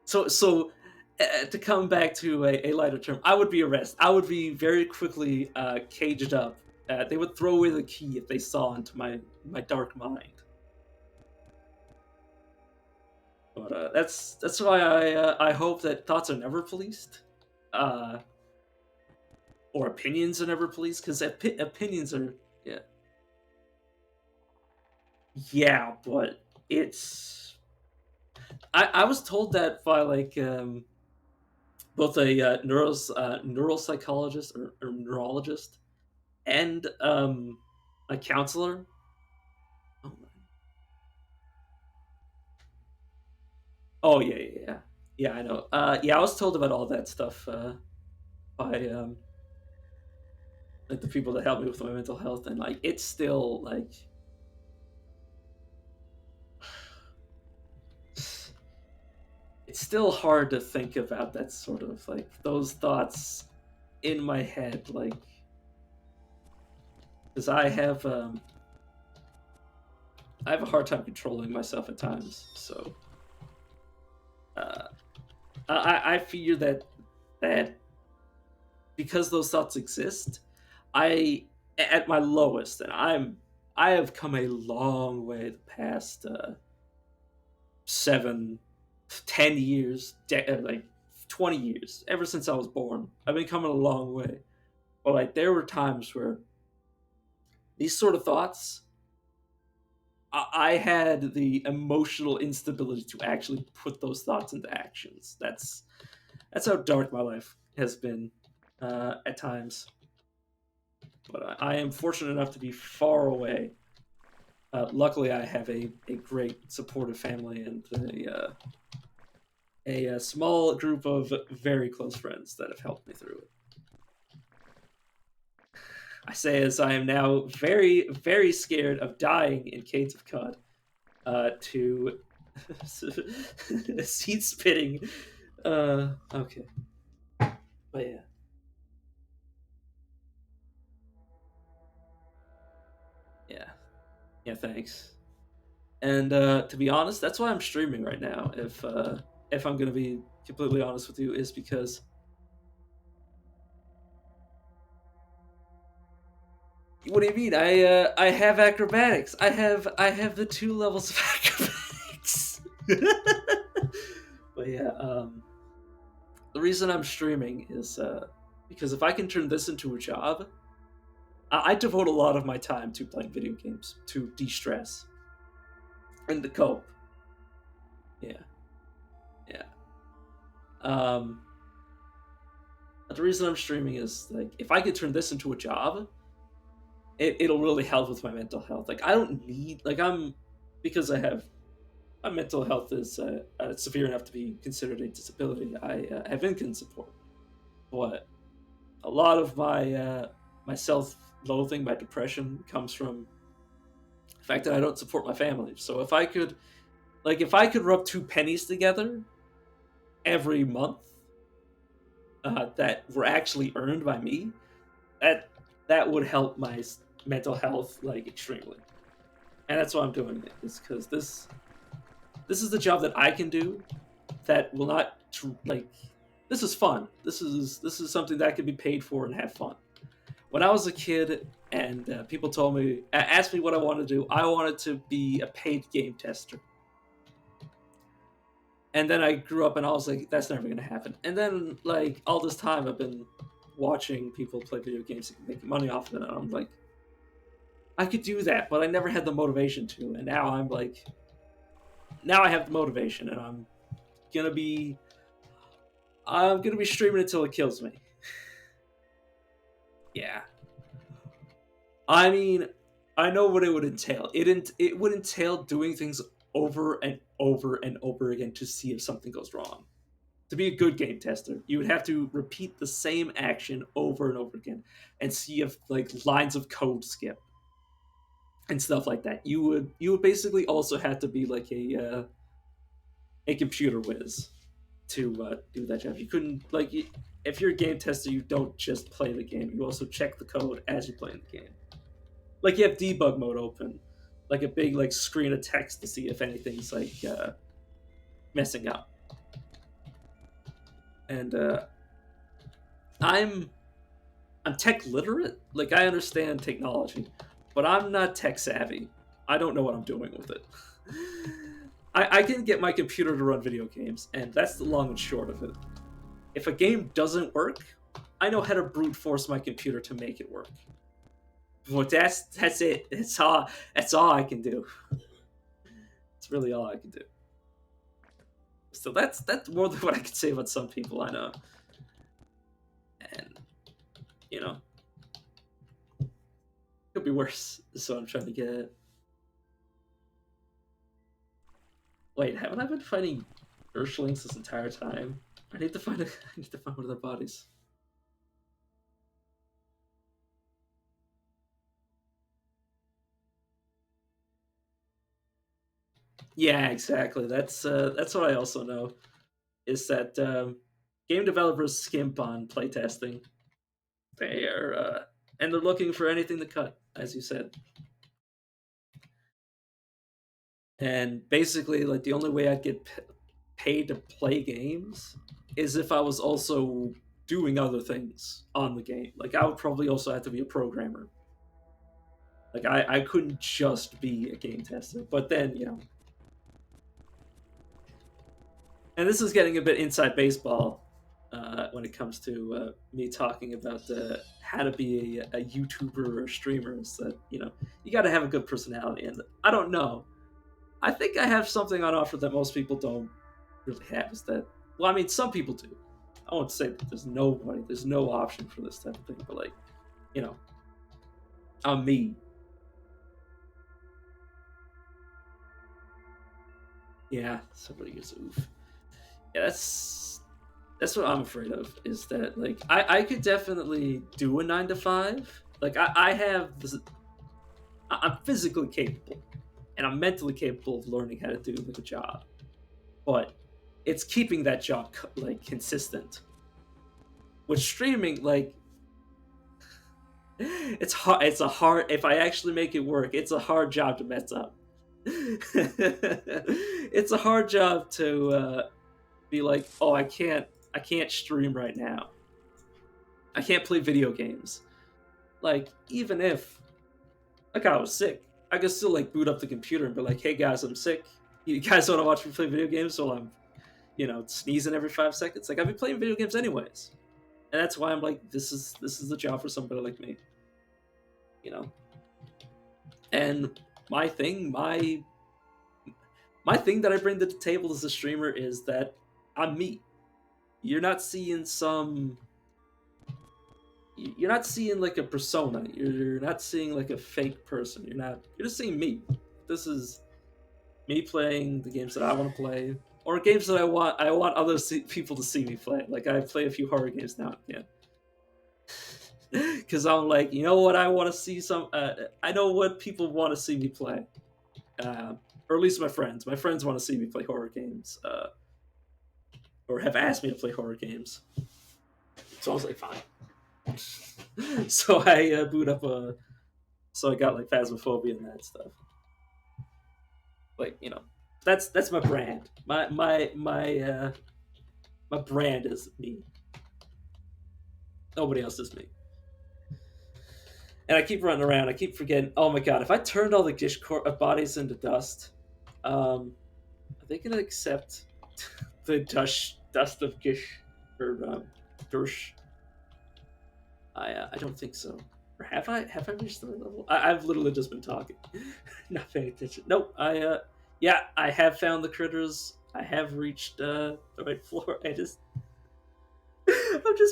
so to come back to a lighter term, I would be arrested. I would be very quickly caged up. They would throw away the key if they saw into my dark mind. But that's why I hope that thoughts are never policed, uh, or opinions are never policed, because opinions are, yeah, yeah, but it's I was told that by like both a neural psychologist or neurologist and a counselor. Oh, oh, yeah, yeah, yeah, yeah. I know. Yeah, I was told about all that stuff by like the people that helped me with my mental health, and like it's still like it's still hard to think about that sort of like those thoughts in my head, like because I have a hard time controlling myself at times. So uh, I fear that because those thoughts exist, I at my lowest, and I have come a long way the past 7, 10 years, like 20 years, ever since I was born. I've been coming a long way, but like there were times where these sort of thoughts, I had the emotional instability to actually put those thoughts into actions. That's how dark my life has been at times. But I am fortunate enough to be far away. Luckily, I have a great supportive family and a small group of very close friends that have helped me through it. I say as I am now very, very scared of dying in Caves of Cud to seed spitting. Okay. But yeah. Yeah. Yeah, thanks. And to be honest, that's why I'm streaming right now. If I'm gonna be completely honest with you, is because what do you mean? I have acrobatics. I have the 2 levels of acrobatics. But yeah, the reason I'm streaming is because if I can turn this into a job, I devote a lot of my time to playing video games to de-stress and to cope. Yeah, yeah. Um, but the reason I'm streaming is like if I could turn this into a job, it'll really help with my mental health. Like I don't need like I'm because I have my mental health is severe enough to be considered a disability. I have income support, but a lot of my self-loathing, my depression comes from the fact that I don't support my family. So if I could rub 2 pennies together every month that were actually earned by me, that that would help my mental health like extremely. And that's why I'm doing it. Is because this is the job that I can do that will not like this is fun. This is something that I can be paid for and have fun. When I was a kid and people told me asked me what I wanted to do, I wanted to be a paid game tester. And then I grew up and I was like, that's never gonna happen. And then like all this time I've been watching people play video games and making money off of it, and I'm like, I could do that, but I never had the motivation to. And now I'm like, now I have the motivation, and gonna be I'm gonna be streaming until it kills me. Yeah, I mean, I know what it would entail. It would entail doing things over and over and over again to see if something goes wrong. To be a good game tester, you would have to repeat the same action over and over again and see if like lines of code skip and stuff like that. You would basically also have to be like a computer whiz to do that job. You couldn't like if you're a game tester, you don't just play the game. You also check the code as you play the game. Like you have debug mode open, like a big like screen of text to see if anything's like messing up. And I'm I'm tech literate. Like I understand technology, but I'm not tech savvy. I don't know what I'm doing with it. I can get my computer to run video games, and that's the long and short of it. If a game doesn't work, I know how to brute force my computer to make it work. But that's it. That's all I can do. It's really all I can do. So that's more than what I could say about some people I know. And you know, could be worse. So I'm trying to get. Wait, haven't I been fighting Earthlings this entire time? I need to find I need to find one of their bodies. Yeah, exactly. That's what I also know is that game developers skimp on playtesting. They are and they're looking for anything to cut, as you said. And basically, like the only way I'd get paid to play games is if I was also doing other things on the game. Like I would probably also have to be a programmer. Like I couldn't just be a game tester. But then, and this is getting a bit inside baseball. when it comes to me talking about how to be a YouTuber or streamer. Is that you got to have a good personality, and I don't know. I think I have something on offer that most people don't really have. Is that well? I mean, some people do. I won't say that there's no option for this type of thing, but like you know, I'm me. Yeah, somebody gets oof. Yeah, that's what I'm afraid of. Is that like I could definitely do a 9 to 5. Like I have this. I'm physically capable, and I'm mentally capable of learning how to do like a job. But it's keeping that job like consistent. With streaming, like it's hard. It's a hard. If I actually make it work, it's a hard job to mess up. It's a hard job to be like, oh, I can't stream right now. I can't play video games. Like, even if, like, I was sick, I could still like boot up the computer and be like, hey guys, I'm sick. You guys want to watch me play video games while I'm, sneezing every 5 seconds? Like, I've been playing video games anyways, and that's why I'm like, this is the job for somebody like me, you know. And my thing, my thing that I bring to the table as a streamer is that I'm me. You're not seeing some. You're not seeing like a persona. You're not seeing like a fake person. You're not. You're just seeing me. This is me playing the games that I want to play, or games that I want other people to see me play. Like I play a few horror games now and again. Because I'm like, you know what? I want to see some. I know what people want to see me play, uh, or at least my friends. My friends want to see me play horror games, or have asked me to play horror games. So I was like, fine. So I boot up a. So I got like Phasmophobia and that stuff. Like that's my brand. My brand is me. Nobody else is me. And I keep running around. I keep forgetting. Oh my god! If I turned all the Gish bodies into dust, are they gonna accept the dust of Gish or Gersh? I don't think so. Or have I reached the right level? I've literally just been talking, not paying attention. Nope. Yeah, I have found the critters. I have reached the right floor. I've just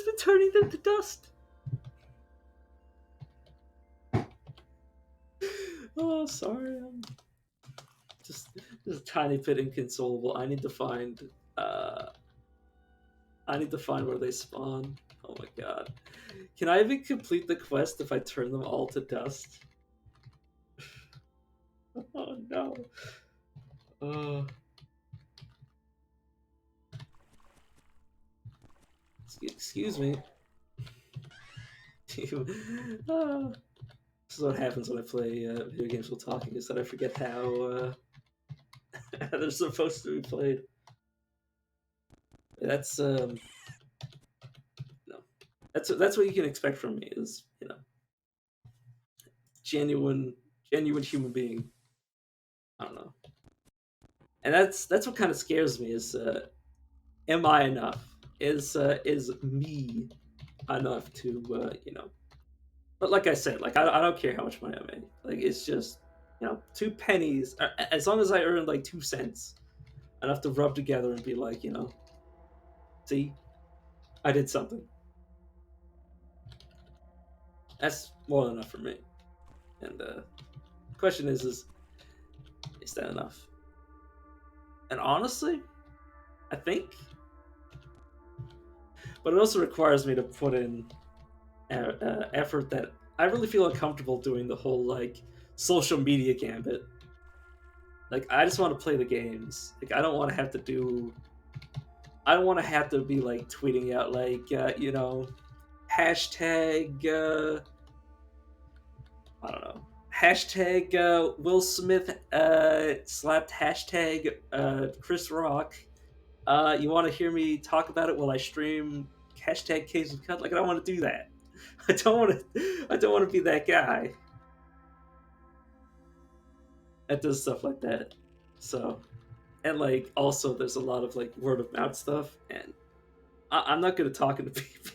been turning them to dust. Oh, sorry. I'm just a tiny bit inconsolable. Uh I need to find where they spawn. Oh my god. Can I even complete the quest if I turn them all to dust? Oh no. Uh excuse me. uh, this is what happens when I play video games while talking, is that I forget how they're supposed to be played. That's no. That's what you can expect from me, is, genuine genuine human being. I don't know. And that's what kind of scares me, is am I enough? Is me enough to but like I said, like I don't care how much money I make. Like it's just 2 pennies, as long as I earn like 2 cents, enough to rub together and be like, see, I did something. That's more than enough for me. And the question is that enough? And honestly, I think, but it also requires me to put in effort that I really feel uncomfortable doing the whole like social media gambit. Like I just want to play the games. Like I don't want to have to do. I don't want to have to be like tweeting out like hashtag. I don't know. Hashtag Will Smith slapped hashtag Chris Rock. You want to hear me talk about it while I stream hashtag Caves of Cut? Like I don't want to do that. I don't want to. I don't want to be that guy that does stuff like that. So, and like also, there's a lot of like word of mouth stuff, and I'm not good at talking to people.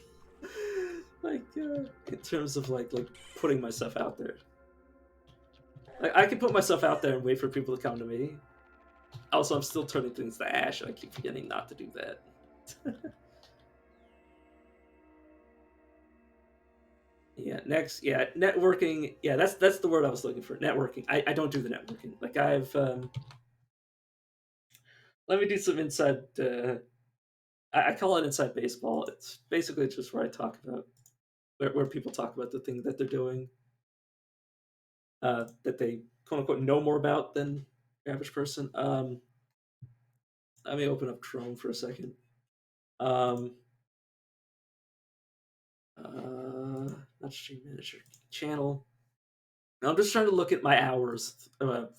Like in terms of like putting myself out there. Like I can put myself out there and wait for people to come to me. Also, I'm still turning things to ash, and I keep forgetting not to do that. Yeah, next, yeah, networking. Yeah, that's the word I was looking for. Networking. I don't do the networking. Like I've let me do some inside. I call it inside baseball. It's basically just where I talk about where people talk about the thing that they're doing, that they quote unquote know more about than the average person. Let me open up Chrome for a second. Um, not stream manager channel. I'm just trying to look at my hours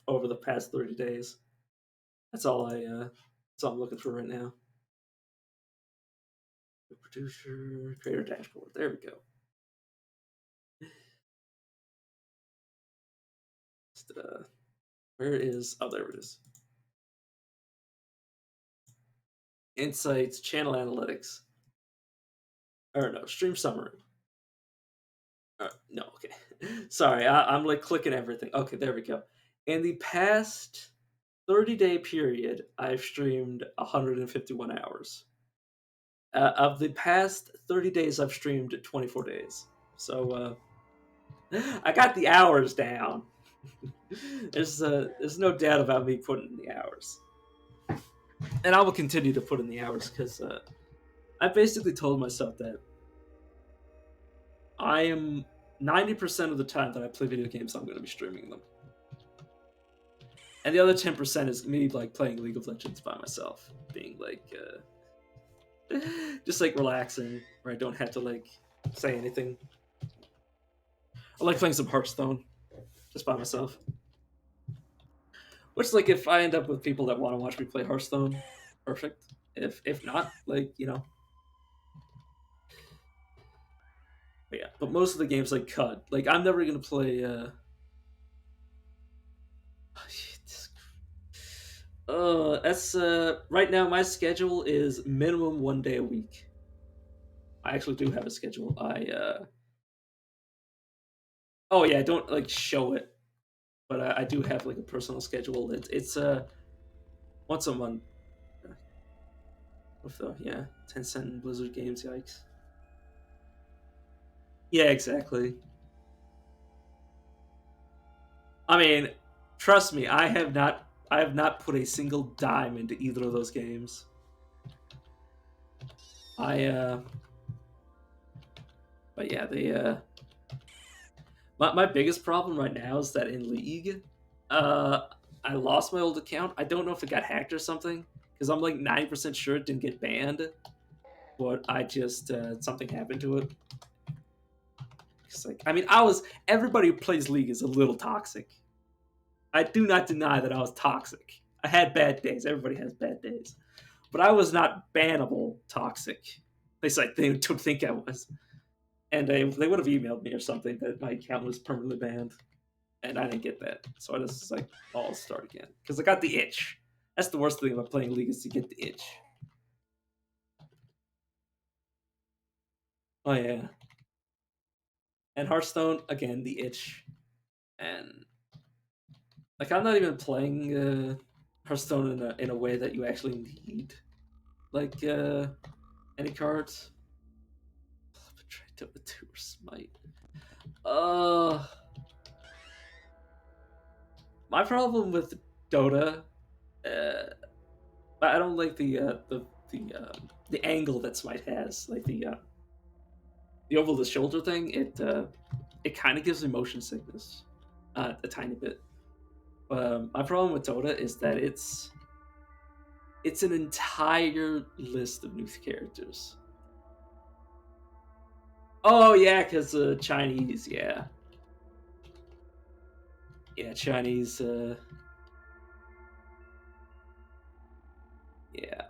over the past 30 days. That's all that's all I'm looking for right now. The producer, creator dashboard. There we go. Just, where is? Oh, there it is. Insights, channel analytics. Or no, stream summary. No, okay. Sorry, I'm like clicking everything. Okay, there we go. In the past 30-day period, I've streamed 151 hours. Of the past 30 days, I've streamed 24 days. So I got the hours down. There's no doubt about me putting in the hours, and I will continue to put in the hours because I basically told myself that I am 90% of the time that I play video games, I'm going to be streaming them, and the other 10% is me like playing League of Legends by myself, being like just like relaxing, where I don't have to like say anything. I like playing some Hearthstone just by myself. Which, like, if I end up with people that want to watch me play Hearthstone, perfect. If not, like, you know. But yeah, but most of the games like cut. Like, I'm never gonna play. That's right now. My schedule is minimum 1 day a week. I actually do have a schedule. Oh yeah, I don't like show it, but I do have like a personal schedule. It's once a month with yeah, Tencent and Blizzard games. Yikes. Yeah, exactly. I mean, trust me, I have not put a single dime into either of those games. I but yeah, my biggest problem right now is that in League, uh I lost my old account. I don't know if it got hacked or something because I'm like 90% sure it didn't get banned, but I just something happened to it. It's like I mean, I was everybody who plays League is a little toxic. I do not deny that I was toxic. I had bad days. Everybody has bad days. But I was not bannable toxic. At least they don't think I was. And they would have emailed me or something that my account was permanently banned. And I didn't get that. So I just like, oh, I'll start again. Because I got the itch. That's the worst thing about playing League is to get the itch. Oh yeah. And Hearthstone, again, the itch. And like I'm not even playing Hearthstone in a way that you actually need like any cards. Trade with two or smite. Uh, my problem with Dota, uh, I don't like the angle that Smite has, like the over the shoulder thing. It kind of gives me motion sickness, a tiny bit. My problem with Dota is that it's an entire list of new characters. Oh yeah, because Chinese, yeah, yeah, Chinese, yeah.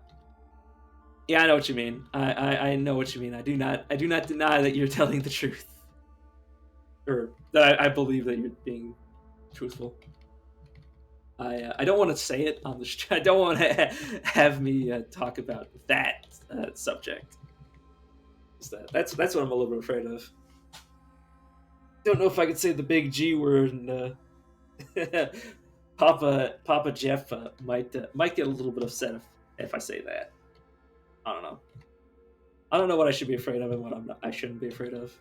Yeah, I know what you mean. I know what you mean. I do not deny that you're telling the truth, or that I believe that you're being truthful. I don't want to say it on the. I don't want to have me talk about that subject. Is that's what I'm a little bit afraid of. Don't know if I could say the big G word, and Papa Jeff might get a little bit upset if I say that. I don't know. I don't know what I should be afraid of and what I shouldn't be afraid of.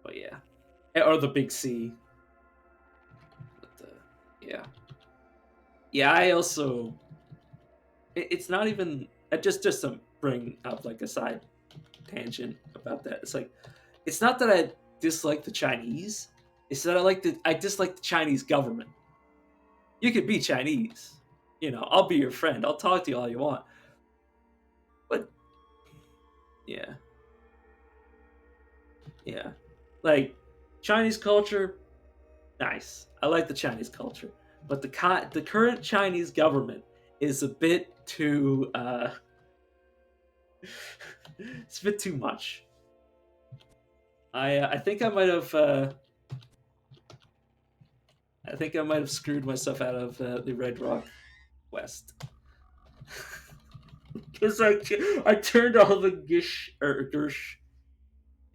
But yeah, or the big C. But, yeah, yeah. I also, it's not even just to bring up like a side tangent about that. It's like, it's not that I dislike the Chinese. It's that I dislike the Chinese government. You could be Chinese, I'll be your friend. I'll talk to you all you want. But yeah, yeah, like Chinese culture, nice. I like the Chinese culture, but the current Chinese government is a bit too. It's a bit too much. I think I might have. I think I might have screwed myself out of the Red Rock West. Because I turned all the gish or gersh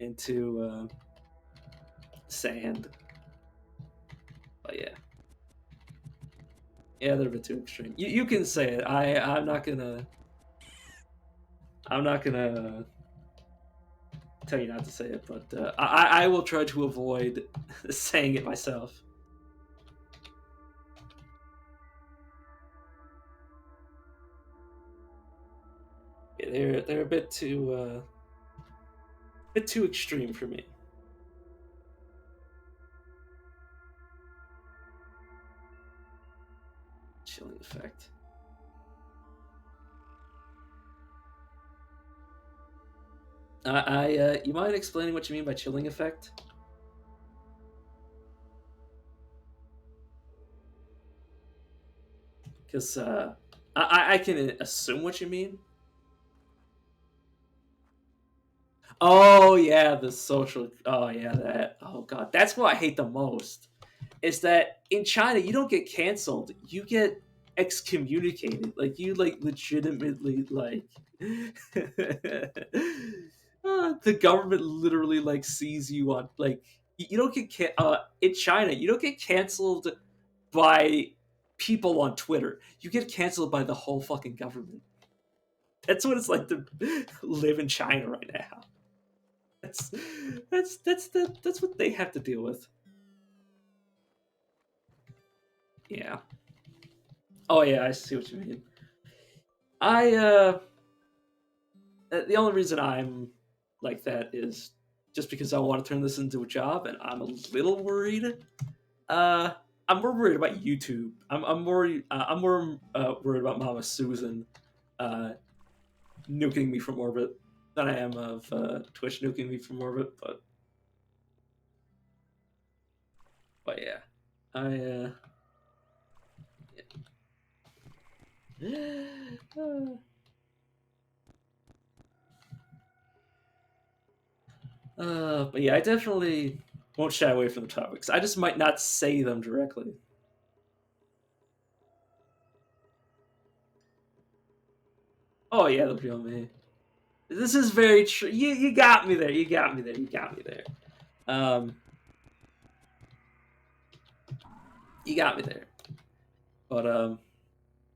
into sand. But yeah, yeah, they're a bit too extreme. You can say it. I'm not gonna tell you not to say it, but I will try to avoid saying it myself. Yeah, they're a bit too extreme for me. Chilling effect. You mind explaining what you mean by chilling effect? Because I can assume what you mean. Oh yeah, the social. Oh yeah, that. Oh god, that's what I hate the most. Is that in China you don't get canceled, you get excommunicated. Like you legitimately the government literally sees you on you don't get in China you don't get canceled by people on Twitter. You get canceled by the whole fucking government. That's what it's like to live in China right now. That's that's what they have to deal with. Yeah. Oh yeah, I see what you mean. I the only reason I'm like that is just because I want to turn this into a job, and I'm a little worried. Uh, I'm more worried about YouTube. I'm more worried about Mama Susan uh, nuking me from orbit than I am of Twitch nuking me from orbit. But yeah, I yeah. But yeah, I definitely won't shy away from the topics. I just might not say them directly. Oh yeah, they'll be on me. This is very true. You got me there. You got me there. You got me there. Um, you got me there. But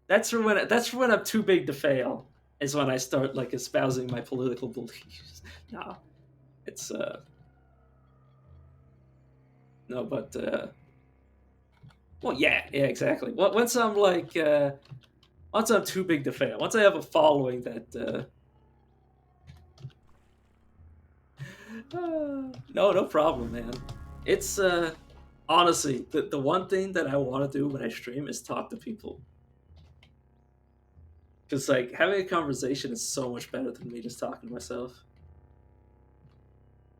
that's for when I'm too big to fail. Is when I start espousing my political beliefs. No, it's no, but well, yeah, exactly. Once I'm once I'm too big to fail, once I have a following that no problem, man. It's honestly the one thing that I want to do when I stream is talk to people. Because having a conversation is so much better than me just talking to myself.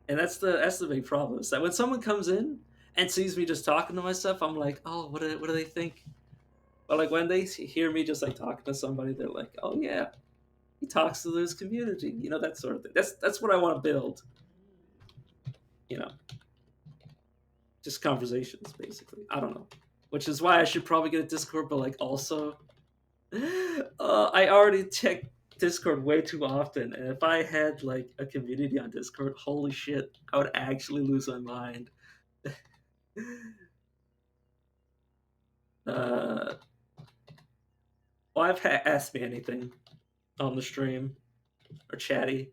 And that's the big problem. Is that when someone comes in and sees me just talking to myself, I'm like, oh, what do they think? But when they hear me just talking to somebody, they're like, oh yeah, he talks to this community, that sort of thing. That's what I want to build. You know, just conversations basically. I don't know, which is why I should probably get a Discord, but also, I already checked. Discord way too often, and if I had like a community on Discord, holy shit, I would actually lose my mind. uh, well, asked me anything on the stream or chatty.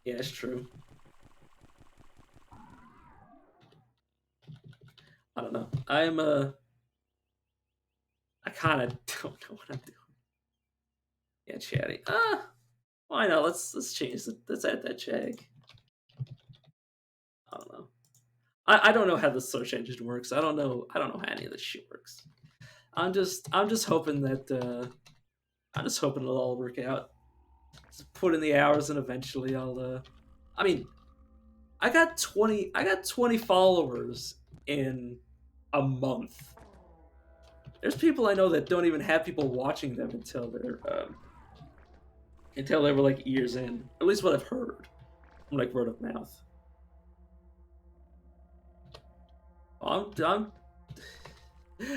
Yeah, it's true. I don't know. I kind of don't know what I'm doing. Yeah, chatty. Why not? Let's change it. Let's add that Jag. I don't know. I don't know how the search engine works. I don't know how any of this shit works. I'm just hoping that I'm just hoping it'll all work out. Just put in the hours and eventually I'll I mean, I got 20 followers in a month. There's people I know that don't even have people watching them until they were like years in. At least what I've heard from like word of mouth. I'm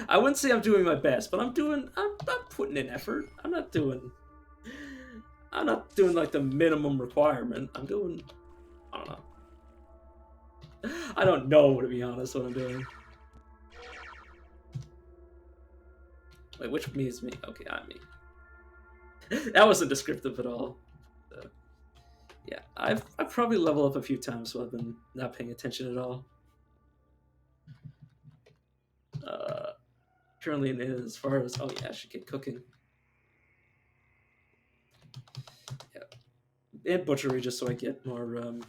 I wouldn't say I'm doing my best, but I'm putting in effort. I'm not doing like the minimum requirement. I don't know. I don't know, to be honest, what I'm doing. Wait, which me is me? Okay, I'm me. That wasn't descriptive at all. Yeah, I've probably leveled up a few times while I've been not paying attention at all. Currently, as far as yeah, I should get cooking. Yeah, and butchery just so I get more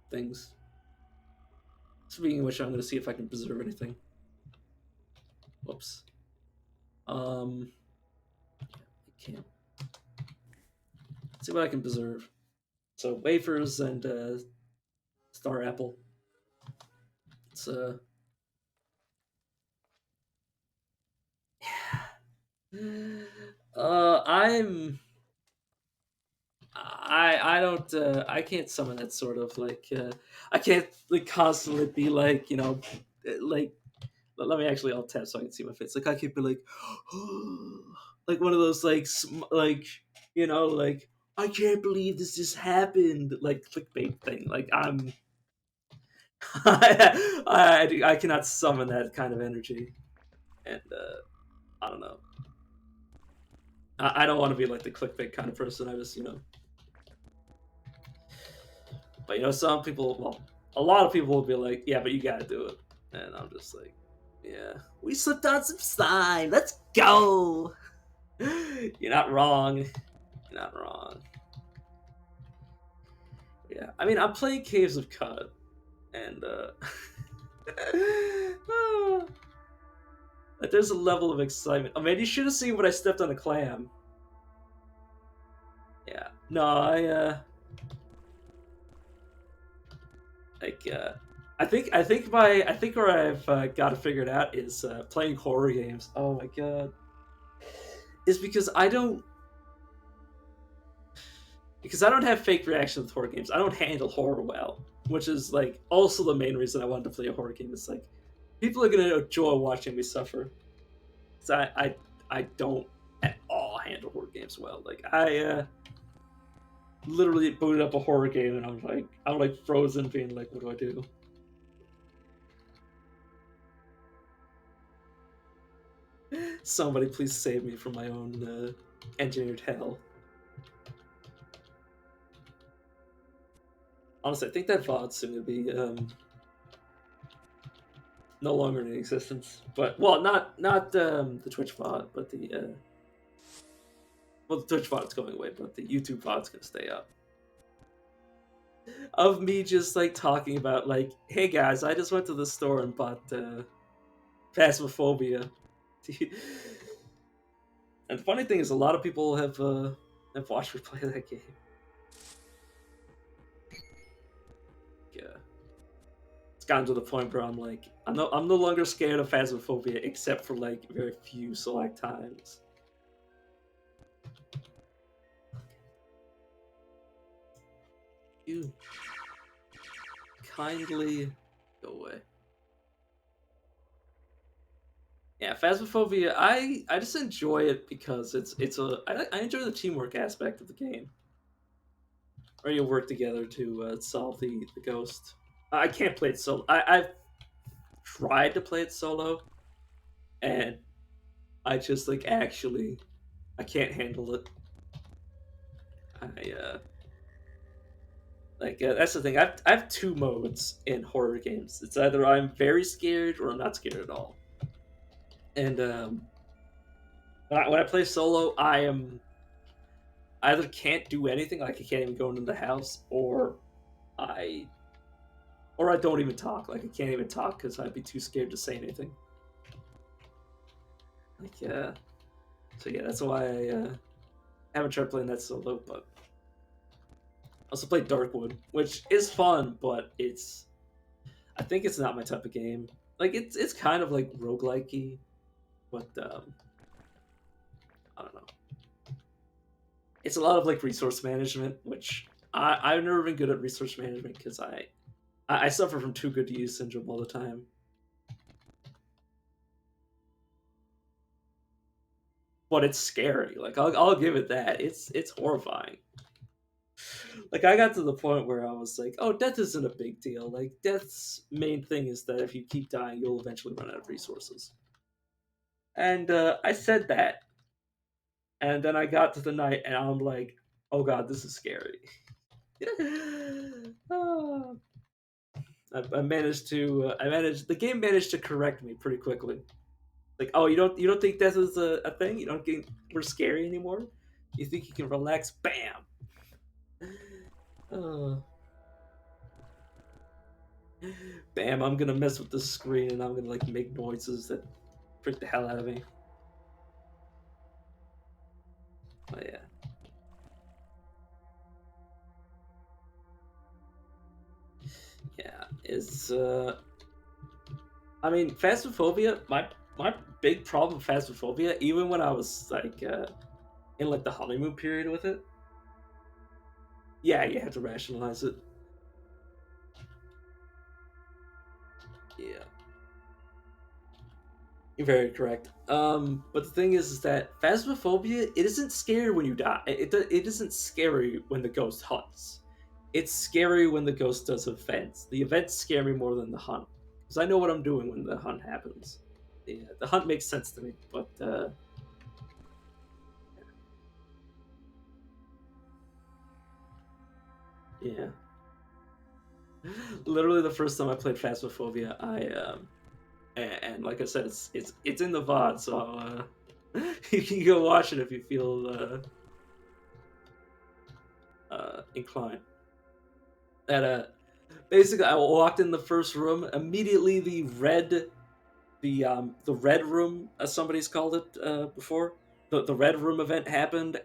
things. Speaking of which, I'm going to see if I can preserve anything. Whoops. I can't. Let's see what I can preserve. So wafers and star apple. It's I'm I don't I can't summon that sort of like I can't like constantly be like, you know, like let me actually alt tab so I can see my face. Like I can't be like like one of those like like, you know, like I can't believe this just happened like clickbait thing. Like I'm I cannot summon that kind of energy. And I don't know. I don't want to be like the clickbait kind of person. I just, you know. But you know, some people, well, a lot of people will be like, "Yeah, but you got to do it," and I'm just like, "Yeah, we slipped on some slime. Let's go." You're not wrong. You're not wrong. Yeah, I mean, I'm playing Caves of Cut, and like, there's a level of excitement. I mean, you should have seen when I stepped on a clam. Yeah, no, like I think where I've got it figured out is playing horror games. Oh my god, is because I don't have fake reactions with horror games. I don't handle horror well, which is like also the main reason I wanted to play a horror game. It's like people are gonna enjoy watching me suffer. Cause I don't at all handle horror games well. Like I literally booted up a horror game and I'm like frozen, being like, what do I do? Somebody please save me from my own engineered hell. Honestly, I think that VOD's soon to be no longer in existence. But well, not the Twitch VOD, but the well, the Twitch VOD's going away, but the YouTube VOD's gonna stay up. Of me just like talking about like, hey guys, I just went to the store and bought Phasmophobia. And the funny thing is, a lot of people have watched me play that game. Yeah, it's gotten to the point where I'm like, I'm no longer scared of Phasmophobia, except for like very few select times. You kindly go away. Yeah, Phasmophobia. I just enjoy it because I enjoy the teamwork aspect of the game, where you work together to solve the ghost. I can't play it solo. I've tried to play it solo, and I just like actually I can't handle it. I that's the thing. I have two modes in horror games. It's either I'm very scared or I'm not scared at all. And when I play solo, I am either can't do anything, like I can't even go into the house, I or I don't even talk. Like I can't even talk because I'd be too scared to say anything. Like so yeah, that's why I haven't tried playing that solo. But I also played Darkwood, which is fun, but I think it's not my type of game. Like it's kind of like roguelike-y, but I don't know. It's a lot of like resource management, which I've never been good at resource management because I suffer from too good to use syndrome all the time. But it's scary. Like I'll give it that. It's horrifying. Like I got to the point where I was like, oh, death isn't a big deal. Like death's main thing is that if you keep dying, you'll eventually run out of resources. And I said that, and then I got to the night, and I'm like, oh god, this is scary. Ah. I managed to I managed the game managed to correct me pretty quickly. Like, oh, you don't think death is a thing? You don't think we're scary anymore? You think you can relax? Bam. Uh, Bam! I'm gonna mess with the screen and I'm gonna like make noises that freak the hell out of me. But yeah, yeah. It's I mean, Phasmophobia. My big problem with Phasmophobia, even when I was like in like the honeymoon period with it. Yeah, you have to rationalize it. Yeah. You're very correct. But the thing is that Phasmophobia, it isn't scary when you die. It isn't scary when the ghost hunts. It's scary when the ghost does events. The events scare me more than the hunt, because I know what I'm doing when the hunt happens. Yeah, the hunt makes sense to me, but yeah. Literally, the first time I played Phasmophobia, and like I said, it's in the VOD, so you can go watch it if you feel inclined. That basically I walked in the first room immediately. The red room, as somebody's called it before, the red room event happened,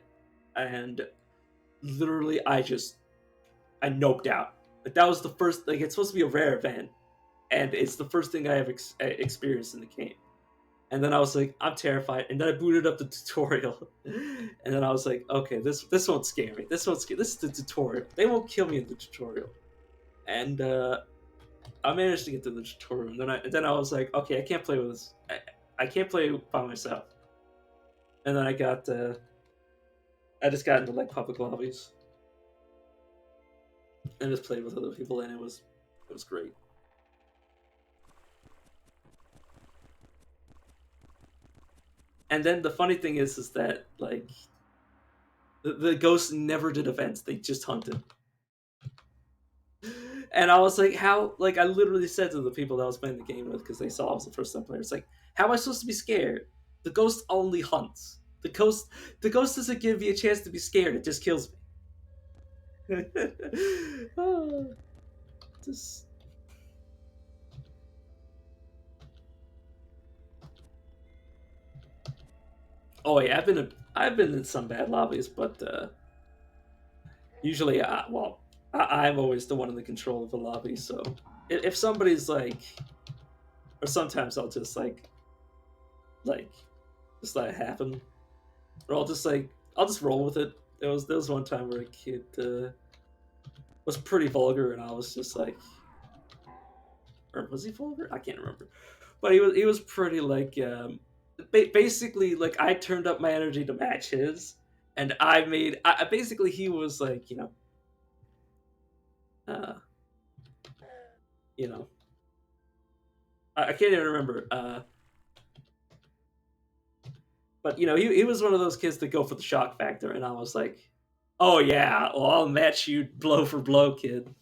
and literally I noped out. Like that was the first, like it's supposed to be a rare event, and it's the first thing I have experienced in the game. And then I was like, I'm terrified. And then I booted up the tutorial, and then I was like, okay, this won't scare me. This won't scare. This is the tutorial. They won't kill me in the tutorial. And I managed to get to the tutorial, and then I was like, okay, I can't play with this. I can't play by myself. And then I just got into like public lobbies and just played with other people, and it was great. And then the funny thing is that like the ghosts never did events; they just hunted. And I was like, how? Like I literally said to the people that I was playing the game with, because they saw I was the first time player. It's like, how am I supposed to be scared? The ghost only hunts. The ghost doesn't give me a chance to be scared. It just kills me. Oh, just oh yeah, I've been in some bad lobbies, but usually, I'm always the one in the control of the lobby. So if somebody's like, or sometimes I'll just like just let it happen, or I'll just roll with it. There was one time where a kid was pretty vulgar, and I was just like, or was he vulgar? I can't remember. but he was pretty like basically like I turned up my energy to match his, and basically he was like uh you know I can't even remember but he was one of those kids that go for the shock factor, and I was like, oh yeah, well I'll match you blow for blow, kid.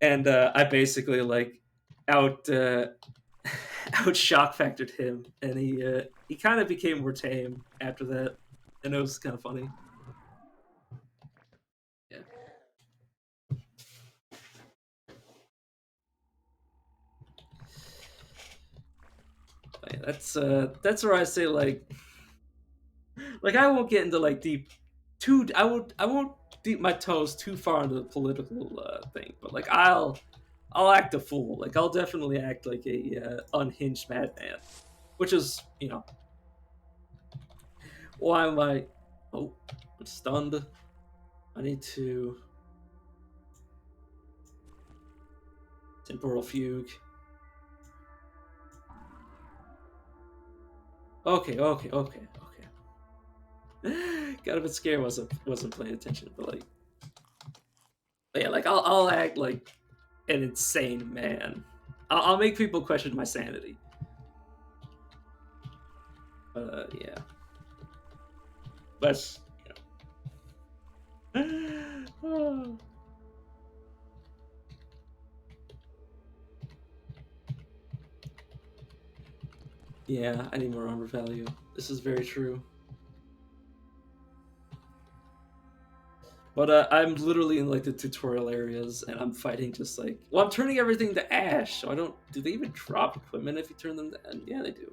And I basically like out out shock factored him, and he kind of became more tame after that, and it was kind of funny. Yeah, but yeah, that's where I say like I won't get into like deep too. I won't deep my toes too far into the political thing, but like I'll act a fool. Like I'll definitely act like a unhinged madman, which is why am I? Oh, I'm stunned. I need to temporal fugue. Okay, okay, okay, okay. Got a bit scared. Wasn't paying attention, but like, yeah, like I'll act like an insane man. I'll make people question my sanity. Yeah, that's yeah. I need more armor value. This is very true. But I'm literally in like the tutorial areas, and I'm fighting just like I'm turning everything to ash. So I don't. Do they even drop equipment if you turn them to? And yeah, they do.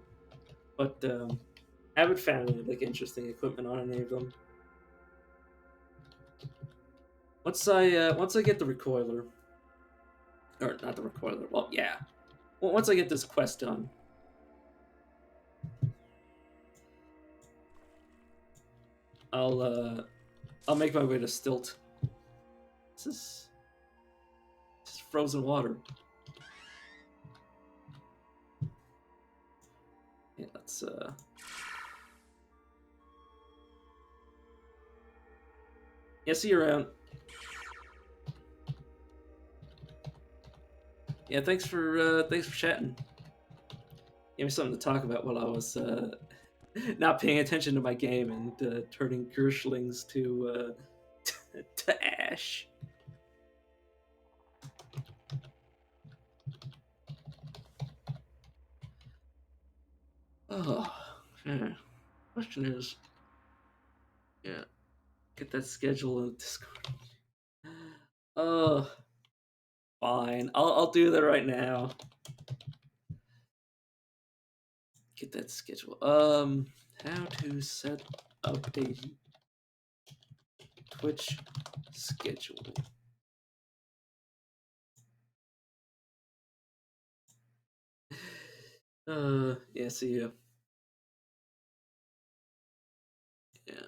But I haven't found any like interesting equipment on any of them. Once I get the recoiler, or not the recoiler. Well, yeah. Well, once I get this quest done, I'll uh, I'll make my way to Stilt. This is frozen water. Yeah, let's yeah, see you around. Yeah, thanks for chatting. Give me something to talk about while I was not paying attention to my game and turning Gershlings to to ash. Oh, yeah. Question is, yeah, get that schedule in Discord. Oh, fine. I'll do that right now. Get that schedule. How to set up a Twitch schedule. Yeah, see ya. Yeah.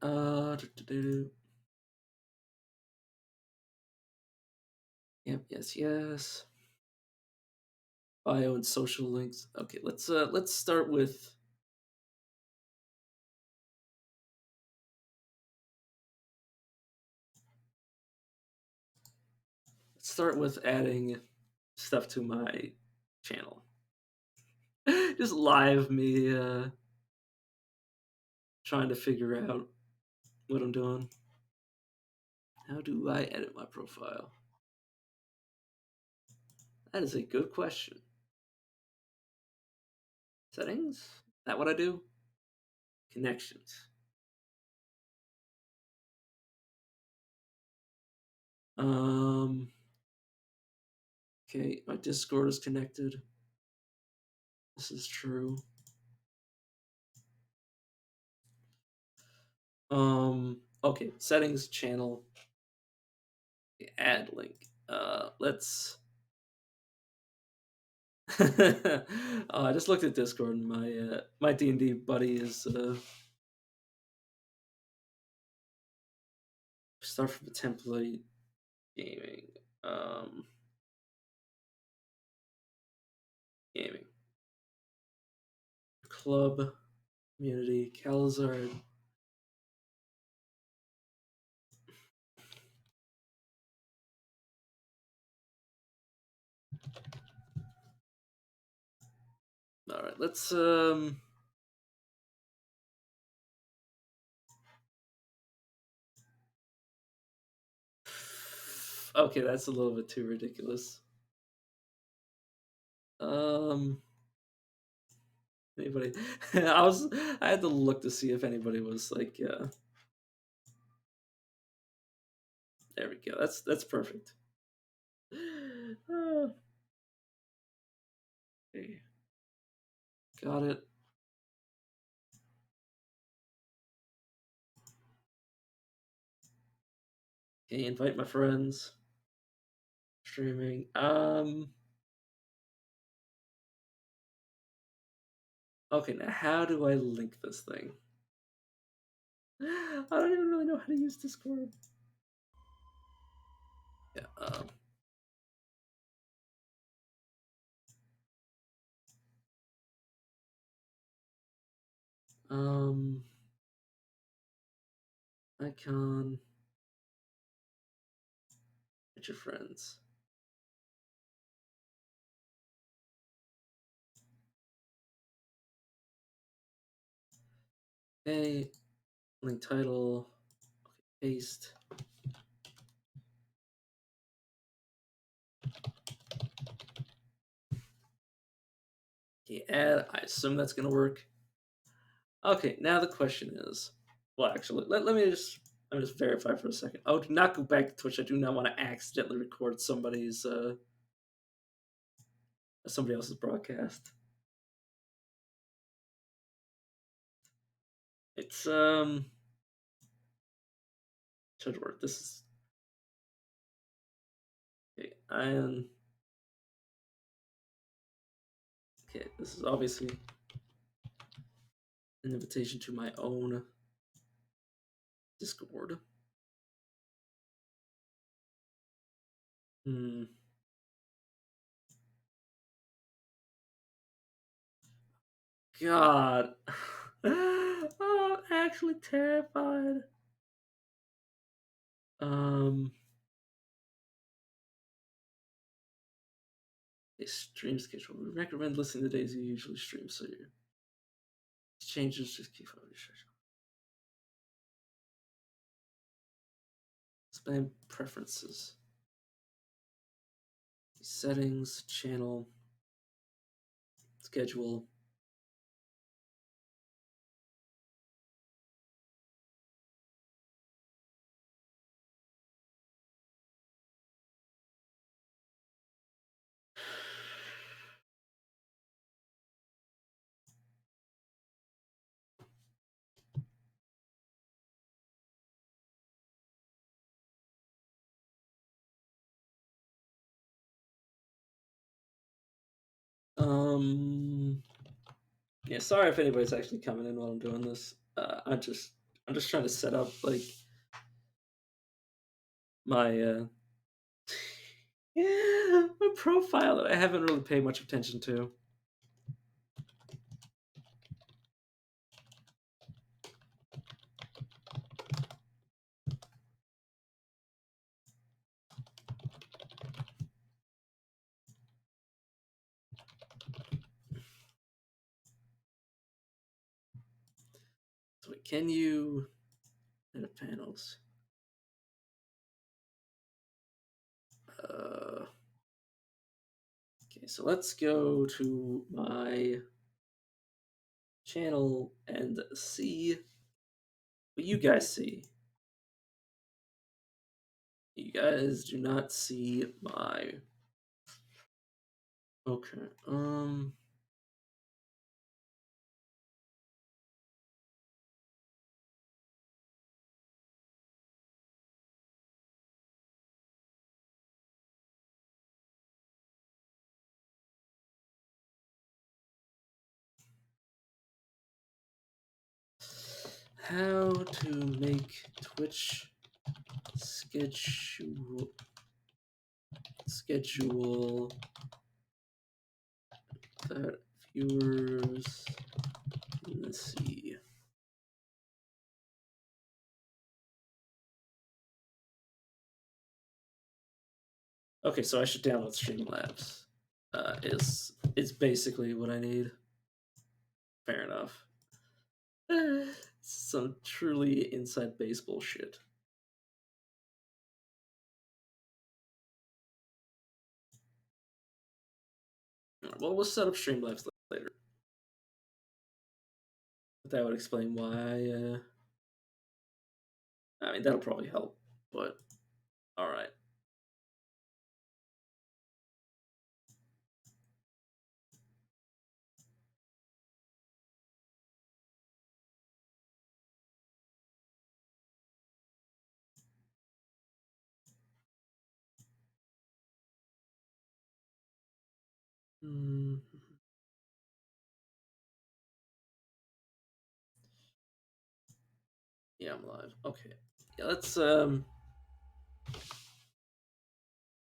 Okay. Yep. Yes. Yes. Bio and social links. Okay. Let's start with. Let's start with adding stuff to my channel. Just live me trying to figure out what I'm doing. How do I edit my profile? That is a good question. Settings? Is that what I do? Connections. Okay, my Discord is connected. This is true. Okay, settings, channel, add link. Let's. I just looked at Discord, and my my D&D buddy is Start from the template. Gaming. Gaming. Club. Community. Calzard. All right, let's okay, that's a little bit too ridiculous. Anybody? I had to look to see if anybody was like, there we go. That's perfect. Okay. Got it. Okay, invite my friends. Streaming. Okay, now how do I link this thing? I don't even really know how to use Discord. Yeah. Icon. Get your friends. Okay. Link title. Okay, paste. Okay, add. I assume that's gonna work. Okay, now the question is, well, actually, let me just verify for a second. Oh, do not go back to Twitch. I do not want to accidentally record somebody else's broadcast. It's should work. This is okay. Okay, this is obviously an invitation to my own Discord. God. Oh, I'm actually terrified. A stream schedule. We recommend listening to the days you usually stream, so your changes just keep on your schedule. Spam preferences. Settings, channel, schedule. Yeah, sorry if anybody's actually coming in while I'm doing this. I'm just trying to set up like my my profile that I haven't really paid much attention to. So wait, can you edit panels? Okay, so let's go to my channel and see what you guys see. You guys do not see my. Okay. How to make Twitch schedule that viewers. Let's see. Okay, so I should download Streamlabs. Is basically what I need. Fair enough. Some truly inside baseball shit. Well, we'll set up Streamlabs later. But that would explain why. I mean, that'll probably help. But all right. Yeah, I'm live. Okay. Yeah, let's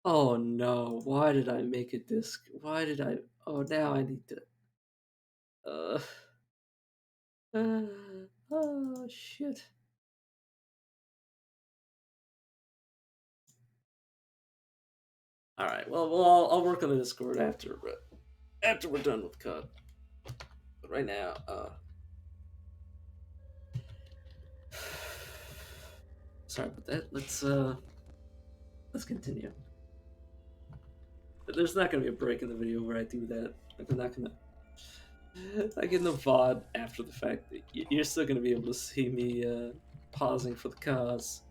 Oh no, why did I make a disc? Why did I Oh, now I need to uh, oh shit. All right. Well, I'll work on the Discord after we're done with cut. But right now, sorry about that. Let's continue. There's not gonna be a break in the video where I do that. Like, I'm not gonna. Like in the VOD after the fact, you're still gonna be able to see me pausing for the cause.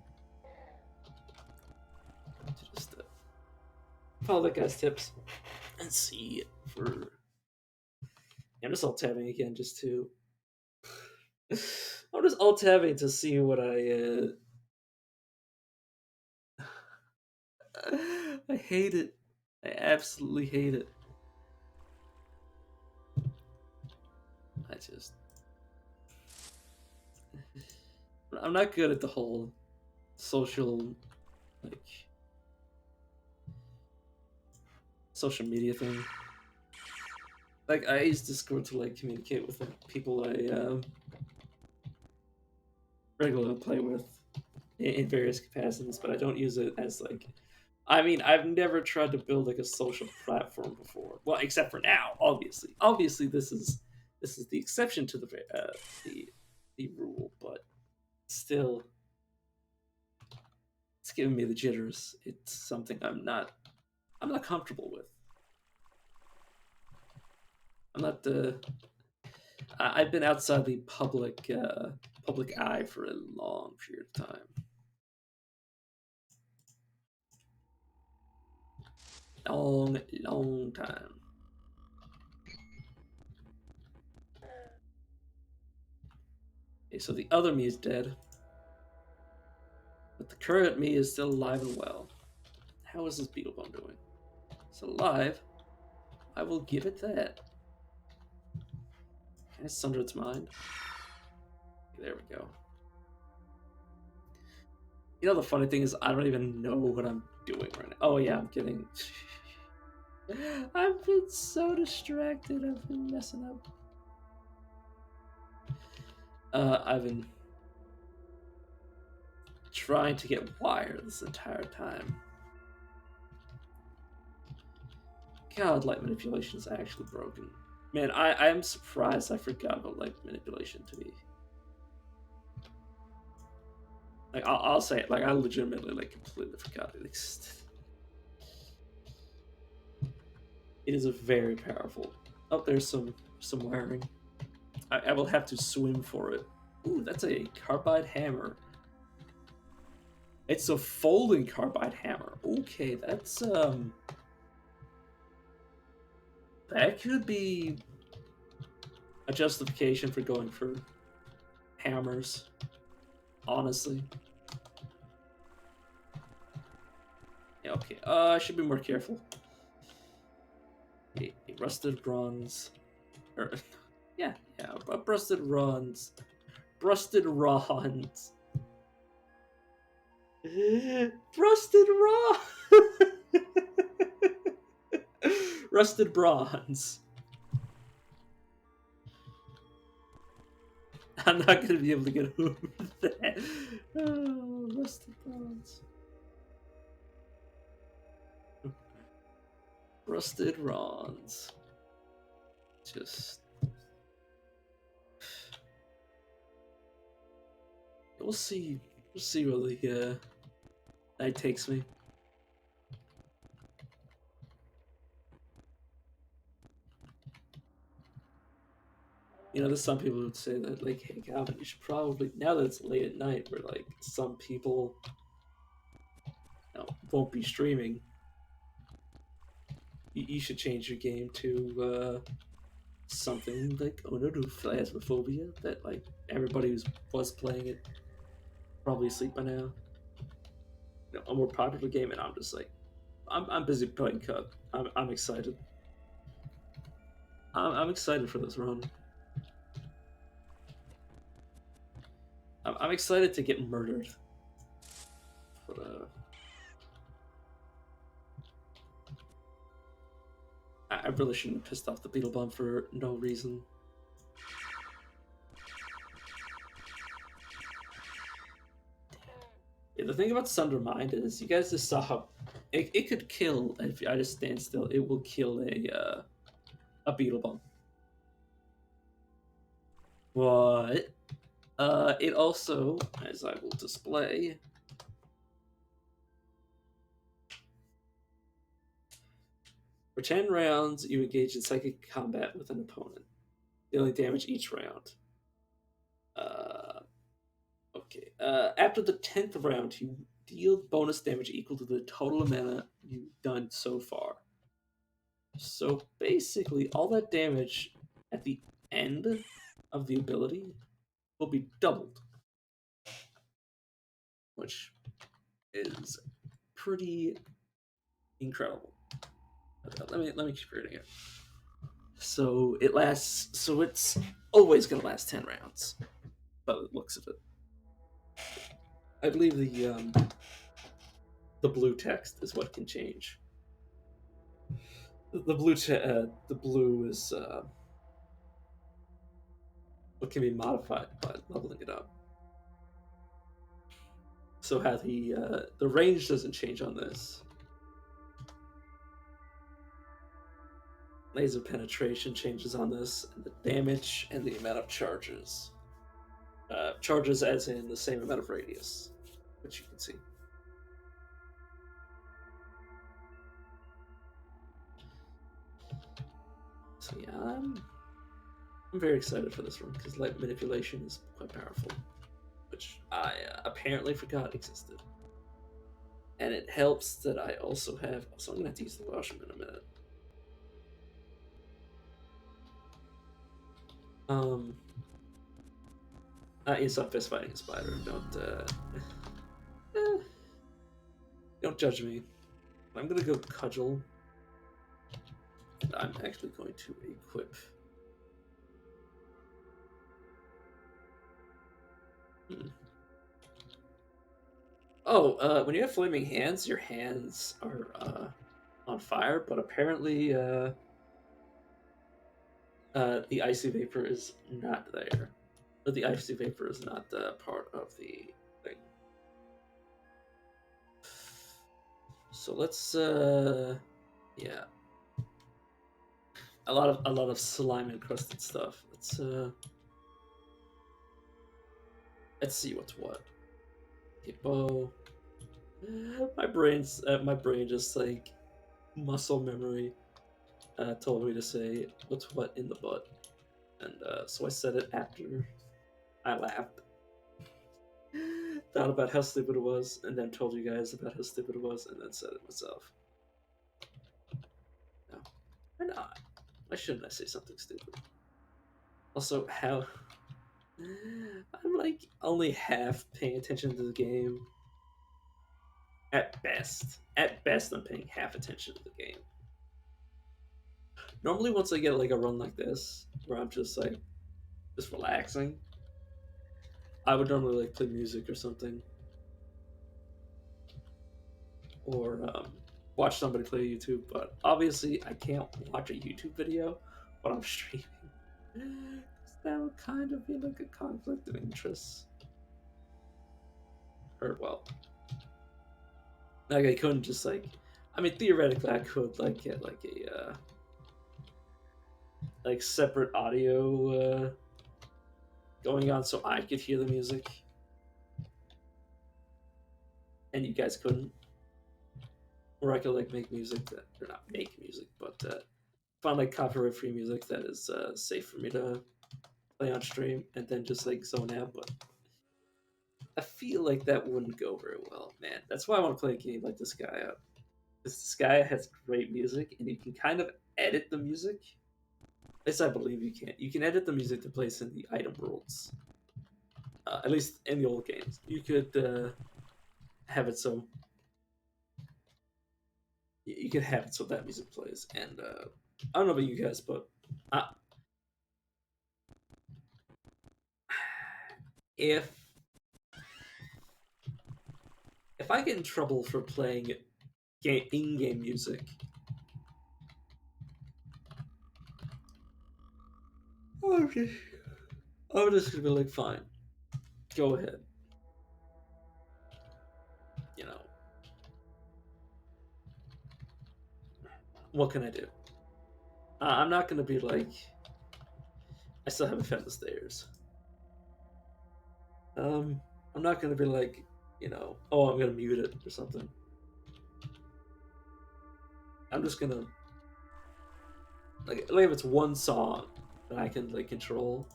Just follow that guy's tips and see for. I'm just alt tabbing again just to. I'm just alt tabbing to see what I. I hate it. I absolutely hate it. I just. I'm not good at the whole social, like, social media thing. Like, I use Discord to, like, communicate with people I regularly play with in various capacities, but I don't use it as, like, I mean, I've never tried to build like a social platform before. Well, except for now, obviously. Obviously, this is the exception to the rule, but still, it's giving me the jitters. It's something I'm not comfortable with. I'm not the. I've been outside the public eye for a long period of time. Long time. Okay, so the other me is dead, but the current me is still alive and well. How is this Beetlebone doing? It's alive. I will give it that. Can I sunder its mind? There we go. You know, the funny thing is, I don't even know what I'm doing right now. Oh, yeah, I'm getting. I've been so distracted. I've been messing up. I've been trying to get wire this entire time. God, light manipulation is actually broken. Man, I am surprised I forgot about light manipulation to be. Like, I'll say it. Like, I legitimately, like, completely forgot it existed. It is a very powerful. Oh, there's some wiring. I will have to swim for it. Ooh, that's a carbide hammer. It's a folding carbide hammer. Okay, that's that could be a justification for going for hammers. Honestly. Yeah, okay. I should be more careful. A rusted bronze. Or, yeah, rusted bronze. Rusted rods. Rusted raw. Rusted bronze. I'm not gonna be able to get over that. Oh, rusted bronze. Rusted bronze. Just. We'll see. We'll see where the night takes me. You know, there's some people who would say that, like, hey, Calvin, you should probably, now that it's late at night, where, like, some people, won't be streaming, you should change your game to, something like Ono to Phasmophobia, that, like, everybody who was playing it probably asleep by now. You know, a more popular game, and I'm just like, I'm busy playing Cut. I'm excited. I'm excited for this run. I'm excited to get murdered. But I really shouldn't have pissed off the Beetle Bomb for no reason. Yeah, the thing about Sunder Mind is, you guys just saw how it could kill if I just stand still. It will kill a Beetle Bomb. But it also, as I will display, for 10 rounds, you engage in psychic combat with an opponent, dealing damage each round. Okay. After the 10th round, you deal bonus damage equal to the total mana you've done so far. So basically, all that damage at the end of the ability will be doubled, which is pretty incredible. Let me keep reading it. So it lasts. So it's always gonna last 10 rounds, by the looks of it. I believe the blue text is what can change. The blue is what can be modified by leveling it up. So how the range doesn't change on this. Laser penetration changes on this, and the damage and the amount of charges. Charges as in the same amount of radius, which you can see. So yeah, I'm very excited for this one because light manipulation is quite powerful, which I apparently forgot existed. And it helps that I also have. So I'm gonna have to use the washroom in a minute. Yes, I'm fist fighting a spider. Don't judge me. I'm gonna go cudgel. And I'm actually going to equip. Oh, when you have flaming hands, your hands are on fire, but apparently the icy vapor is not there. Or the icy vapor is not part of the thing. So let's yeah. A lot of slime encrusted stuff. Let's see what's what. Hippo. My brain just like muscle memory told me to say what's what in the butt, and so I said it after I laughed, thought about how stupid it was, and then told you guys about how stupid it was, and then said it myself. No, why not? Why shouldn't I say something stupid? Also, how I'm like only half paying attention to the game. At best, I'm paying half attention to the game. Normally, once I get like a run like this, where I'm just like just relaxing, I would normally like play music or something. or watch somebody play YouTube. But obviously, I can't watch a YouTube video when I'm streaming. That would kind of be like a conflict of interest. Or well, like I couldn't just like. I mean, theoretically, I could like get like a like separate audio going on so I could hear the music, and you guys couldn't. Or I could like make music that, or not make music, but find like copyright free music that is safe for me to play on stream, and then just like zone out. But I feel like that wouldn't go very well, man. That's why I want to play a game like Disgaea. Because Disgaea has great music, and you can kind of edit the music. At least I believe you can. You can edit the music to place in the item worlds. At least in the old games, you could have it so you could have it so that music plays. And I don't know about you guys, but uh, if if I get in trouble for playing in-game music, I'm just, I'm just gonna be like, fine, go ahead. You know, what can I do? I'm not gonna be like, I still haven't found the stairs. I'm not gonna be like, oh, I'm gonna mute it or something. I'm just gonna like if it's one song that I can like control.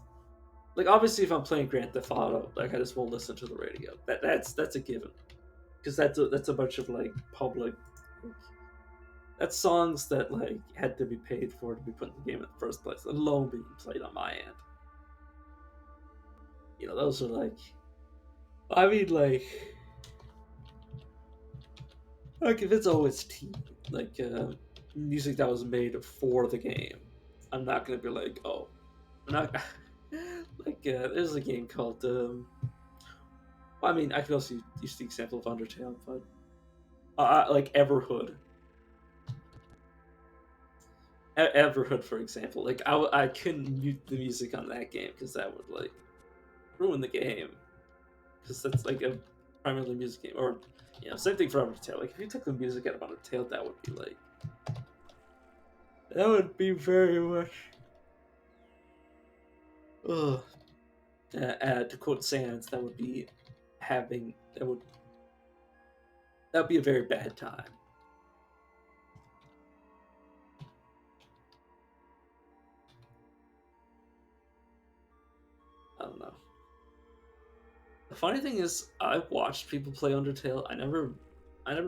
Like obviously, if I'm playing Grand Theft Auto, like I just won't listen to the radio. That's a given, because that's a bunch of like public. Like, that's songs that like had to be paid for to be put in the game in the first place, let alone being played on my end. Those are like, I mean, like if it's OST, like music that was made for the game, I'm not gonna be like, oh, I'm not like there's a game called well, I mean, I could also use the example of Undertale, but like Everhood. Everhood, for example, like I couldn't mute the music on that game because that would like ruin the game, because that's like a primarily music game. Or same thing for Undertale. Like if you took the music out of Undertale, that would be very much. Ugh. To quote Sans, that would be having that would be a very bad time. I don't know. The funny thing is, I've watched people play Undertale. I never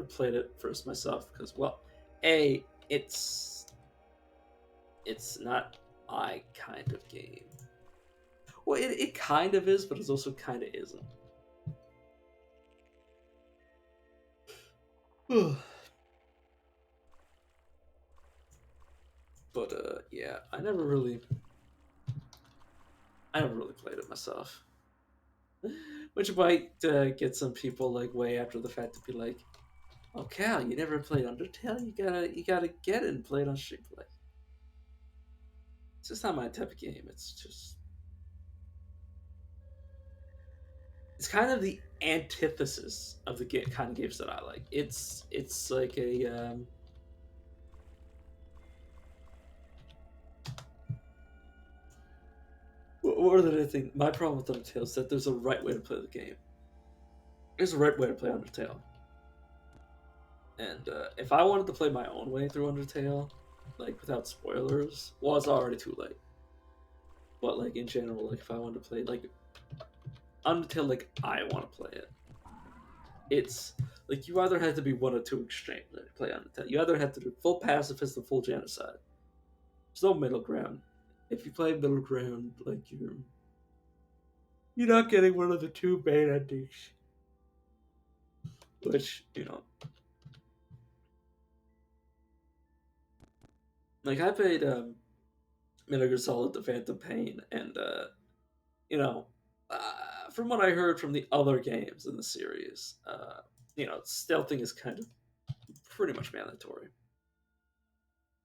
played it first myself because, well, a it's not my kind of game. Well, it kind of is, but it also kind of isn't. But yeah, I never really played it myself. Which might get some people like way after the fact to be like, "Oh, Cal, you never played Undertale? You gotta get it and play it on stream play." It's just not my type of game. It's kind of the antithesis of the kind of games that I like. It's like a what are the thing? My problem with Undertale is that there's a right way to play the game. There's a right way to play Undertale, and if I wanted to play my own way through Undertale, like without spoilers, well, it's already too late. But like in general, like if I wanted to play like Undertale, like I want to play it, it's like you either have to be one or two extremes to play Undertale. You either have to do full pacifist or full genocide. There's no middle ground. If you play middle ground, like you're not getting one of the two main endings. Which, like I played Metal Gear Solid: The Phantom Pain, and you know, from what I heard from the other games in the series, stealthing is kind of pretty much mandatory.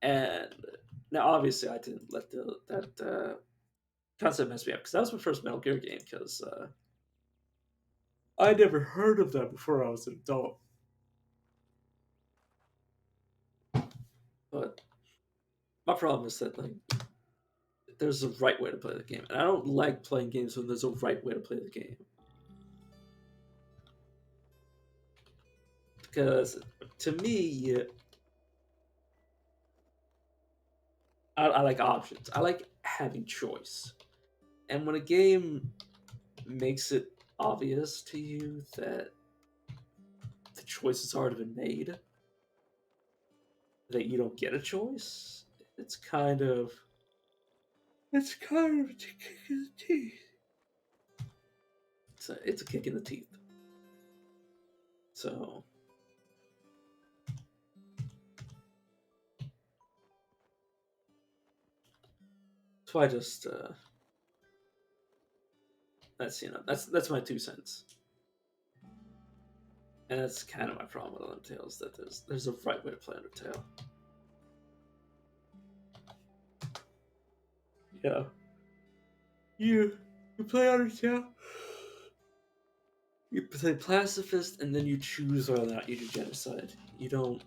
And now, obviously, I didn't let that concept mess me up because that was my first Metal Gear game. Because I never heard of that before I was an adult. But my problem is that like there's a right way to play the game, and I don't like playing games when there's a right way to play the game. Because to me, I like options. I like having choice. And when a game makes it obvious to you that the choice has already been made, that you don't get a choice, it's kind of a kick in the teeth. It's a kick in the teeth. So so I just that's my 2 cents. And that's kind of my problem with Undertale is that there's a right way to play Undertale. Yeah. You play Undertale. You play pacifist, and then you choose whether or not you do genocide. You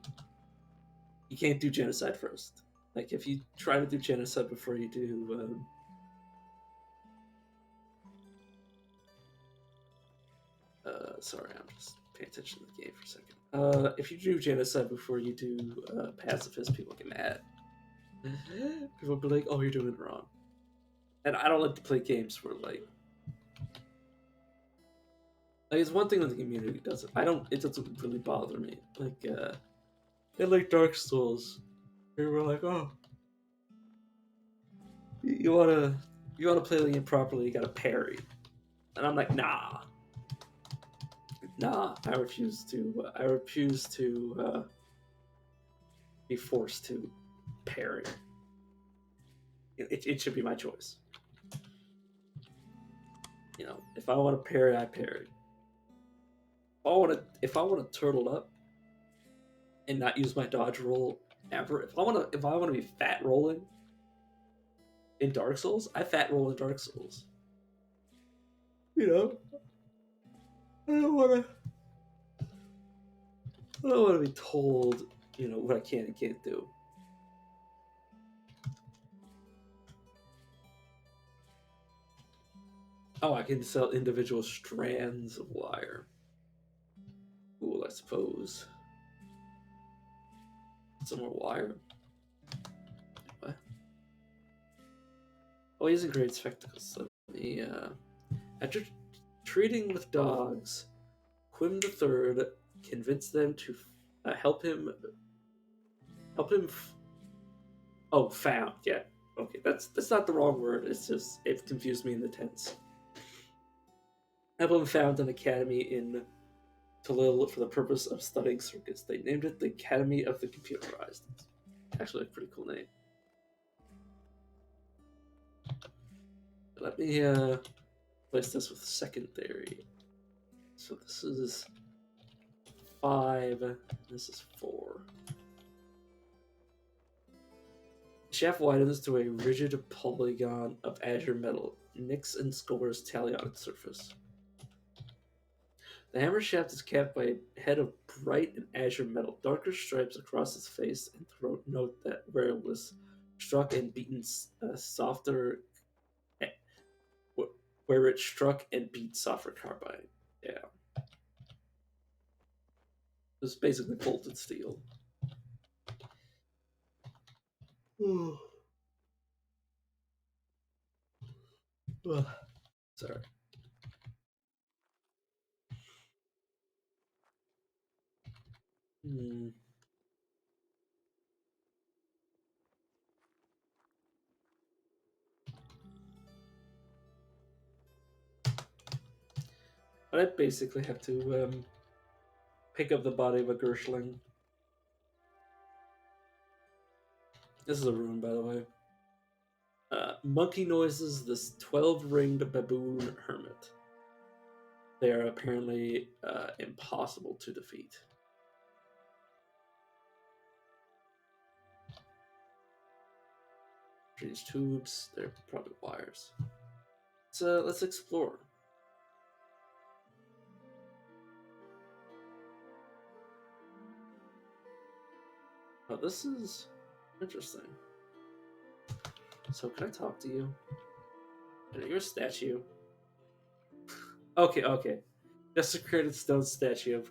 can't do genocide first. Like if you try to do genocide before you do, sorry, I'm just paying attention to the game for a second. If you do genocide before you do pacifist, people get mad. People will be like, "Oh, you're doing it wrong." And I don't like to play games where like it's one thing when the community does it. It doesn't really bother me. Like in like Dark Souls, we were like, "Oh, you wanna play the game properly, you gotta parry." And I'm like, nah. I refuse to be forced to parry. It should be my choice. You know, if I want to parry, I parry. If I want to turtle up and not use my dodge roll ever, if I want to be fat rolling in Dark Souls, I fat roll in Dark Souls. You know, I don't want to be told, what I can and can't do. Oh, I can sell individual strands of wire. Cool, I suppose. Some more wire. What? Oh, he's in great spectacles. Let me, after treating with dogs, Quim III convinced them to help him. Found. Yeah. Okay, that's not the wrong word. It's just it confused me in the tense. Help him found an academy in Talil for the purpose of studying circuits. They named it the Academy of the Computerized. Actually, a pretty cool name. Let me place this with second theory. So this is 5. This is 4. Shaft widens to a rigid polygon of azure metal. Nicks and scores tally on its surface. The hammer shaft is capped by a head of bright and azure metal. Darker stripes across its face and throat note that where it was struck and beaten softer. Where it struck and beat softer carbide. Yeah. It's basically bolted steel. Sorry. But I basically have to pick up the body of a Gershling. This is a rune, by the way. Monkey Noises, this 12-ringed baboon hermit. They are apparently impossible to defeat. These tubes, they're probably wires. So let's explore. Oh, this is interesting. So can I talk to you? You're a statue. Okay. Desecrated stone statue of.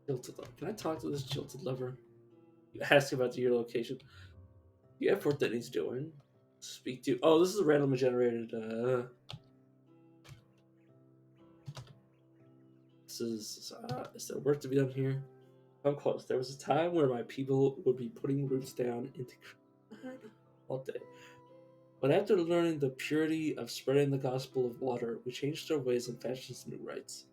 Jilted lover. Can I talk to this jilted lover? You ask about your location. You have work that he's doing. Speak to. Oh, this is a randomly generated. Is there work to be done here? I'm close. There was a time where my people would be putting roots down into all day. But after learning the purity of spreading the gospel of water, we changed our ways and fashioned new rites.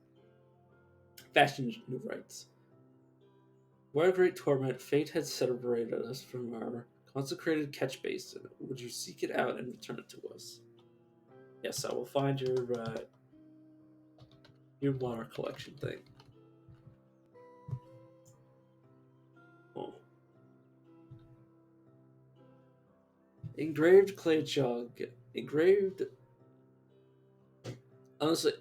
What a great torment! Fate had separated us from our consecrated catch basin. Would you seek it out and return it to us? Yes, I will find your water collection thing. Oh. Engraved clay jug. Engraved. Honestly,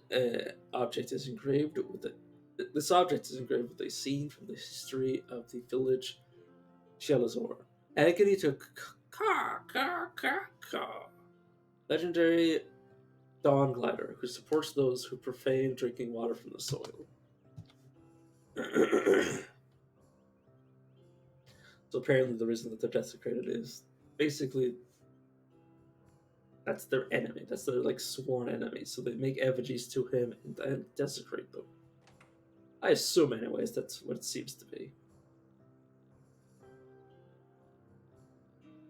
object is engraved with it. This object is engraved with a scene from the history of the village Shelazor. Agony to legendary dawn glider who supports those who profane drinking water from the soil. So apparently the reason that they're desecrated is basically that's their enemy. That's their like sworn enemy. So they make effigies to him and then desecrate them. I assume, anyways, that's what it seems to be.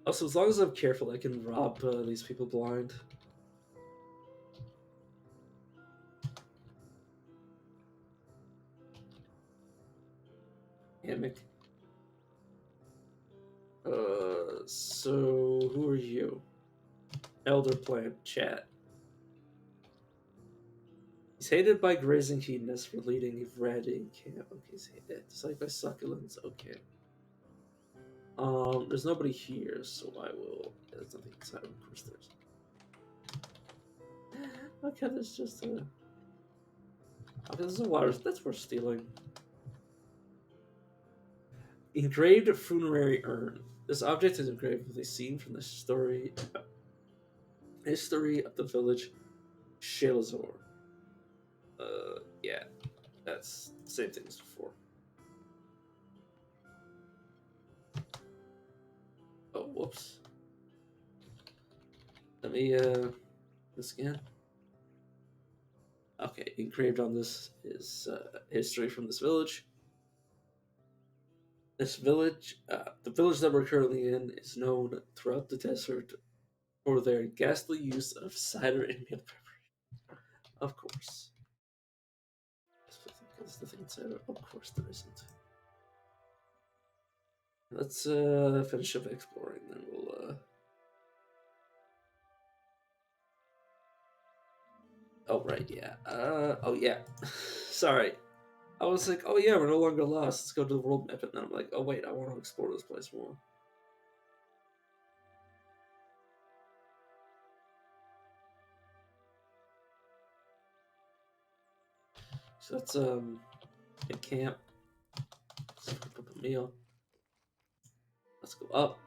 Also, as long as I'm careful, I can rob these people blind. Hammock. So who are you? Elder plant chat. He's hated by grazing hedonists for leading a raiding camp. Okay, he's hated. Disliked by succulents. Okay. There's nobody here, so I will. There's nothing inside. Of course, there's. Okay, there's just a. Okay, there's a water. That's worth stealing. Engraved funerary urn. This object is engraved with a scene from the history of the village Shelazor. Yeah, that's the same thing as before. Oh, whoops. Let me, this again. Okay, engraved on this is history from this village. This village, the village that we're currently in, is known throughout the desert for their ghastly use of cider and meal preparation. Of course. There's nothing inside it. Of course there isn't. Let's finish up exploring, then we'll Oh right, yeah. Oh yeah. Sorry. I was like, oh yeah, we're no longer lost. Let's go to the world map, and then I'm like, oh wait, I want to explore this place more. So that's a camp. Let's pick up a meal. Let's go up.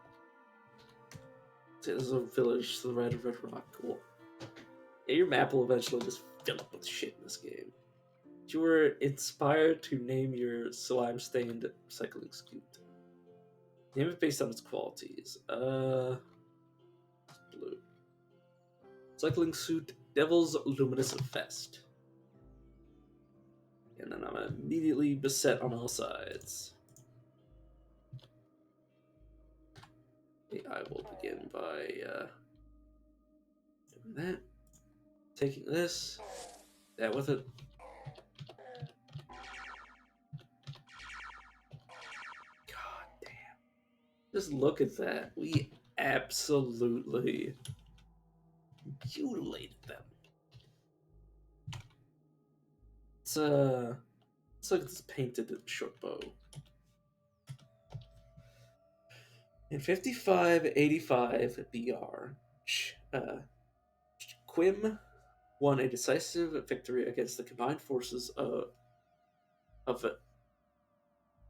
See, this is a village to the right of Red Rock. Cool. Yeah, your map will eventually just fill up with shit in this game. You were inspired to name your slime-stained cycling scoot. Name it based on its qualities. Blue. Cycling suit, Devil's Luminous Vest. And then I'm immediately beset on all sides. Okay, I will begin by doing that. Taking this. That with it. God damn. Just look at that. We absolutely mutilated them. let's look at this painted short bow. In 5585 BR, Quim won a decisive victory against the combined forces of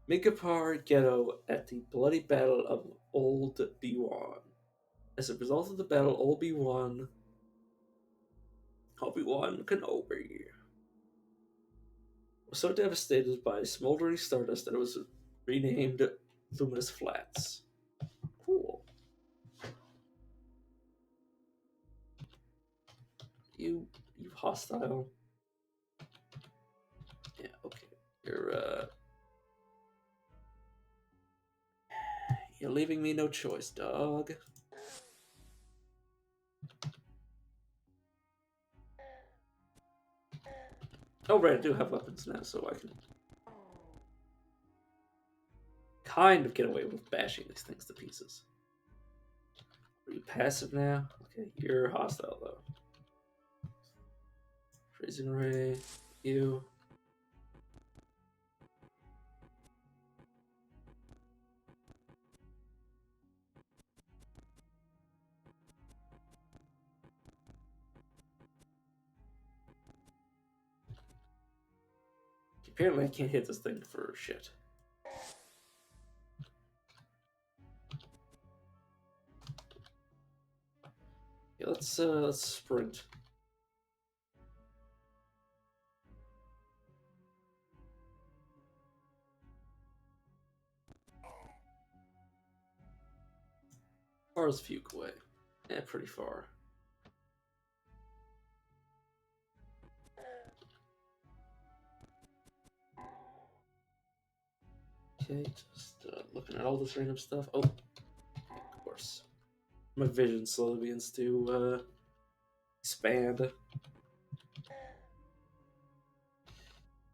Migapar Ghetto at the bloody Battle of Old Biwan. As a result of the battle, Obi-Wan Kenobi was so devastated by smoldering stardust that it was renamed Luminous Flats. Cool. You hostile. Yeah, okay. You're leaving me no choice, dog. Oh, right, I do have weapons now, so I can kind of get away with bashing these things to pieces. Are you passive now? Okay, you're hostile, though. Freezing Ray, you. Apparently I can't hit this thing for shit. Yeah, let's sprint. Far as Fuquay. Yeah, pretty far. Okay, just looking at all this random stuff. Oh, of course. My vision slowly begins to expand.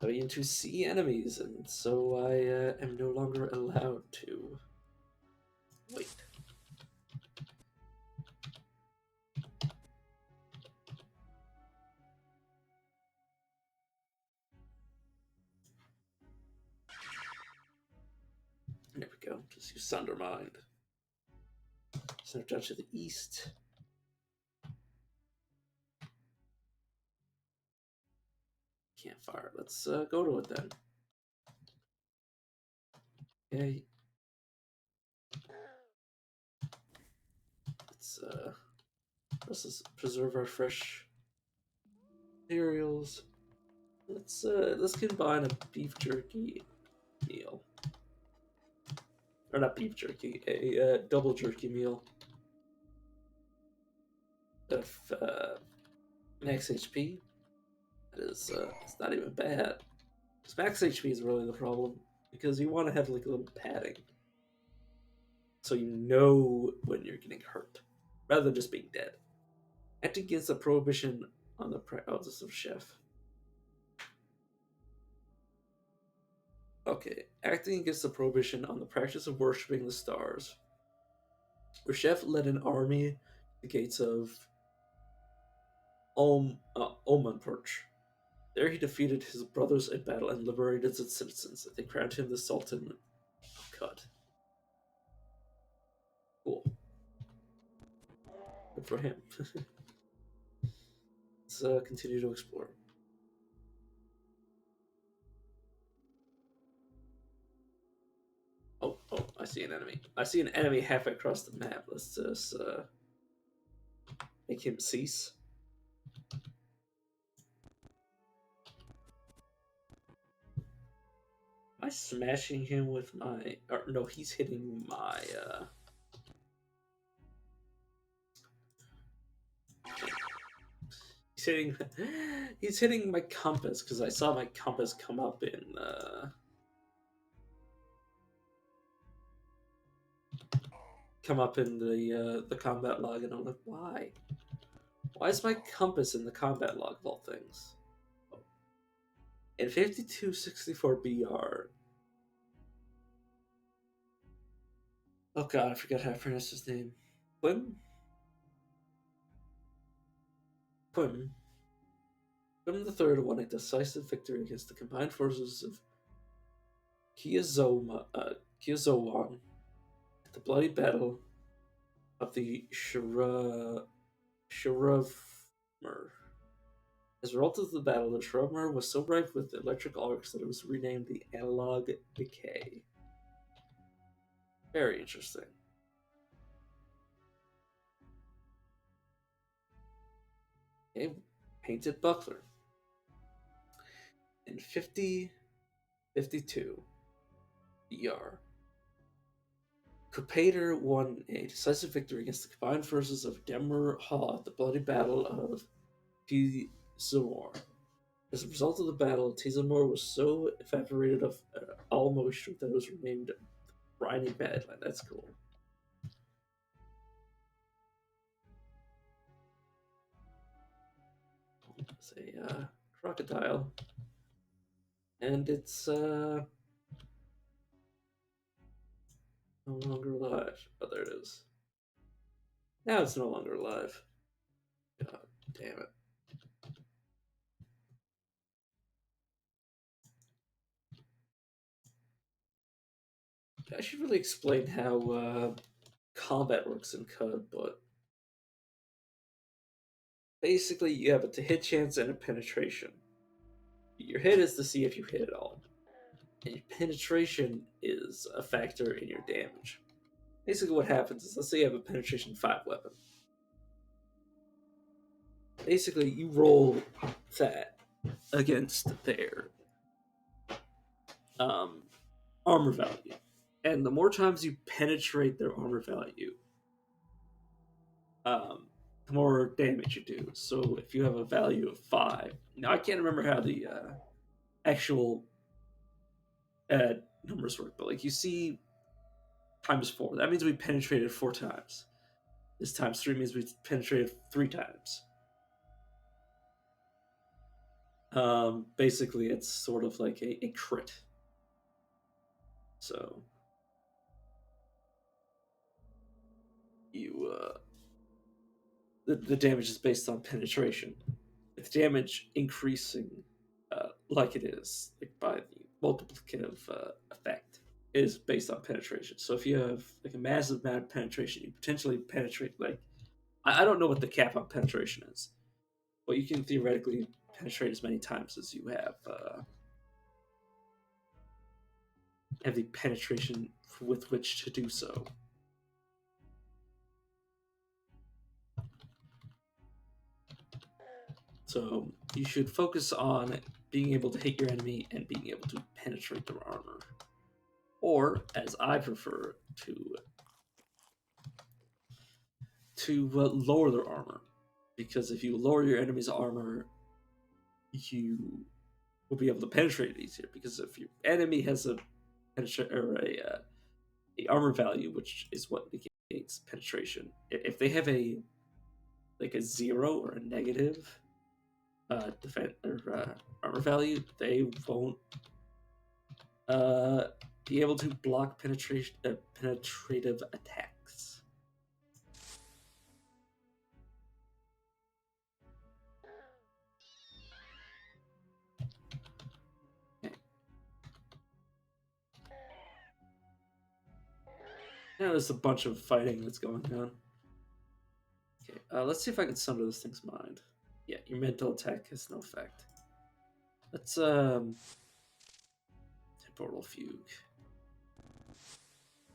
I begin to see enemies, and so I am no longer allowed to wait. There we go. Just use Sundermind. Center judge to the east. Can't fire. Let's go to it then. Okay. Let's preserve our fresh materials. Let's combine a beef jerky meal. Or not beef jerky, a double jerky meal. Of max HP. That is, it's not even bad. Because max HP is really the problem. Because you want to have like a little padding. So you know when you're getting hurt. Rather than just being dead. Acting against the prohibition on the practice of chef. Okay, acting against the prohibition on the practice of worshipping the stars. Reshef led an army to the gates of Omanperch. There he defeated his brothers in battle and liberated its citizens. They crowned him the Sultan of Qud. Cool. Good for him. Let's continue to explore. Oh, I see an enemy. I see an enemy halfway across the map. Let's just make him cease. Am I smashing him with my... Or, no, he's hitting my... He's hitting my compass, because I saw my compass come up in... come up in the combat log, and I'm like, why? Why is my compass in the combat log of all things? Oh. In 5264 BR. Oh god, I forgot how to pronounce his name. Quim? Quim. Clement III won a decisive victory against the combined forces of Kiazowan at the bloody battle of the Shuravmer. As a result of the battle, the Shrubmer was so rife with electric arcs that it was renamed the Analog Decay. Very interesting. Okay, Painted Buckler. In 5052 BR, Kupater won a decisive victory against the combined forces of Demir Ha at the bloody battle of Tizamor. As a result of the battle, Tizamor was so evaporated of all moisture that it was renamed Briny Badland. That's cool. It's a crocodile, and it's no longer alive. Oh, there it is. Now it's no longer alive. God damn it. I should really explain how combat works in CUD, but basically you have a to hit chance and a penetration. Your hit is to see if you hit at all, and your penetration is a factor in your damage. Basically, what happens is, let's say you have a penetration 5 weapon. Basically, you roll that against their armor value. And the more times you penetrate their armor value, the more damage you do. So if you have a value of 5, now I can't remember how the actual numbers work, but like you see times 4, that means we penetrated 4 times. This times 3 means we penetrated 3 times. Basically, it's sort of like a crit. So you the damage is based on penetration. With damage increasing like it is, like by the multiplicative effect, is based on penetration. So if you have like a massive amount of penetration, you potentially penetrate like I don't know what the cap on penetration is, but you can theoretically penetrate as many times as you have the penetration with which to do so. So you should focus on being able to hit your enemy and being able to penetrate their armor. Or, as I prefer, to lower their armor. Because if you lower your enemy's armor, you will be able to penetrate it easier. Because if your enemy has a armor value, which is what negates penetration, if they have a 0 or a negative defense or armor value, they won't be able to block penetrative attacks. Okay. Now there's a bunch of fighting that's going on. Okay, let's see if I can sunder this thing's mind. Yeah, your mental attack has no effect. Let's temporal fugue.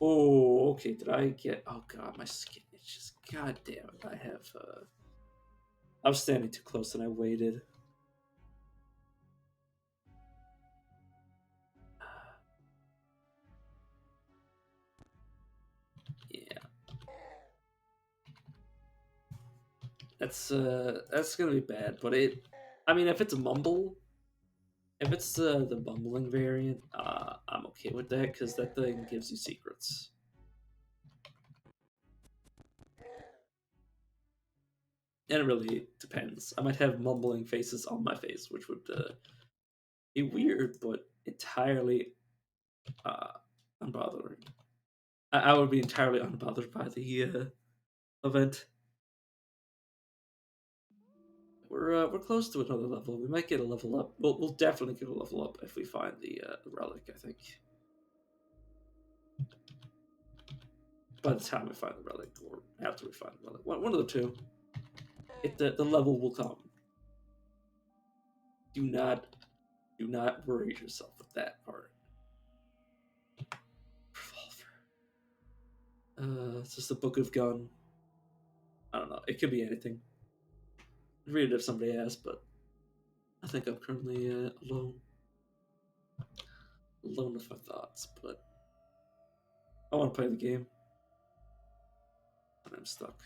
Oh, okay. Did I get? Oh god, my skin itches. God damn it! I was standing too close and I waited. Yeah, that's gonna be bad. But I mean, if it's mumble, if it's the bumbling variant, I'm okay with that because that thing gives you secrets. And it really depends. I might have mumbling faces on my face, which would be weird, but entirely uh, unbothering. I would be entirely unbothered by the event. we're close to another level. We might get a level up. We'll definitely get a level up if we find the relic, I think. By the time we find the relic, or after we find the relic, one of the two. The level will come. Do not worry yourself with that part. Revolver. It's just a book of gun. I don't know. It could be anything. Read it if somebody asks, but I think I'm currently alone with my thoughts. But I want to play the game, and I'm stuck.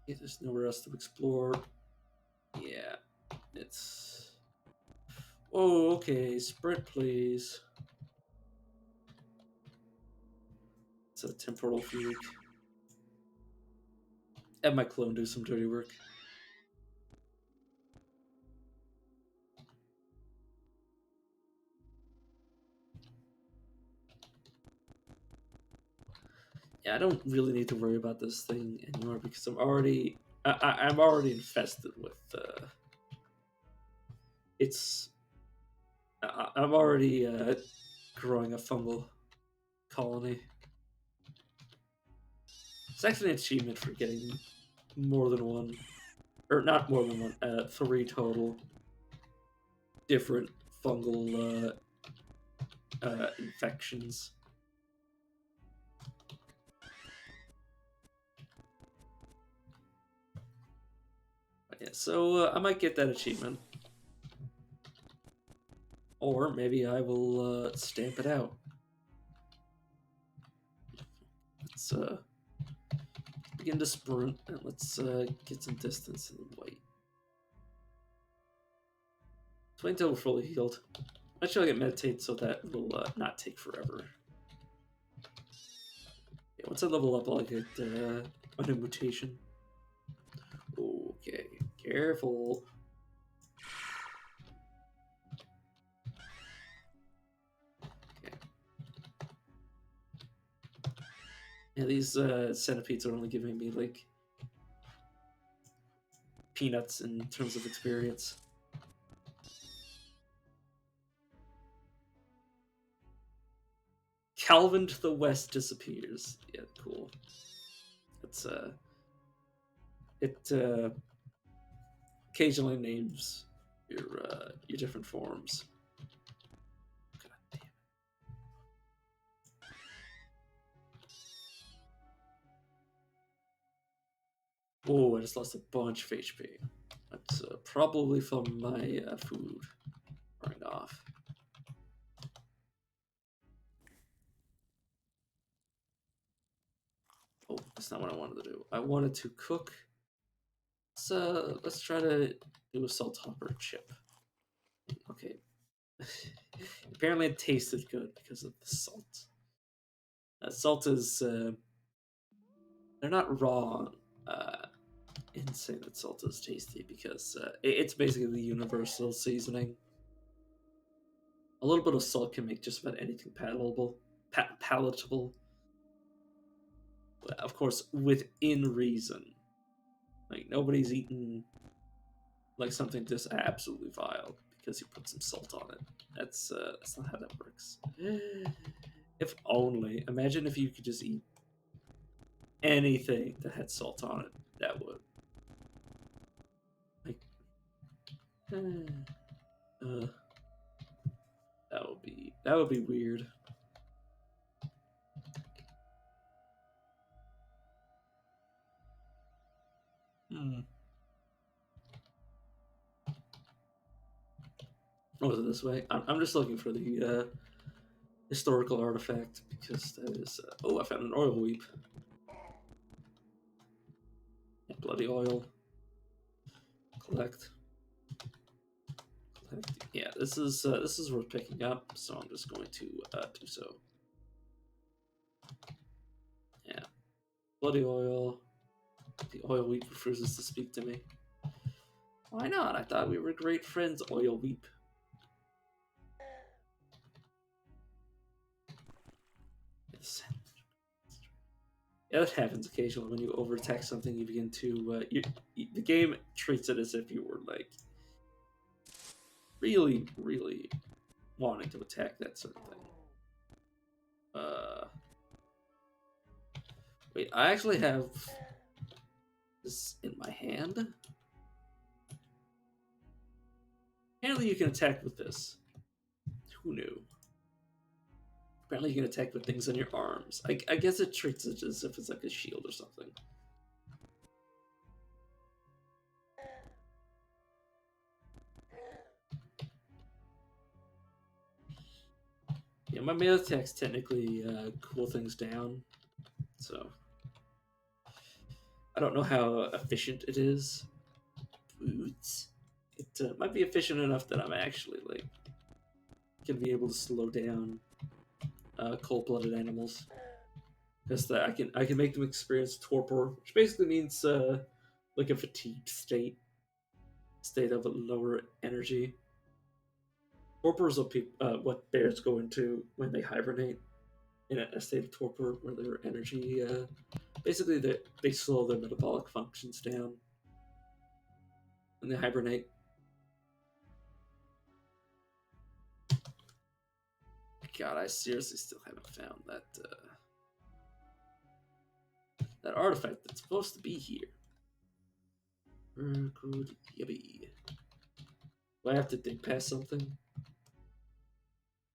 Yeah, there's nowhere else to explore. Yeah, it's. Oh, okay. Sprint, please. It's a temporal freak. Have my clone do some dirty work. Yeah, I don't really need to worry about this thing anymore because I'm already infested with I'm already growing a fungal colony. It's actually an achievement for getting more than one, or not more than one, 3 total different fungal infections. Yeah, so I might get that achievement. Or maybe I will stamp it out. Let's begin to sprint, and let's get some distance and wait. So wait until we're fully healed. Actually, I'll get meditate so that will not take forever. Yeah, once I level up, I'll get a new mutation. Okay, careful. Okay. Yeah, these centipedes are only giving me like peanuts in terms of experience. Calvin to the west disappears. Yeah, cool. It's it occasionally names your different forms. God damn it. Oh, I just lost a bunch of HP. That's probably from my food wearing off. Oh, that's not what I wanted to do. I wanted to cook. Let's try to do a salt hopper chip. Okay. Apparently it tasted good because of the salt. Salt is they're not wrong in saying that salt is tasty because it's basically the universal seasoning. A little bit of salt can make just about anything palatable. Of course, within reason. Like nobody's eaten like something just absolutely vile because you put some salt on it. That's not how that works. If only. Imagine if you could just eat anything that had salt on it. That would. Like, that would be weird. Hmm. Oh, was it this way? I'm just looking for the historical artifact because that is. Oh, I found an oil weep. Yeah, bloody oil. Collect. Yeah, this is worth picking up, so I'm just going to do so. Yeah, bloody oil. The oil weep refuses to speak to me. Why not? I thought we were great friends, oil weep. Yeah, that happens occasionally when you over attack something. You begin to the game treats it as if you were like really, really wanting to attack that sort of thing. Wait, I actually have this in my hand. Apparently, you can attack with this. Who knew? Apparently, you can attack with things on your arms. I guess it treats it as if it's like a shield or something. Yeah, my melee attacks technically cool things down, so I don't know how efficient it is. Boots. It might be efficient enough that I'm actually like gonna be able to slow down cold-blooded animals. Because I can make them experience torpor, which basically means like a fatigued state of a lower energy. Torpor is what bears go into when they hibernate in a state of torpor, where their energy basically they slow their metabolic functions down when they hibernate. God, I seriously still haven't found that artifact that's supposed to be here. Where could it be? Do I have to dig past something?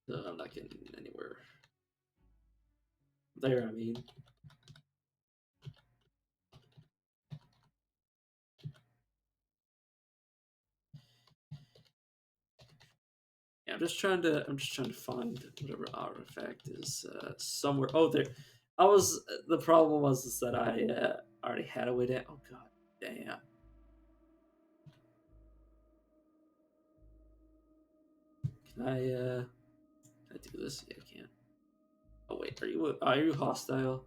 No, I'm not getting anywhere. There, I mean. Yeah, I'm just trying to find whatever artifact is somewhere. Oh, there. I was. The problem was is that I already had a way down. Oh god, damn. Can I do this? Yeah, I can. Oh wait, are you hostile?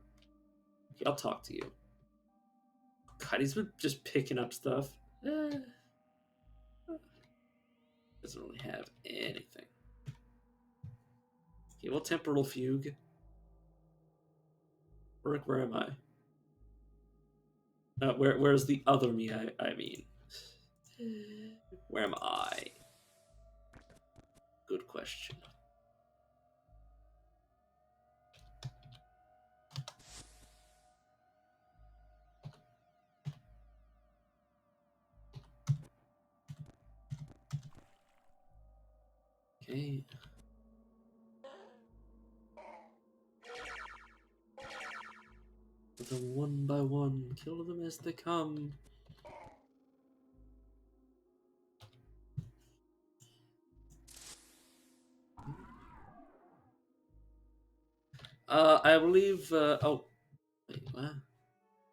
Okay, I'll talk to you. God, he's been just picking up stuff. Doesn't really have anything. Okay, well, temporal fugue. Where am I? Where's the other me? I mean, where am I? Good question. Okay. Kill them one by one. Kill them as they come. I believe. Oh, wait, what?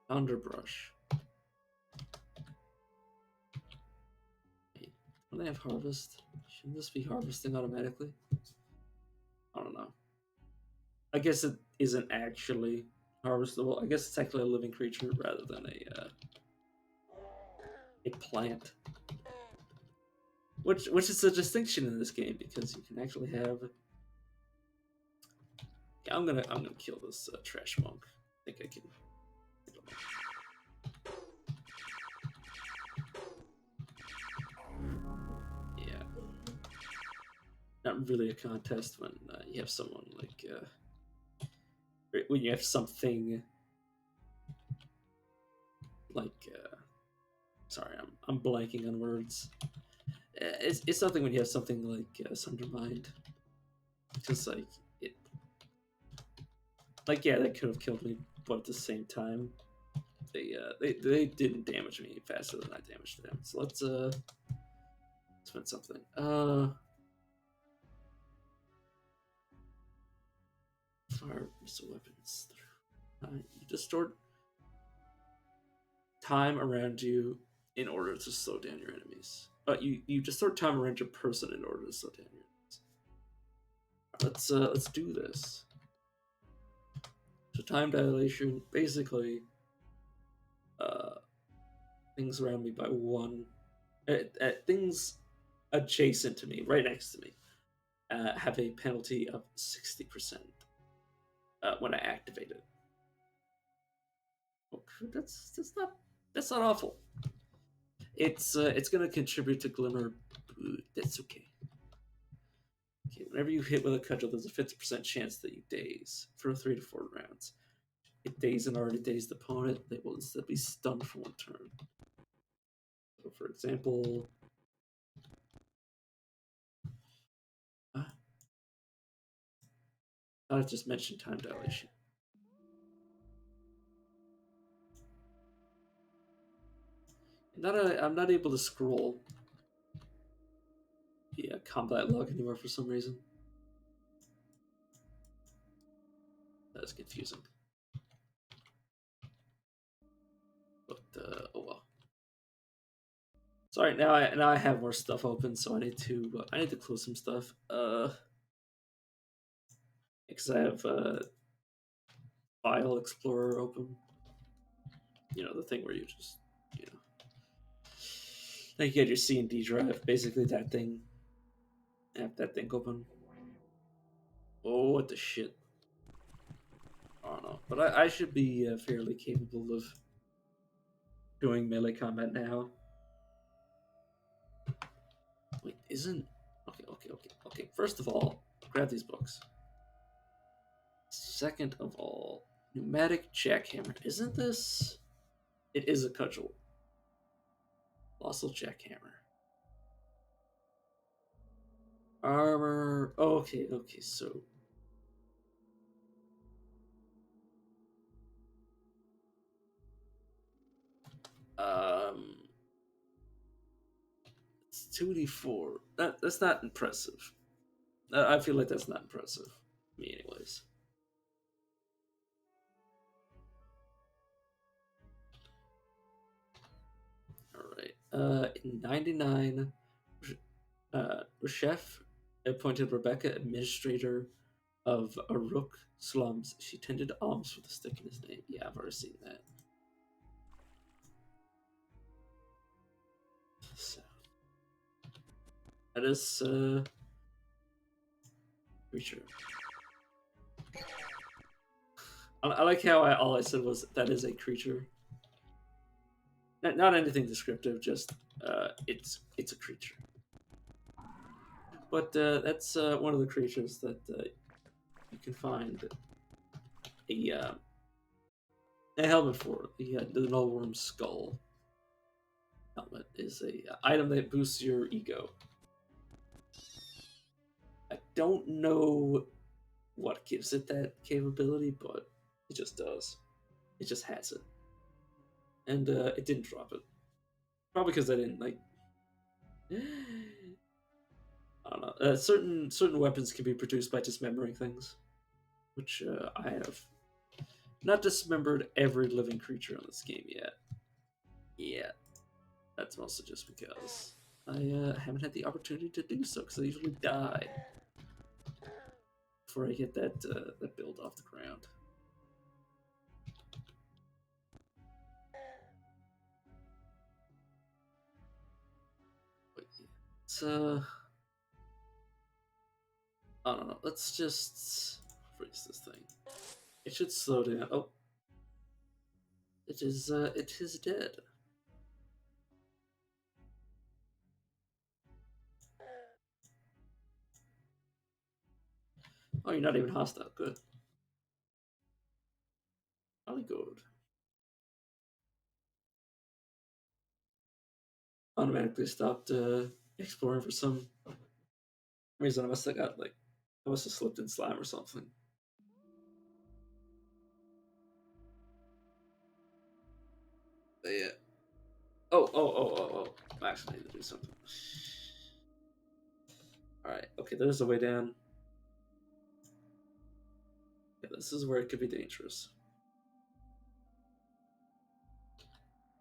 Underbrush. Wait, don't they have harvest? Shouldn't this be harvesting automatically? I don't know. I guess it isn't actually harvestable. I guess it's actually a living creature rather than a plant. Which is a distinction in this game because you can actually have. Yeah, I'm gonna kill this trash monk. I think I can. Yeah, not really a contest when you have someone like when you have something like sorry, I'm blanking on words. It's something when you have something like Sundermind, because like yeah, they could have killed me, but at the same time, they didn't damage me faster than I damaged them. So let's spend something. Fire missile weapons. You distort time around you in order to slow down your enemies. You distort time around your person in order to slow down your enemies. Let's do this. So time dilation, basically, uh, things around me by one, things adjacent to me, right next to me, have a penalty of 60% when I activate it. That's not awful. It's gonna contribute to Glimmer. That's okay. Okay, whenever you hit with a cudgel, there's a 50% chance that you daze for 3 to 4 rounds. It daze an already dazed opponent, they will instead be stunned for 1 turn. So, for example, I just mentioned time dilation. I'm not able to scroll the combat log anymore for some reason. That's confusing. But oh well. Sorry, now I have more stuff open, so I need to close some stuff. Because I have File Explorer open. You know, the thing where you just like you get your C and D drive, basically that thing. Have that thing open. Oh, what the shit! I don't know, but I should be fairly capable of doing melee combat now. Wait, isn't okay. First of all, grab these books. Second of all, pneumatic jackhammer. Isn't this? It is a cudgel. Colossal jackhammer. Armor. Okay. So it's 2d4. That's not impressive. I feel like that's not impressive. Me, anyways. In 99, Reshef appointed Rebecca administrator of Aruk slums. She tended alms with a stick in his name. Yeah, I've already seen that. So, that is creature. I like how all I said was that is a creature. Not anything descriptive, just it's a creature. But that's one of the creatures that you can find a helmet for. The Nullworm skull helmet is a item that boosts your ego. I don't know what gives it that capability, but it just does. It just has it, and it didn't drop it. Probably because I didn't like. I don't know. Certain weapons can be produced by dismembering things, which I have not dismembered every living creature in this game yet. Yeah, that's mostly just because I haven't had the opportunity to do so because I usually die before I get that build off the ground. But yeah, it's I don't know. Let's just freeze this thing. It should slow down. Oh, it is dead. Oh, you're not even hostile. Good. Jolly good. Automatically stopped exploring for some reason. I must have slipped in slime or something. But yeah. Oh. I actually need to do something. Alright, okay, there's a way down. Yeah, this is where it could be dangerous.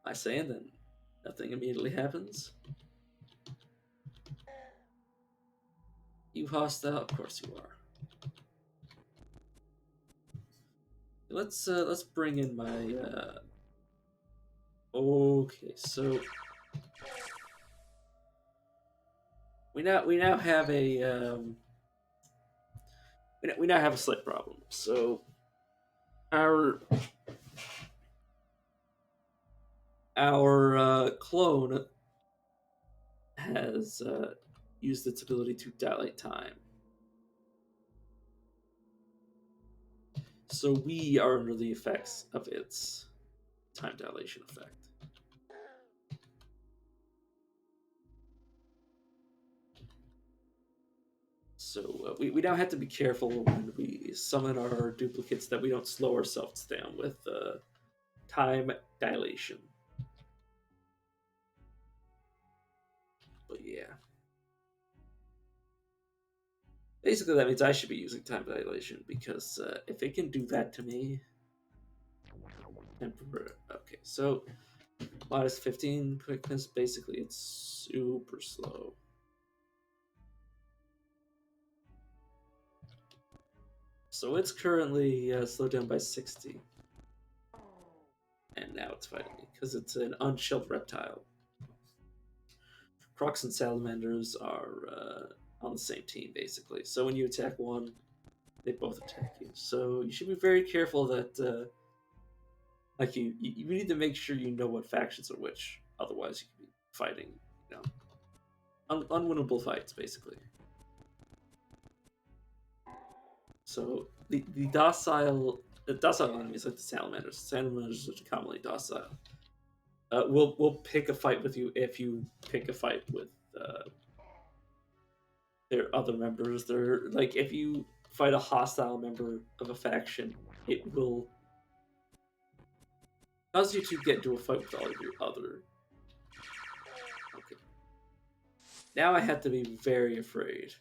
I say, and then nothing immediately happens. You hostile? Of course you are. Let's bring in my okay, so we now have a we now have a slight problem. So our our clone has used its ability to dilate time. So we are under the effects of its time dilation effect. So we now have to be careful when we summon our duplicates that we don't slow ourselves down with time dilation. But yeah. Basically, that means I should be using time dilation because if it can do that to me, okay, so minus 15 quickness. Basically, it's super slow. So it's currently slowed down by 60, and now it's fighting me because it's an unshelled reptile. Crocs and salamanders are on the same team basically. So when you attack one, they both attack you. So you should be very careful that like you need to make sure you know what factions are which. Otherwise, you could be fighting, you know, unwinnable fights basically. So the docile enemies like the salamanders. Salamanders are commonly docile. We'll pick a fight with you if you pick a fight with their other members. They're like if you fight a hostile member of a faction, it will cause you to get into a fight with all of your other. Okay. Now I have to be very afraid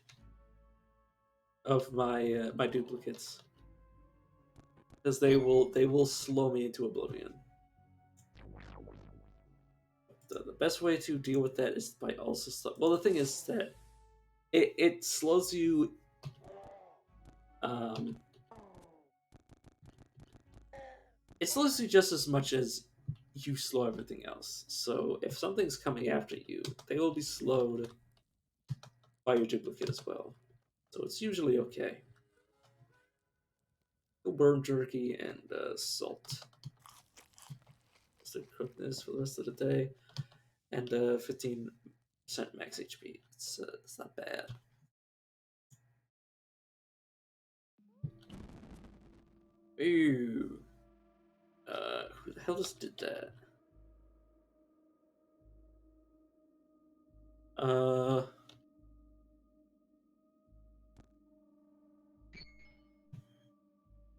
of my duplicates because they will slow me into oblivion. The best way to deal with that is by also well, the thing is that it slows you. Um, it slows you just as much as you slow everything else. So if something's coming after you, they will be slowed by your duplicate as well. So it's usually okay. Worm jerky and salt. So cook this for the rest of the day, and 15% max HP. It's not bad. Ooh. Who the hell just did that?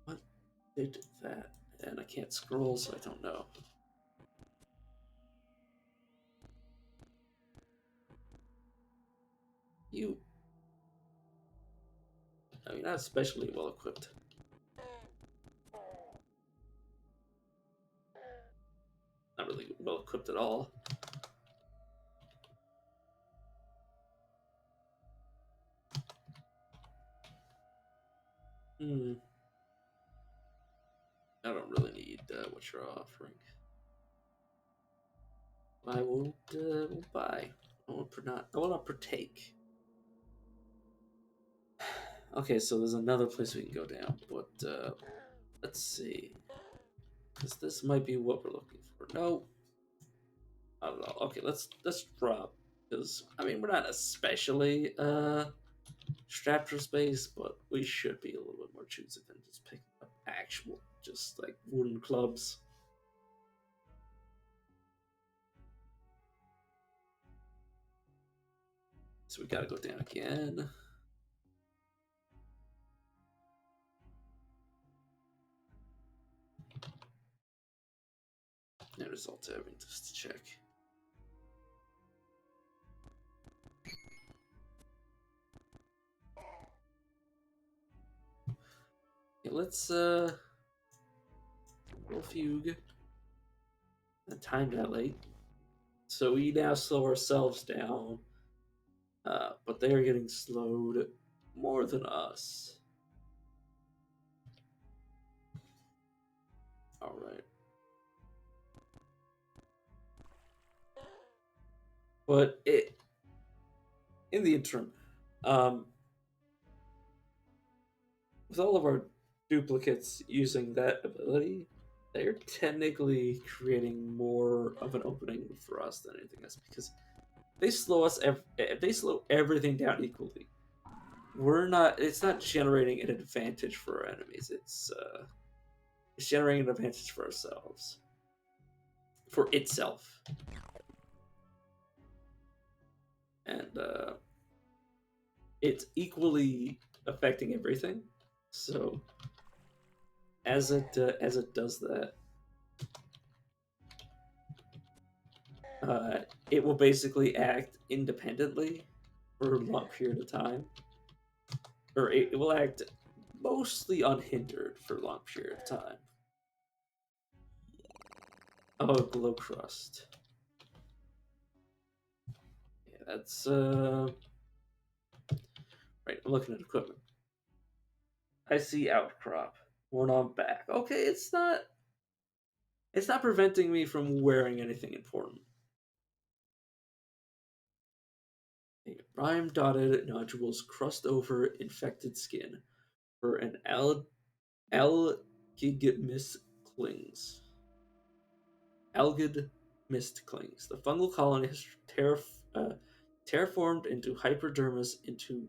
What did that? And I can't scroll, so I don't know. You. I mean, not especially well equipped. Not really well equipped at all. Hmm. I don't really need what you're offering. I won't buy. I will not partake. Okay, so there's another place we can go down, but let's see. Because this might be what we're looking for. No. I don't know. Okay, let's drop. Because, I mean, we're not especially strapped for space, but we should be a little bit more choosy than just picking up actual, just like wooden clubs. So we gotta go down again. And result having just to check. Okay, let's roll fugue. And time dilate. So we now slow ourselves down. But they are getting slowed more than us. Alright. But in the interim, with all of our duplicates using that ability, they're technically creating more of an opening for us than anything else because they slow us. If they slow everything down equally, we're not. It's not generating an advantage for our enemies. It's generating an advantage for ourselves, for itself, and it's equally affecting everything. So as it does that, it will basically act independently for a long period of time, or it will act mostly unhindered for a long period of time. Oh, glow crust. Yeah, that's right. I'm looking at equipment. I see outcrop. Worn on back. Okay, it's not. It's not preventing me from wearing anything important. Rime dotted nodules crust over infected skin for an algid mist clings. Algid mist clings. The fungal colony has terraformed into hypodermis into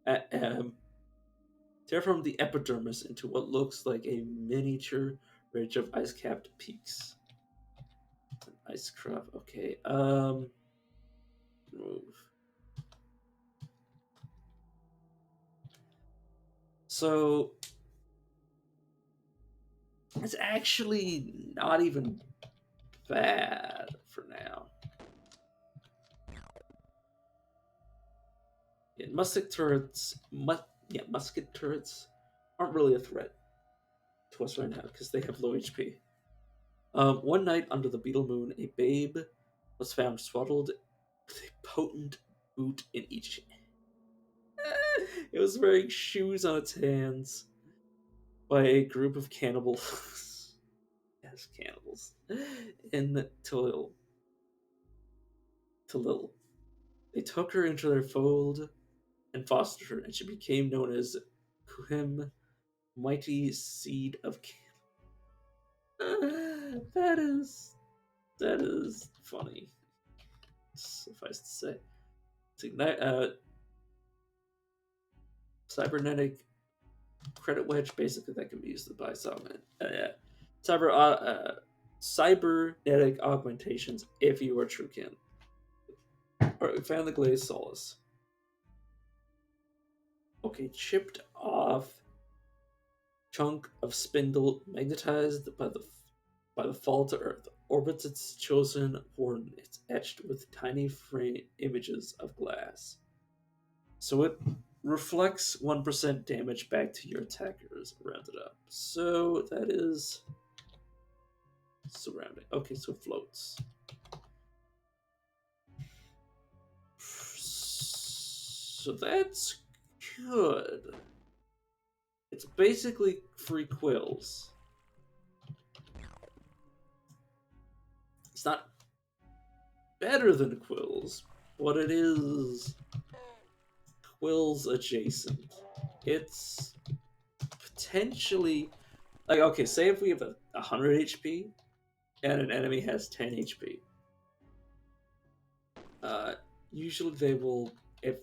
uh, um, terraformed the epidermis into what looks like a miniature ridge of ice-capped peaks. An ice crop. Okay. Move. So it's actually not even bad for now. Yeah, musket turrets aren't really a threat to us right now because they have low HP. One night under the beetle moon, a babe was found swaddled with a potent boot in each. It was wearing shoes on its hands by a group of cannibals. Yes, cannibals. In Talil. Talil. They took her into their fold and fostered her, and she became known as Kuhim, mighty seed of that is funny. Suffice to say, it's ignite cybernetic credit wedge. Basically, that can be used to buy some cyber cybernetic augmentations if you are true kin. Alright, we found the glazed solace. Okay, chipped off chunk of spindle magnetized by the fall to Earth orbits its chosen coordinates etched with tiny frame images of glass. So it reflects 1% damage back to your attackers, rounded up. So that is surrounding. Okay, so floats. So that's good. It's basically free quills. It's not better than quills, but it is quills adjacent. It's potentially like okay, say if we have 100 HP and an enemy has 10 HP. Usually they will if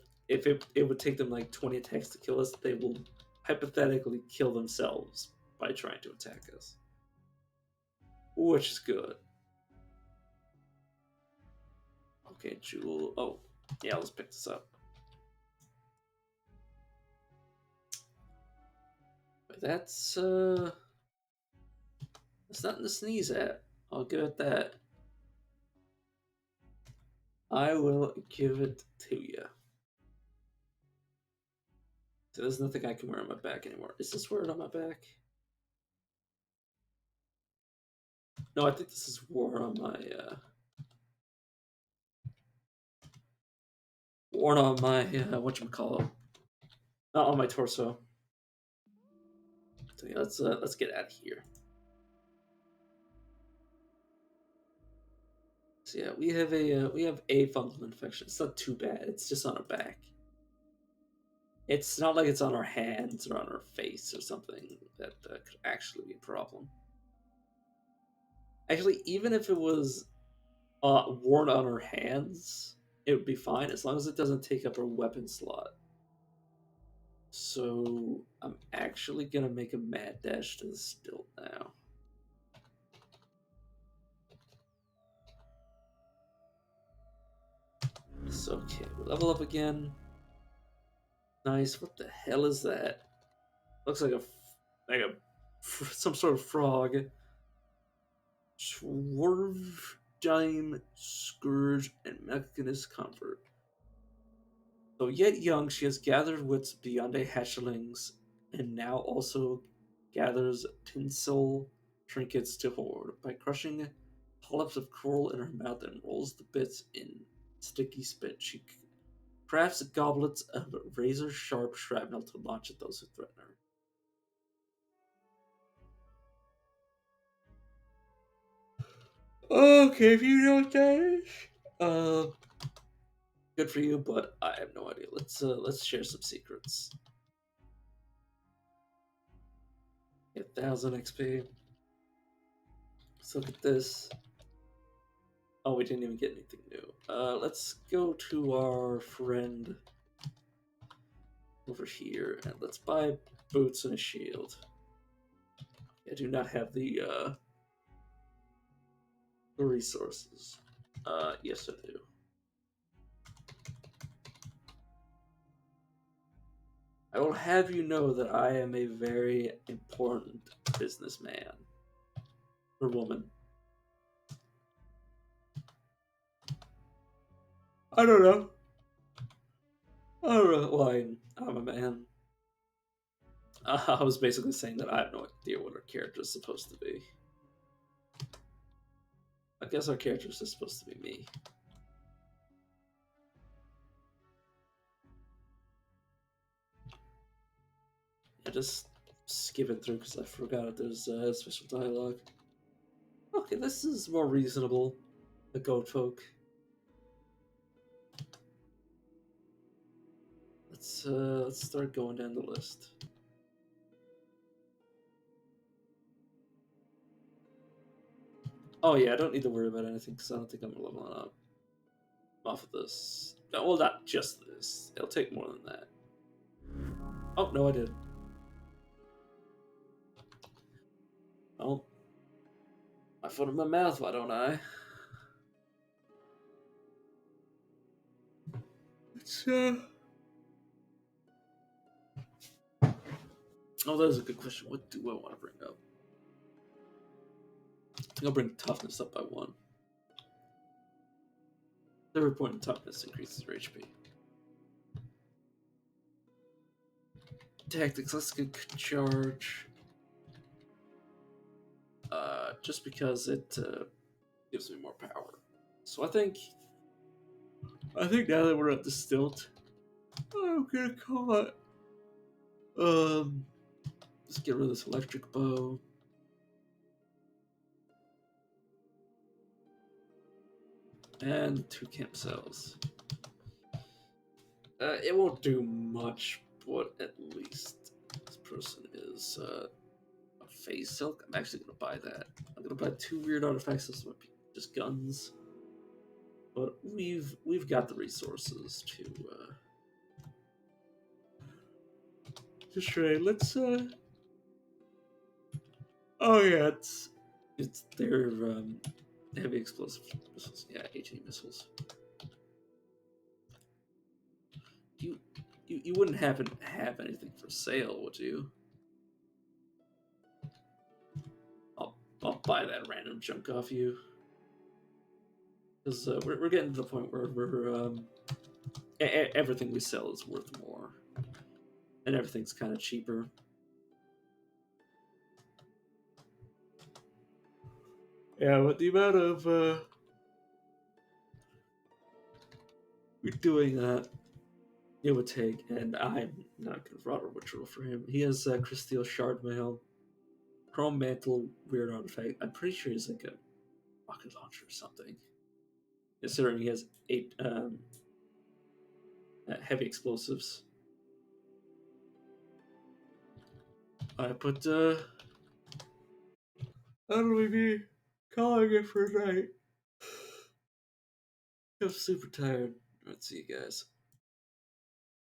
it would take them like 20 attacks to kill us, they will hypothetically kill themselves by trying to attack us. Which is good. Okay, Jewel. Oh, yeah, let's pick this up. But that's nothing to sneeze at. I'll give it that. I will give it to you. So there's nothing I can wear on my back anymore. Is this wearing on my back? No, I think this is worn on my whatchamacallit. Not on my torso. So yeah, let's get out of here. So yeah, we have a fungal infection. It's not too bad. It's just on our back. It's not like it's on our hands or on our face or something that could actually be a problem. Actually, even if it was worn on her hands, it would be fine as long as it doesn't take up her weapon slot. So I'm actually gonna make a mad dash to the stilt now. So okay, we level up again. Nice. What the hell is that? Looks like a some sort of frog. Swerve, Dime, Scourge, and Mechanist Comfort. Though yet young, she has gathered wits beyond a hatchling's, and now also gathers tinsel trinkets to hoard. By crushing polyps of coral in her mouth and rolls the bits in sticky spit, she crafts goblets of razor-sharp shrapnel to launch at those who threaten her. Okay, if you know what that is, uh, good for you, but I have no idea. Let's share some secrets. Get 1,000 XP. Let's look at this. Oh, we didn't even get anything new. Let's go to our friend over here and let's buy boots and a shield. I do not have the resources. Yes, I do. I will have you know that I am a very important businessman or woman. I don't know. I don't know. Well, I'm a man. I was basically saying that I have no idea what our character is supposed to be. I guess our character is just supposed to be me. I just skip it through because I forgot that there's special dialogue. Okay, this is more reasonable. The goat folk. Let's start going down the list. Oh yeah, I don't need to worry about anything because I don't think I'm leveling up off of this. No, well, not just this. It'll take more than that. Oh no, I did. Oh, my foot in my mouth. Why don't I? It's Oh, that is a good question. What do I want to bring up? I think I'll bring toughness up by 1. Every point in toughness increases your HP. Tactics, let's get charge. Just because it gives me more power. So I think now that we're at the stilt, I'm gonna call it. Let's get rid of this electric bow. And 2 camp cells. It won't do much, but at least this person is a phase silk. I'm actually gonna buy that. I'm gonna buy 2 weird artifacts. This might be just guns, but we've got the resources to trade. Let's Oh yeah, it's their heavy explosive missiles. Yeah, 18 missiles. You wouldn't happen to have anything for sale, would you? I'll buy that random junk off you. Because we're getting to the point where everything we sell is worth more, and everything's kind of cheaper. Yeah, but the amount of we're doing that it would take, and I'm not gonna rot a ritual for him. He has Crysteel Shard Mail, Chrome Mantle, Weird Artifact. I'm pretty sure he's like a rocket launcher or something. Considering he has 8 heavy explosives. Alright, but how do we be? calling it for night. I'm super tired. Let's see you guys.